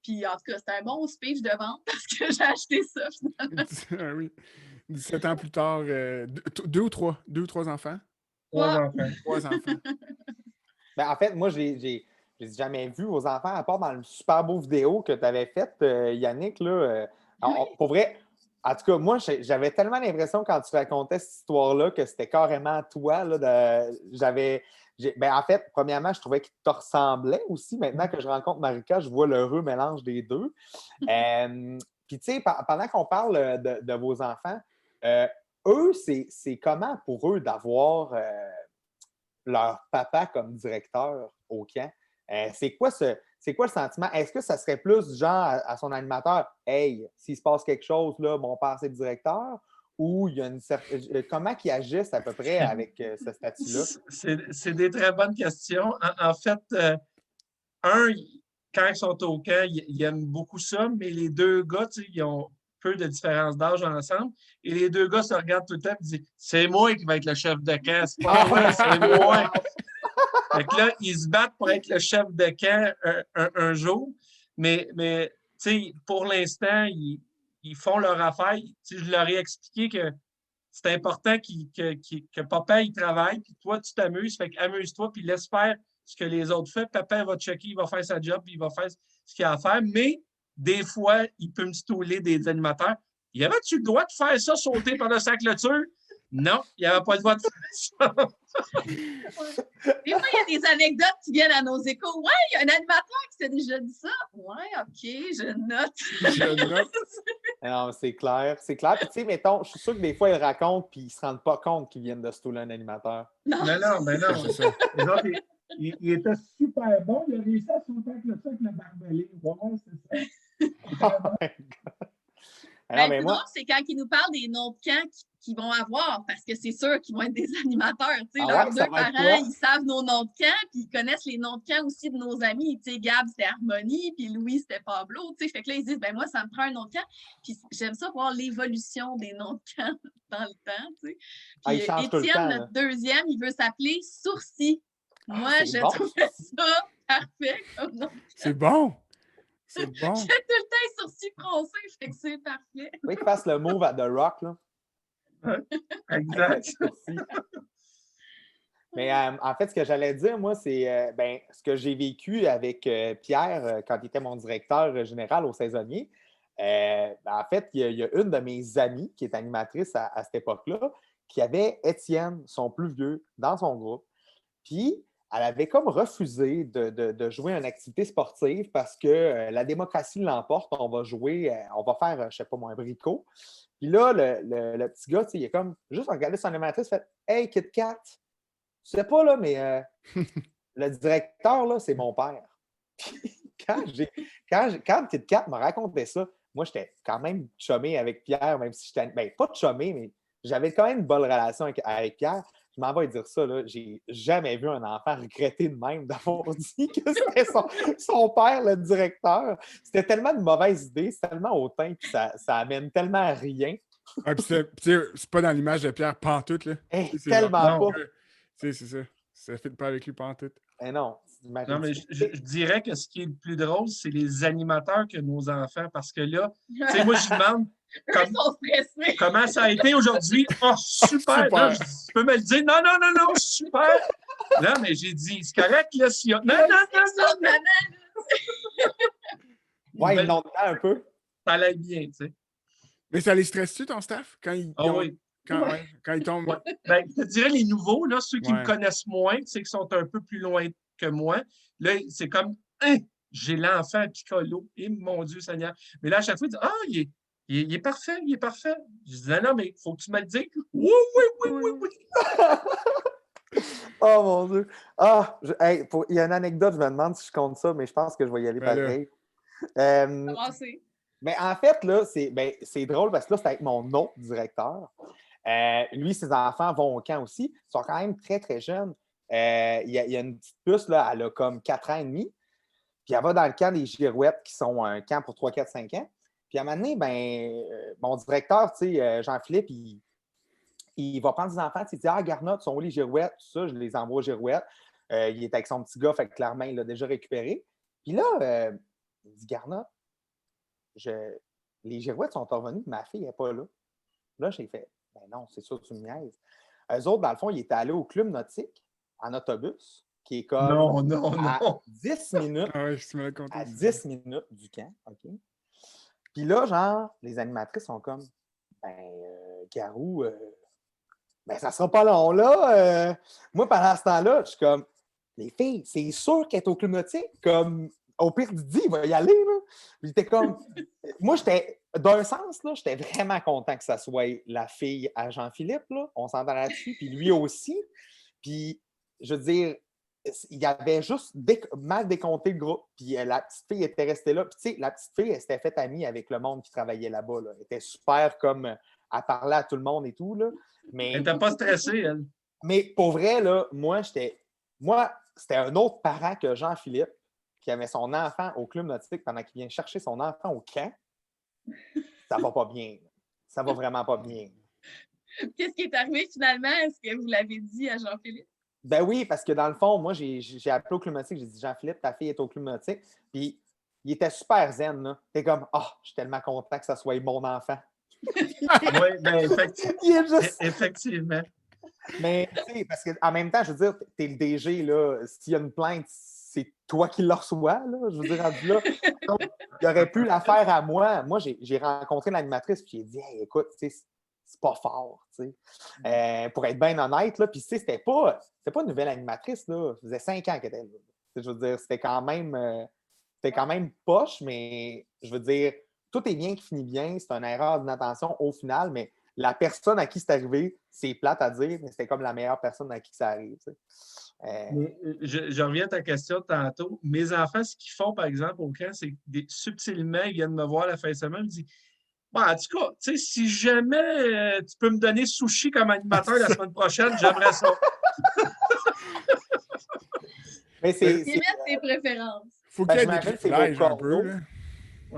Speaker 8: Puis en tout cas, c'était un bon speech de vente parce que j'ai acheté ça finalement.
Speaker 2: Ah oui. 17 ans plus tard, deux ou trois enfants?
Speaker 7: 3 enfants.
Speaker 2: 3 enfants.
Speaker 1: Ben, en fait, moi, je les ai jamais vus, vos enfants, à part dans le super beau vidéo que tu avais fait, Yannick. Là, pour vrai, en tout cas, moi, j'avais tellement l'impression quand tu racontais cette histoire-là que c'était carrément toi. Là, en fait, premièrement, je trouvais qu'il te ressemblait aussi. Maintenant que je rencontre Marika, je vois l'heureux mélange des deux. Puis, tu sais, pendant qu'on parle de vos enfants, eux, c'est comment pour eux d'avoir leur papa comme directeur au camp? C'est quoi le sentiment? Est-ce que ça serait plus du genre à son animateur, hey, s'il se passe quelque chose, là, mon père, c'est le directeur? Ou il y a une certaine. Comment ils agissent à peu près avec ce statut-là?
Speaker 7: C'est des très bonnes questions. En fait, quand ils sont au camp, ils aiment beaucoup ça, mais les deux gars, ils ont peu de différence d'âge ensemble. Et les deux gars se regardent tout le temps et disent c'est moi qui vais être le chef de camp. C'est pas moi, c'est moi. Fait que là, ils se battent pour être le chef de camp un jour. Mais pour l'instant, ils font leur affaire. Je leur ai expliqué que c'est important que papa il travaille, puis toi, tu t'amuses. Fait qu'amuse-toi, puis laisse faire ce que les autres font. Papa va checker, il va faire sa job, puis il va faire ce qu'il a à faire. Mais des fois, il peut me stouler des animateurs. Y avait-tu le droit de faire ça, sauter par sa clôture? Non, il n'y avait pas le droit de faire ça.
Speaker 8: Des fois, il y a des anecdotes qui viennent à nos échos. Ouais, il y a un animateur qui s'est déjà dit ça. Ouais, OK, je note.
Speaker 2: Je note.
Speaker 1: Non, c'est clair. C'est clair. Puis, tu sais, mettons, je suis sûr que des fois, ils racontent puis ils ne se rendent pas compte qu'ils viennent de stouler un animateur.
Speaker 7: Non, mais non.
Speaker 2: C'est ça.
Speaker 7: Il était super bon. Il a réussi à sauter avec le barbelé. Ouais, c'est ça.
Speaker 1: Alors,
Speaker 8: Le plus drôle, c'est quand ils nous parlent des noms de camps qu'ils vont avoir, parce que c'est sûr qu'ils vont être des animateurs. Leurs deux parents, ils savent nos noms de camps, puis ils connaissent les noms de camps aussi de nos amis. Gab, c'était Harmonie, puis Louis, c'était Pablo. Fait que là, ils disent, ben moi, ça me prend un nom de camp. Puis j'aime ça voir l'évolution des noms de camp dans le temps. Puis Étienne, notre deuxième, il veut s'appeler Sourcil. Moi, je trouvais ça parfait comme nom.
Speaker 2: C'est bon! C'est bon!
Speaker 8: J'ai tout le temps les sourcils froncés, fait que c'est parfait.
Speaker 1: Oui, qu'il fasse le move à The Rock, là.
Speaker 7: Exact.
Speaker 1: Mais en fait, ce que j'allais dire, moi, c'est ce que j'ai vécu avec Pierre quand il était mon directeur général au saisonnier. En fait, il y a une de mes amies qui est animatrice à cette époque-là qui avait Étienne, son plus vieux, dans son groupe. Puis, elle avait comme refusé de jouer à une activité sportive parce que la démocratie l'emporte. On va jouer, on va faire, je ne sais pas moi, un bricot. Puis là, le petit gars, il est comme juste regardé son animatrice, fait hey, Kit Kat, tu sais pas, là, mais le directeur, là, c'est mon père. Quand Kit Kat m'a raconté ça, moi, j'étais quand même chumé avec Pierre, même si j'étais. Ben, pas chumé, mais j'avais quand même une bonne relation avec Pierre. Je m'en vais dire ça, là. J'ai jamais vu un enfant regretter de même d'avoir dit que c'était son père, le directeur. C'était tellement une mauvaise idée, c'est tellement hautain, puis ça amène tellement à rien.
Speaker 2: Ah, puis c'est pas dans l'image de Pierre pantoute, là.
Speaker 1: Tellement pas.
Speaker 2: C'est ça. Ça ne fit pas avec lui pantoute.
Speaker 1: Non.
Speaker 7: Non, mais je dirais que ce qui est le plus drôle, c'est les animateurs que nos enfants, parce que là, tu sais, moi, je demande comment ça a été aujourd'hui. Oh, super! Là, tu peux me le dire? Non, super! Là, mais j'ai dit, c'est correct, là, s'il y a. Non.
Speaker 1: Ouais, ils l'ont un peu.
Speaker 7: Ça allait bien, tu sais.
Speaker 2: Mais ça les stresse-tu, ton staff, quand ils
Speaker 7: oui.
Speaker 2: Quand ils tombent?
Speaker 7: Ouais. Ben, je te dirais les nouveaux, là, ceux qui me connaissent moins, tu sais, qui sont un peu plus loin que moi. Là, c'est comme, j'ai l'enfant Piccolo. Et mon Dieu Seigneur. Mais là, à chaque fois, ils disent, il est parfait, il est parfait. Je dis, non, mais il faut que tu me le dises. Oui.
Speaker 1: Oh mon Dieu. Il y a une anecdote, je me demande si je compte ça, mais je pense que je vais y aller pareil. Mais en fait, là, c'est drôle parce que là, c'est avec mon autre directeur. Lui, ses enfants vont au camp aussi. Ils sont quand même très, très jeunes. Il y a une petite puce, là, elle a comme 4 ans et demi. Puis elle va dans le camp des Girouettes, qui sont un camp pour 3, 4, 5 ans. Puis Puis à un moment donné, mon directeur, Jean-Philippe, il va prendre des enfants, il dit « Ah, Garnotte, sont où les girouettes? » Tout ça, je les envoie aux girouettes. Il est avec son petit gars, fait que clairement, il l'a déjà récupéré. Puis là, il dit « Garnotte, les girouettes sont revenues, ma fille n'est pas là. » Là, j'ai fait « Ben non, c'est sûr, tu me niaises. » Eux autres, dans le fond, ils étaient allés au club nautique en autobus, qui est comme
Speaker 7: Non.
Speaker 1: 10 minutes,
Speaker 2: Ah ouais, tu me l'as conté,
Speaker 1: à
Speaker 2: ça.
Speaker 1: 10 minutes du camp. OK? Puis là, genre, les animatrices sont comme Garou, ça sera pas long là. Moi, pendant ce temps-là, je suis comme les filles, c'est sûr qu'elle est au club nautique. Comme au pire, Didi, il va y aller. Là. Puis j'étais comme. Moi, j'étais. D'un sens, là, j'étais vraiment content que ça soit la fille à Jean-Philippe. Là. On s'entend là-dessus. Puis lui aussi. Puis, je veux dire, il y avait juste mal décompté le groupe. Puis la petite fille était restée là. Puis, tu sais, la petite fille, elle s'était faite amie avec le monde qui travaillait là-bas. Là. Elle était super comme. Elle parlait à tout le monde et tout. Là. Mais,
Speaker 7: Elle n'était pas stressée, elle.
Speaker 1: Mais pour vrai, là, moi, c'était un autre parent que Jean-Philippe qui avait son enfant au club nautique pendant qu'il vient chercher son enfant au camp. Ça va pas bien. Ça va vraiment pas bien.
Speaker 8: Qu'est-ce qui est arrivé finalement? Est-ce que vous l'avez dit à Jean-Philippe?
Speaker 1: Ben oui, parce que dans le fond, moi, j'ai appelé au club nautique, j'ai dit Jean-Philippe, ta fille est au club nautique. Puis il était super zen, là. T'es comme je suis tellement content que ça soit mon enfant.
Speaker 7: Oui, bien, effectivement.
Speaker 1: Mais, tu sais, parce qu'en même temps, je veux dire, t'es le DG, là. S'il y a une plainte, c'est toi qui le reçois, là. Je veux dire, rendu là. Donc, il aurait pu la faire à moi. Moi, j'ai rencontré l'animatrice, puis j'ai dit, hey, écoute, tu sais, c'est pas fort, tu sais. Pour être bien honnête, là. Puis, tu sais, c'était pas une nouvelle animatrice, là. Ça faisait 5 ans qu'elle était là. Je veux dire, c'était quand même poche, mais je veux dire, tout est bien qui finit bien. C'est une erreur d'inattention au final, mais la personne à qui c'est arrivé, c'est plate à dire, mais c'était comme la meilleure personne à qui ça arrive.
Speaker 7: Je reviens à ta question tantôt. Mes enfants, ce qu'ils font, par exemple, au camp, c'est que subtilement, ils viennent me voir la fin de semaine, ils me disent en tout cas, tu sais, si jamais tu peux me donner sushi comme animateur la semaine prochaine, j'aimerais ça.
Speaker 1: Mais c'est
Speaker 8: mettre tes préférences.
Speaker 2: Faut qu'il y ait des privilèges un peu. Là.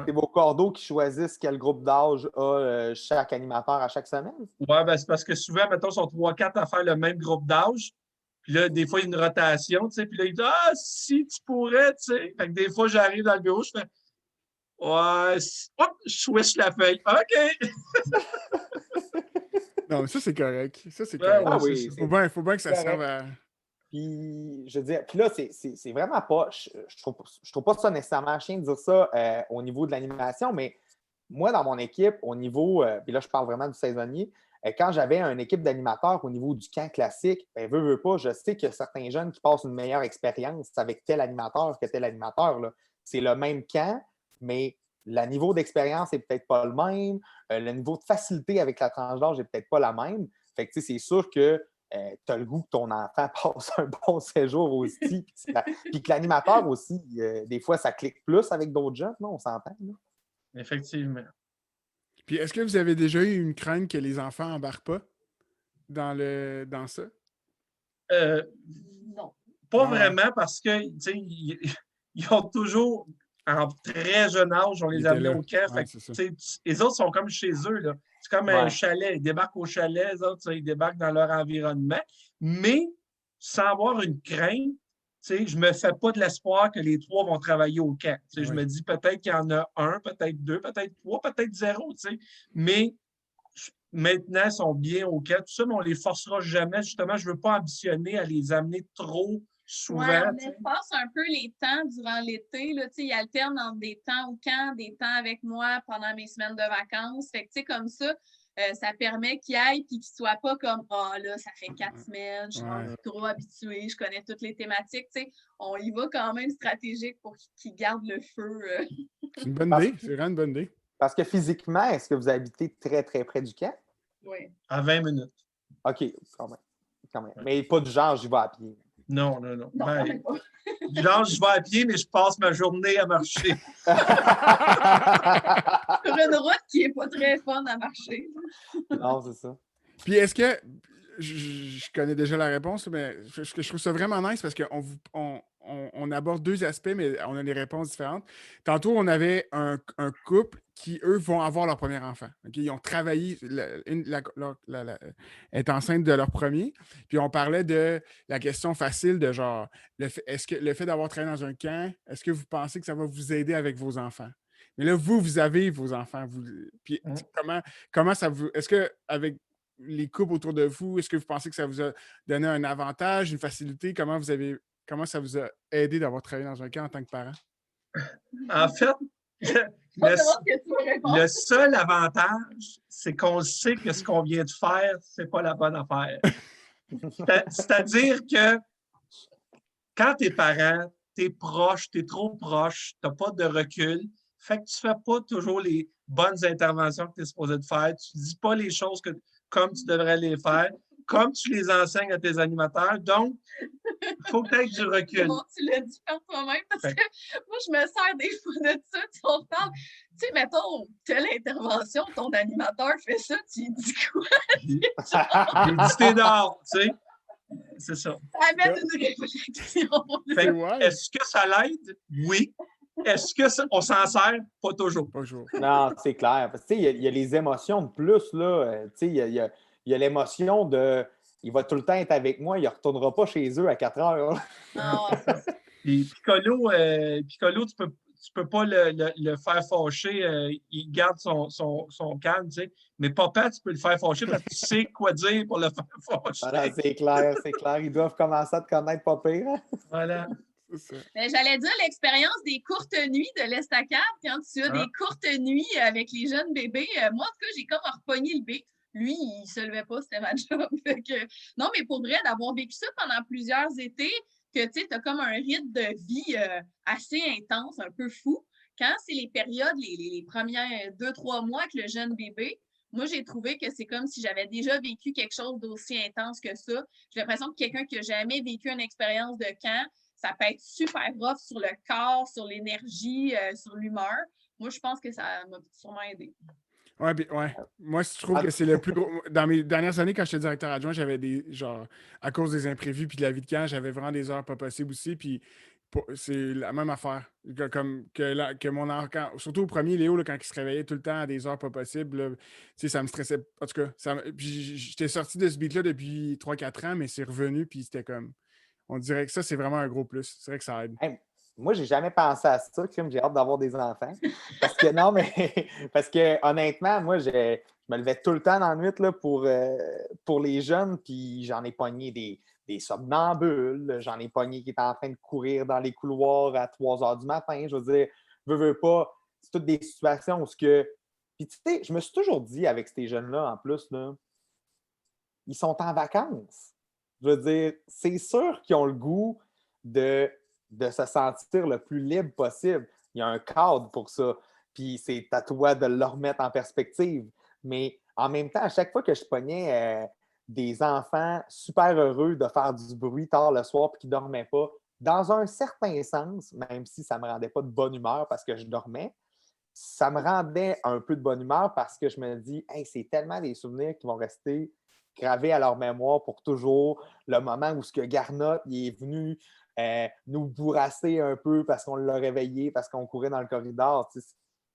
Speaker 1: C'est vos cordeaux qui choisissent quel groupe d'âge a chaque animateur à chaque semaine?
Speaker 7: Oui, c'est parce que souvent, mettons, ils sont 3-4 à faire le même groupe d'âge. Puis là, des fois, il y a une rotation, tu sais. Puis là, ils disent si tu pourrais, tu sais. Fait que des fois, j'arrive dans le bureau, je fais hop, je switch la feuille. OK!
Speaker 2: Non, mais ça, c'est correct. Ça, c'est correct.
Speaker 1: Ah oui,
Speaker 2: faut bien que ça serve à.
Speaker 1: Puis, je veux dire, puis là, c'est vraiment pas. Je trouve pas ça nécessairement chien de dire ça au niveau de l'animation, mais moi, dans mon équipe, au niveau. Puis là, je parle vraiment du saisonnier. Quand j'avais une équipe d'animateurs au niveau du camp classique, veux pas, je sais qu'il y a certains jeunes qui passent une meilleure expérience avec tel animateur que tel animateur. Là. C'est le même camp, mais le niveau d'expérience n'est peut-être pas le même. Le niveau de facilité avec la tranche d'âge n'est peut-être pas la même. Fait que c'est sûr que tu as le goût que ton enfant passe un bon séjour aussi. Puis que l'animateur aussi, des fois, ça clique plus avec d'autres jeunes, non? On s'entend. Là.
Speaker 7: Effectivement.
Speaker 2: Puis est-ce que vous avez déjà eu une crainte que les enfants n'embarquent pas dans ça?
Speaker 8: Non.
Speaker 7: Pas vraiment parce que ils ont toujours, en très jeune âge, on les a amenés au camp.
Speaker 2: Ouais,
Speaker 7: les autres sont comme chez eux. Là. C'est comme un chalet. Ils débarquent au chalet, les autres, ils débarquent dans leur environnement. Mais sans avoir une crainte, je ne me fais pas de l'espoir que les 3 vont travailler au camp. Je me dis peut-être qu'il y en a 1, peut-être 2, peut-être 3, peut-être 0. Mais maintenant, ils sont bien au camp. Tout ça, mais on ne les forcera jamais. Justement, je ne veux pas ambitionner à les amener trop souvent.
Speaker 8: Ouais, on espace un peu les temps durant l'été. Ils alternent entre des temps au camp, des temps avec moi pendant mes semaines de vacances. Fait que, comme ça permet qu'ils aillent et qu'ils ne soient pas comme là, ça fait 4 semaines, je suis trop habituée, je connais toutes les thématiques. On y va quand même stratégique pour qu'ils gardent le feu.
Speaker 2: C'est une bonne idée, c'est vraiment une bonne idée.
Speaker 1: Parce que physiquement, est-ce que vous habitez très, très près du camp?
Speaker 8: Oui.
Speaker 7: À 20 minutes.
Speaker 1: OK, quand même. Mais pas du genre, j'y vais à pied.
Speaker 7: Non. Du genre, je vais à pied, mais je passe ma journée à marcher.
Speaker 8: Sur une route qui n'est pas très fun à marcher.
Speaker 1: Non, c'est ça.
Speaker 2: Puis est-ce que, je connais déjà la réponse, mais je trouve ça vraiment nice parce qu'on on aborde deux aspects, mais on a des réponses différentes. Tantôt, on avait un couple qui, eux, vont avoir leur premier enfant. Okay? Ils ont travaillé, être enceinte de leur premier. Puis on parlait de la question facile de genre, est-ce que le fait d'avoir travaillé dans un camp, est-ce que vous pensez que ça va vous aider avec vos enfants? Mais là, vous avez vos enfants. Puis comment ça vous. Est-ce que avec les couples autour de vous, est-ce que vous pensez que ça vous a donné un avantage, une facilité? Comment ça vous a aidé d'avoir travaillé dans un camp en tant que parent?
Speaker 7: En fait, le seul avantage, c'est qu'on sait que ce qu'on vient de faire, c'est pas la bonne affaire. C'est-à-dire que quand t'es parent, t'es proche, t'es trop proche, t'as pas de recul, fait que tu fais pas toujours les bonnes interventions que tu es supposé de faire, tu dis pas les choses comme tu devrais les faire, comme tu les enseignes à tes animateurs. Donc, il faut peut-être du recul.
Speaker 8: Bon, tu l'as dit par toi-même parce que moi, je me sers des fois de ça. Tu parles. Tu sais, mettons, telle intervention, ton animateur fait ça, tu lui dis quoi?
Speaker 7: Il dit t'es dehors, tu sais. C'est ça.
Speaker 8: Ça amène une réflexion.
Speaker 7: Est-ce que ça l'aide? Oui. Est-ce qu'on s'en sert? Pas toujours.
Speaker 1: Non, c'est clair. Parce que, il y a les émotions de plus, là. Il y a l'émotion de il va tout le temps être avec moi, il ne retournera pas chez eux à 4 heures.
Speaker 7: Et Piccolo, tu peux pas le faire fâcher. Il garde son calme, tu sais. Mais papa, tu peux le faire fâcher parce que tu sais quoi dire pour le faire fâcher.
Speaker 1: Voilà, c'est clair. Ils doivent commencer à te connaître pas pire.
Speaker 7: Voilà.
Speaker 8: Mais j'allais dire l'expérience des courtes nuits de l'estacade, quand tu as des courtes nuits avec les jeunes bébés. Moi, en tout cas, j'ai comme repogné le beat. Lui, il ne se levait pas, c'était ma job. Non, mais pour vrai, d'avoir vécu ça pendant plusieurs étés, que tu as comme un rythme de vie assez intense, un peu fou. Quand c'est les périodes, les premiers 2-3 mois avec le jeune bébé, moi, j'ai trouvé que c'est comme si j'avais déjà vécu quelque chose d'aussi intense que ça. J'ai l'impression que quelqu'un qui n'a jamais vécu une expérience de camp, ça peut être super rough sur le corps, sur l'énergie, sur l'humeur. Moi, je pense que ça m'a sûrement aidé.
Speaker 2: Ouais. Moi, je trouve que c'est le plus gros. Dans mes dernières années, quand j'étais directeur adjoint, j'avais à cause des imprévus puis de la vie de camp, j'avais vraiment des heures pas possibles aussi. Puis c'est la même affaire. Que mon enfant, surtout au premier, Léo, là, quand il se réveillait tout le temps à des heures pas possibles, là, ça me stressait. En tout cas, puis j'étais sorti de ce beat-là depuis 3-4 ans, mais c'est revenu, puis c'était comme. On dirait que ça, c'est vraiment un gros plus. C'est vrai que ça aide.
Speaker 1: Hey, moi, j'ai jamais pensé à ça, j'ai hâte d'avoir des enfants. Parce que honnêtement, moi, je me levais tout le temps dans la nuit là, pour les jeunes, puis j'en ai pogné des somnambules, j'en ai pogné qui étaient en train de courir dans les couloirs à 3 heures du matin. Je veux dire, veux pas, c'est toutes des situations où ce que. Puis tu sais, je me suis toujours dit avec ces jeunes-là, en plus, là, ils sont en vacances. Je veux dire, c'est sûr qu'ils ont le goût de se sentir le plus libre possible. Il y a un cadre pour ça. Puis c'est à toi de le remettre en perspective. Mais en même temps, à chaque fois que je pognais des enfants super heureux de faire du bruit tard le soir et qui ne dormaient pas, dans un certain sens, même si ça ne me rendait pas de bonne humeur parce que je dormais, ça me rendait un peu de bonne humeur parce que je me dis, hey, c'est tellement des souvenirs qui vont rester gravés à leur mémoire pour toujours. Le moment où ce que Garnotte il est venu nous bourrasser un peu parce qu'on l'a réveillé, parce qu'on courait dans le corridor.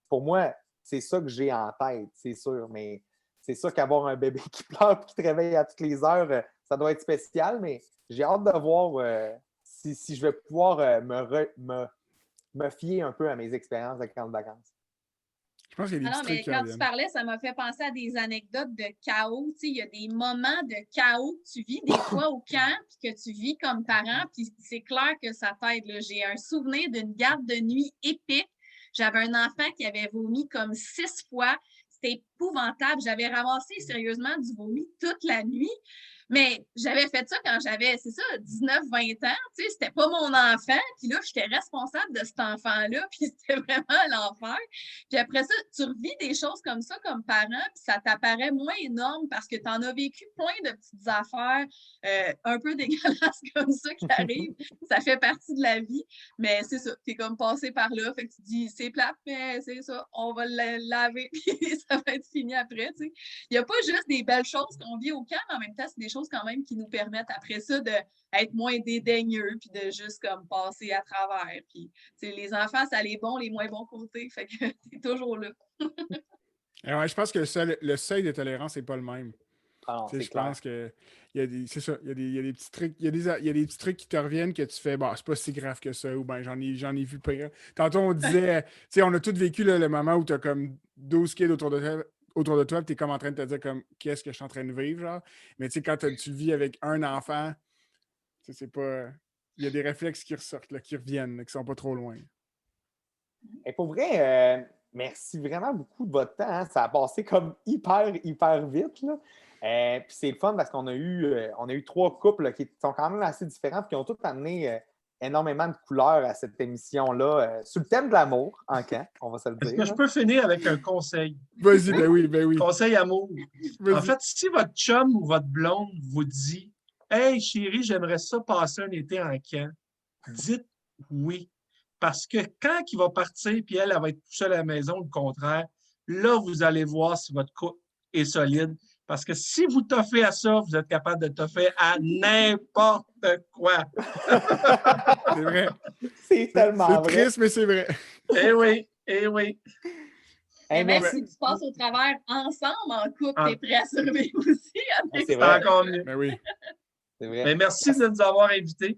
Speaker 1: Pour moi, c'est ça que j'ai en tête, c'est sûr. Mais c'est sûr qu'avoir un bébé qui pleure et qui te réveille à toutes les heures, ça doit être spécial, mais j'ai hâte de voir si je vais pouvoir me fier un peu à mes expériences de camp de vacances.
Speaker 2: Je pense qu'il y a des
Speaker 8: mais quand tu parlais, ça m'a fait penser à des anecdotes de chaos. Tu sais, il y a des moments de chaos que tu vis des fois au camp puis que tu vis comme parent, puis c'est clair que ça t'aide. J'ai un souvenir d'une garde de nuit épique. J'avais un enfant qui avait vomi comme 6 fois. C'était épouvantable. J'avais ramassé sérieusement du vomi toute la nuit. Mais j'avais fait ça quand j'avais, 19-20 ans. Tu sais, c'était pas mon enfant. Puis là, j'étais responsable de cet enfant-là. Puis c'était vraiment l'enfer. Puis après ça, tu revis des choses comme ça comme parent. Puis ça t'apparaît moins énorme parce que tu en as vécu plein de petites affaires un peu dégueulasses comme ça qui arrivent. Ça fait partie de la vie. Mais c'est ça. Tu es comme passé par là. Fait que tu dis, c'est plate, mais c'est ça. On va le laver. Puis ça va être fini après. Tu sais. Il n'y a pas juste des belles choses qu'on vit au camp, mais en même temps, c'est des choses choses quand même qui nous permettent après ça d'être moins dédaigneux puis de juste comme passer à travers. Puis les enfants, ça les bons, les moins bons côtés. Fait que c'est toujours là.
Speaker 2: Et ouais, je pense que le seuil de tolérance n'est pas le même.
Speaker 1: Ah non,
Speaker 2: Tu sais,
Speaker 1: c'est
Speaker 2: je
Speaker 1: clair.
Speaker 2: pense que c'est ça, il y a des petits trucs, il y a des petits trucs qui te reviennent que tu fais, bon, c'est pas si grave que ça, ou ben j'en ai vu pire. Tantôt, on disait, tu sais, on a tous vécu là, le moment où tu as comme 12 kids autour de toi, tu es comme en train de te dire comme qu'est-ce que je suis en train de vivre, genre. Mais tu sais, quand tu le vis avec un enfant, tu sais, c'est pas. Il y a des réflexes qui ressortent, là, qui reviennent, là, qui sont pas trop loin.
Speaker 1: Et pour vrai, merci vraiment beaucoup de votre temps. Hein. Ça a passé comme hyper vite. Là. Puis c'est le fun parce qu'on a eu 3 couples là, qui sont quand même assez différents et qui ont tous amené énormément de couleurs à cette émission-là sur le thème de l'amour, en camp, on va se le
Speaker 7: Est-ce
Speaker 1: dire.
Speaker 7: que je peux finir avec un conseil?
Speaker 2: Vas-y, ben oui.
Speaker 7: Conseil amour.
Speaker 2: Vas-y.
Speaker 7: En fait, si votre chum ou votre blonde vous dit Hey chérie, j'aimerais ça passer un été en camp, dites oui. Parce que quand il va partir puis elle va être toute seule à la maison, le contraire, là, vous allez voir si votre couple est solide. Parce que si vous toffez à ça, vous êtes capable de toffer à n'importe quoi.
Speaker 2: C'est vrai.
Speaker 1: C'est tellement
Speaker 2: C'est
Speaker 1: vrai.
Speaker 2: triste, mais c'est vrai.
Speaker 7: Eh oui, eh oui.
Speaker 1: Hey,
Speaker 8: Même
Speaker 1: merci.
Speaker 8: si tu passes au travers ensemble en couple,
Speaker 7: Ah.
Speaker 8: t'es prêt à survivre aussi. Avec
Speaker 1: C'est
Speaker 7: C'est
Speaker 1: vrai.
Speaker 7: encore mieux.
Speaker 2: Ben oui.
Speaker 1: C'est vrai.
Speaker 7: Mais merci de nous avoir invités.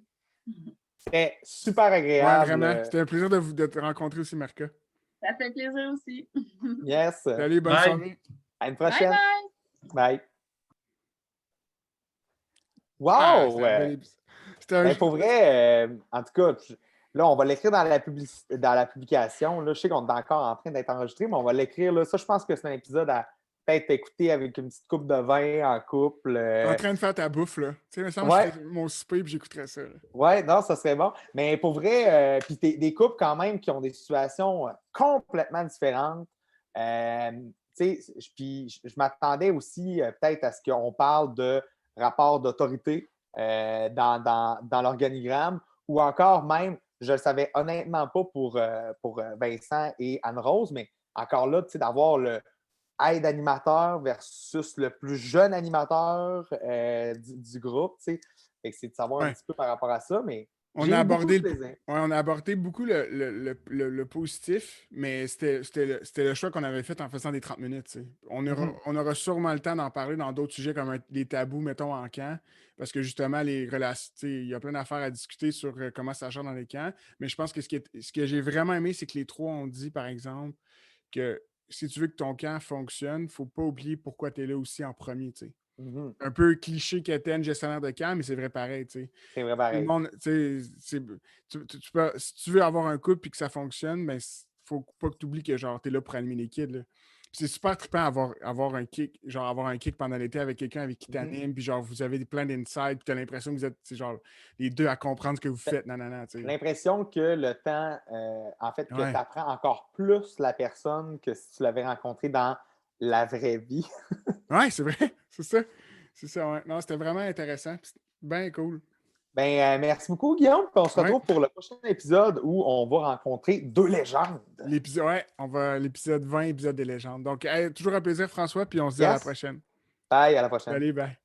Speaker 1: C'était super
Speaker 2: Ouais,
Speaker 1: agréable.
Speaker 2: vraiment. C'était un plaisir de te rencontrer aussi, Marca.
Speaker 8: Ça fait plaisir aussi.
Speaker 1: Yes.
Speaker 2: Salut, bonne
Speaker 7: Bye.
Speaker 2: soirée.
Speaker 1: À une
Speaker 8: Bye
Speaker 1: prochaine.
Speaker 8: bye!
Speaker 1: Bye.
Speaker 2: Ah,
Speaker 1: Wow!
Speaker 2: c'était un bel épisode. C'était un-
Speaker 1: Pour vrai, en tout cas, là, on va l'écrire dans la publication. Là, je sais qu'on est encore en train d'être enregistré, mais on va l'écrire. Là. Ça, je pense que c'est un épisode à peut-être écouter avec une petite coupe de vin en couple.
Speaker 2: en train de faire ta bouffe, là. Tu sais, il me semble que
Speaker 1: Ouais.
Speaker 2: je fais mon souper et j'écouterais ça. Là.
Speaker 1: Ouais, non, ça serait bon. Mais pour vrai, puis des couples quand même qui ont des situations complètement différentes. Tu sais, puis je m'attendais aussi peut-être à ce qu'on parle de rapport d'autorité dans l'organigramme ou encore même, je ne le savais honnêtement pas pour Vincent et Anne-Rose, mais encore là, tu sais, d'avoir le aide animateur versus le plus jeune animateur du groupe, tu sais. Fait que c'est de savoir un
Speaker 2: Ouais.
Speaker 1: petit peu par rapport à ça, mais
Speaker 2: On
Speaker 1: j'ai
Speaker 2: a,
Speaker 1: eu beaucoup
Speaker 2: abordé
Speaker 1: de plaisir.
Speaker 2: on a abordé beaucoup le positif, mais c'était le choix qu'on avait fait en faisant des 30 minutes. Tu sais. On aura sûrement le temps d'en parler dans d'autres sujets comme les tabous, mettons, en camp, parce que justement, les relations, tu sais, il y a plein d'affaires à discuter sur comment ça gère dans les camps. Mais je pense que ce que j'ai vraiment aimé, c'est que les 3 ont dit, par exemple, que si tu veux que ton camp fonctionne, il ne faut pas oublier pourquoi tu es là aussi en premier. Tu sais.
Speaker 1: Mhm.
Speaker 2: Un peu cliché qu'était une gestionnaire de camp, mais c'est vrai pareil. Tu sais.
Speaker 1: C'est vrai
Speaker 2: Tout le
Speaker 1: pareil.
Speaker 2: monde, tu sais, si tu veux avoir un couple et que ça fonctionne, ben, faut pas que tu oublies que genre, tu es là pour animer les kids. Là. Puis c'est super trippant avoir un kick, genre avoir un kick pendant l'été avec quelqu'un avec qui t'anime, puis genre vous avez plein d'insights, puis tu as l'impression que vous êtes genre les deux à comprendre ce que vous faites. Non, tu sais.
Speaker 1: L'impression que le temps, en fait, que
Speaker 2: Ouais.
Speaker 1: tu apprends encore plus la personne que si tu l'avais rencontré dans la vraie vie.
Speaker 2: Ouais, c'est vrai, c'est ça. C'est ça, ouais. Non, c'était vraiment intéressant. Bien cool.
Speaker 1: Ben, merci beaucoup, Guillaume. Puis on se retrouve
Speaker 2: Ouais.
Speaker 1: pour le prochain épisode où on va rencontrer 2 légendes.
Speaker 2: L'épisode 20, épisode des légendes. Donc, toujours un plaisir, François, puis on se dit à la
Speaker 1: Yes.
Speaker 2: prochaine.
Speaker 1: Bye, à la prochaine.
Speaker 2: Salut, bye.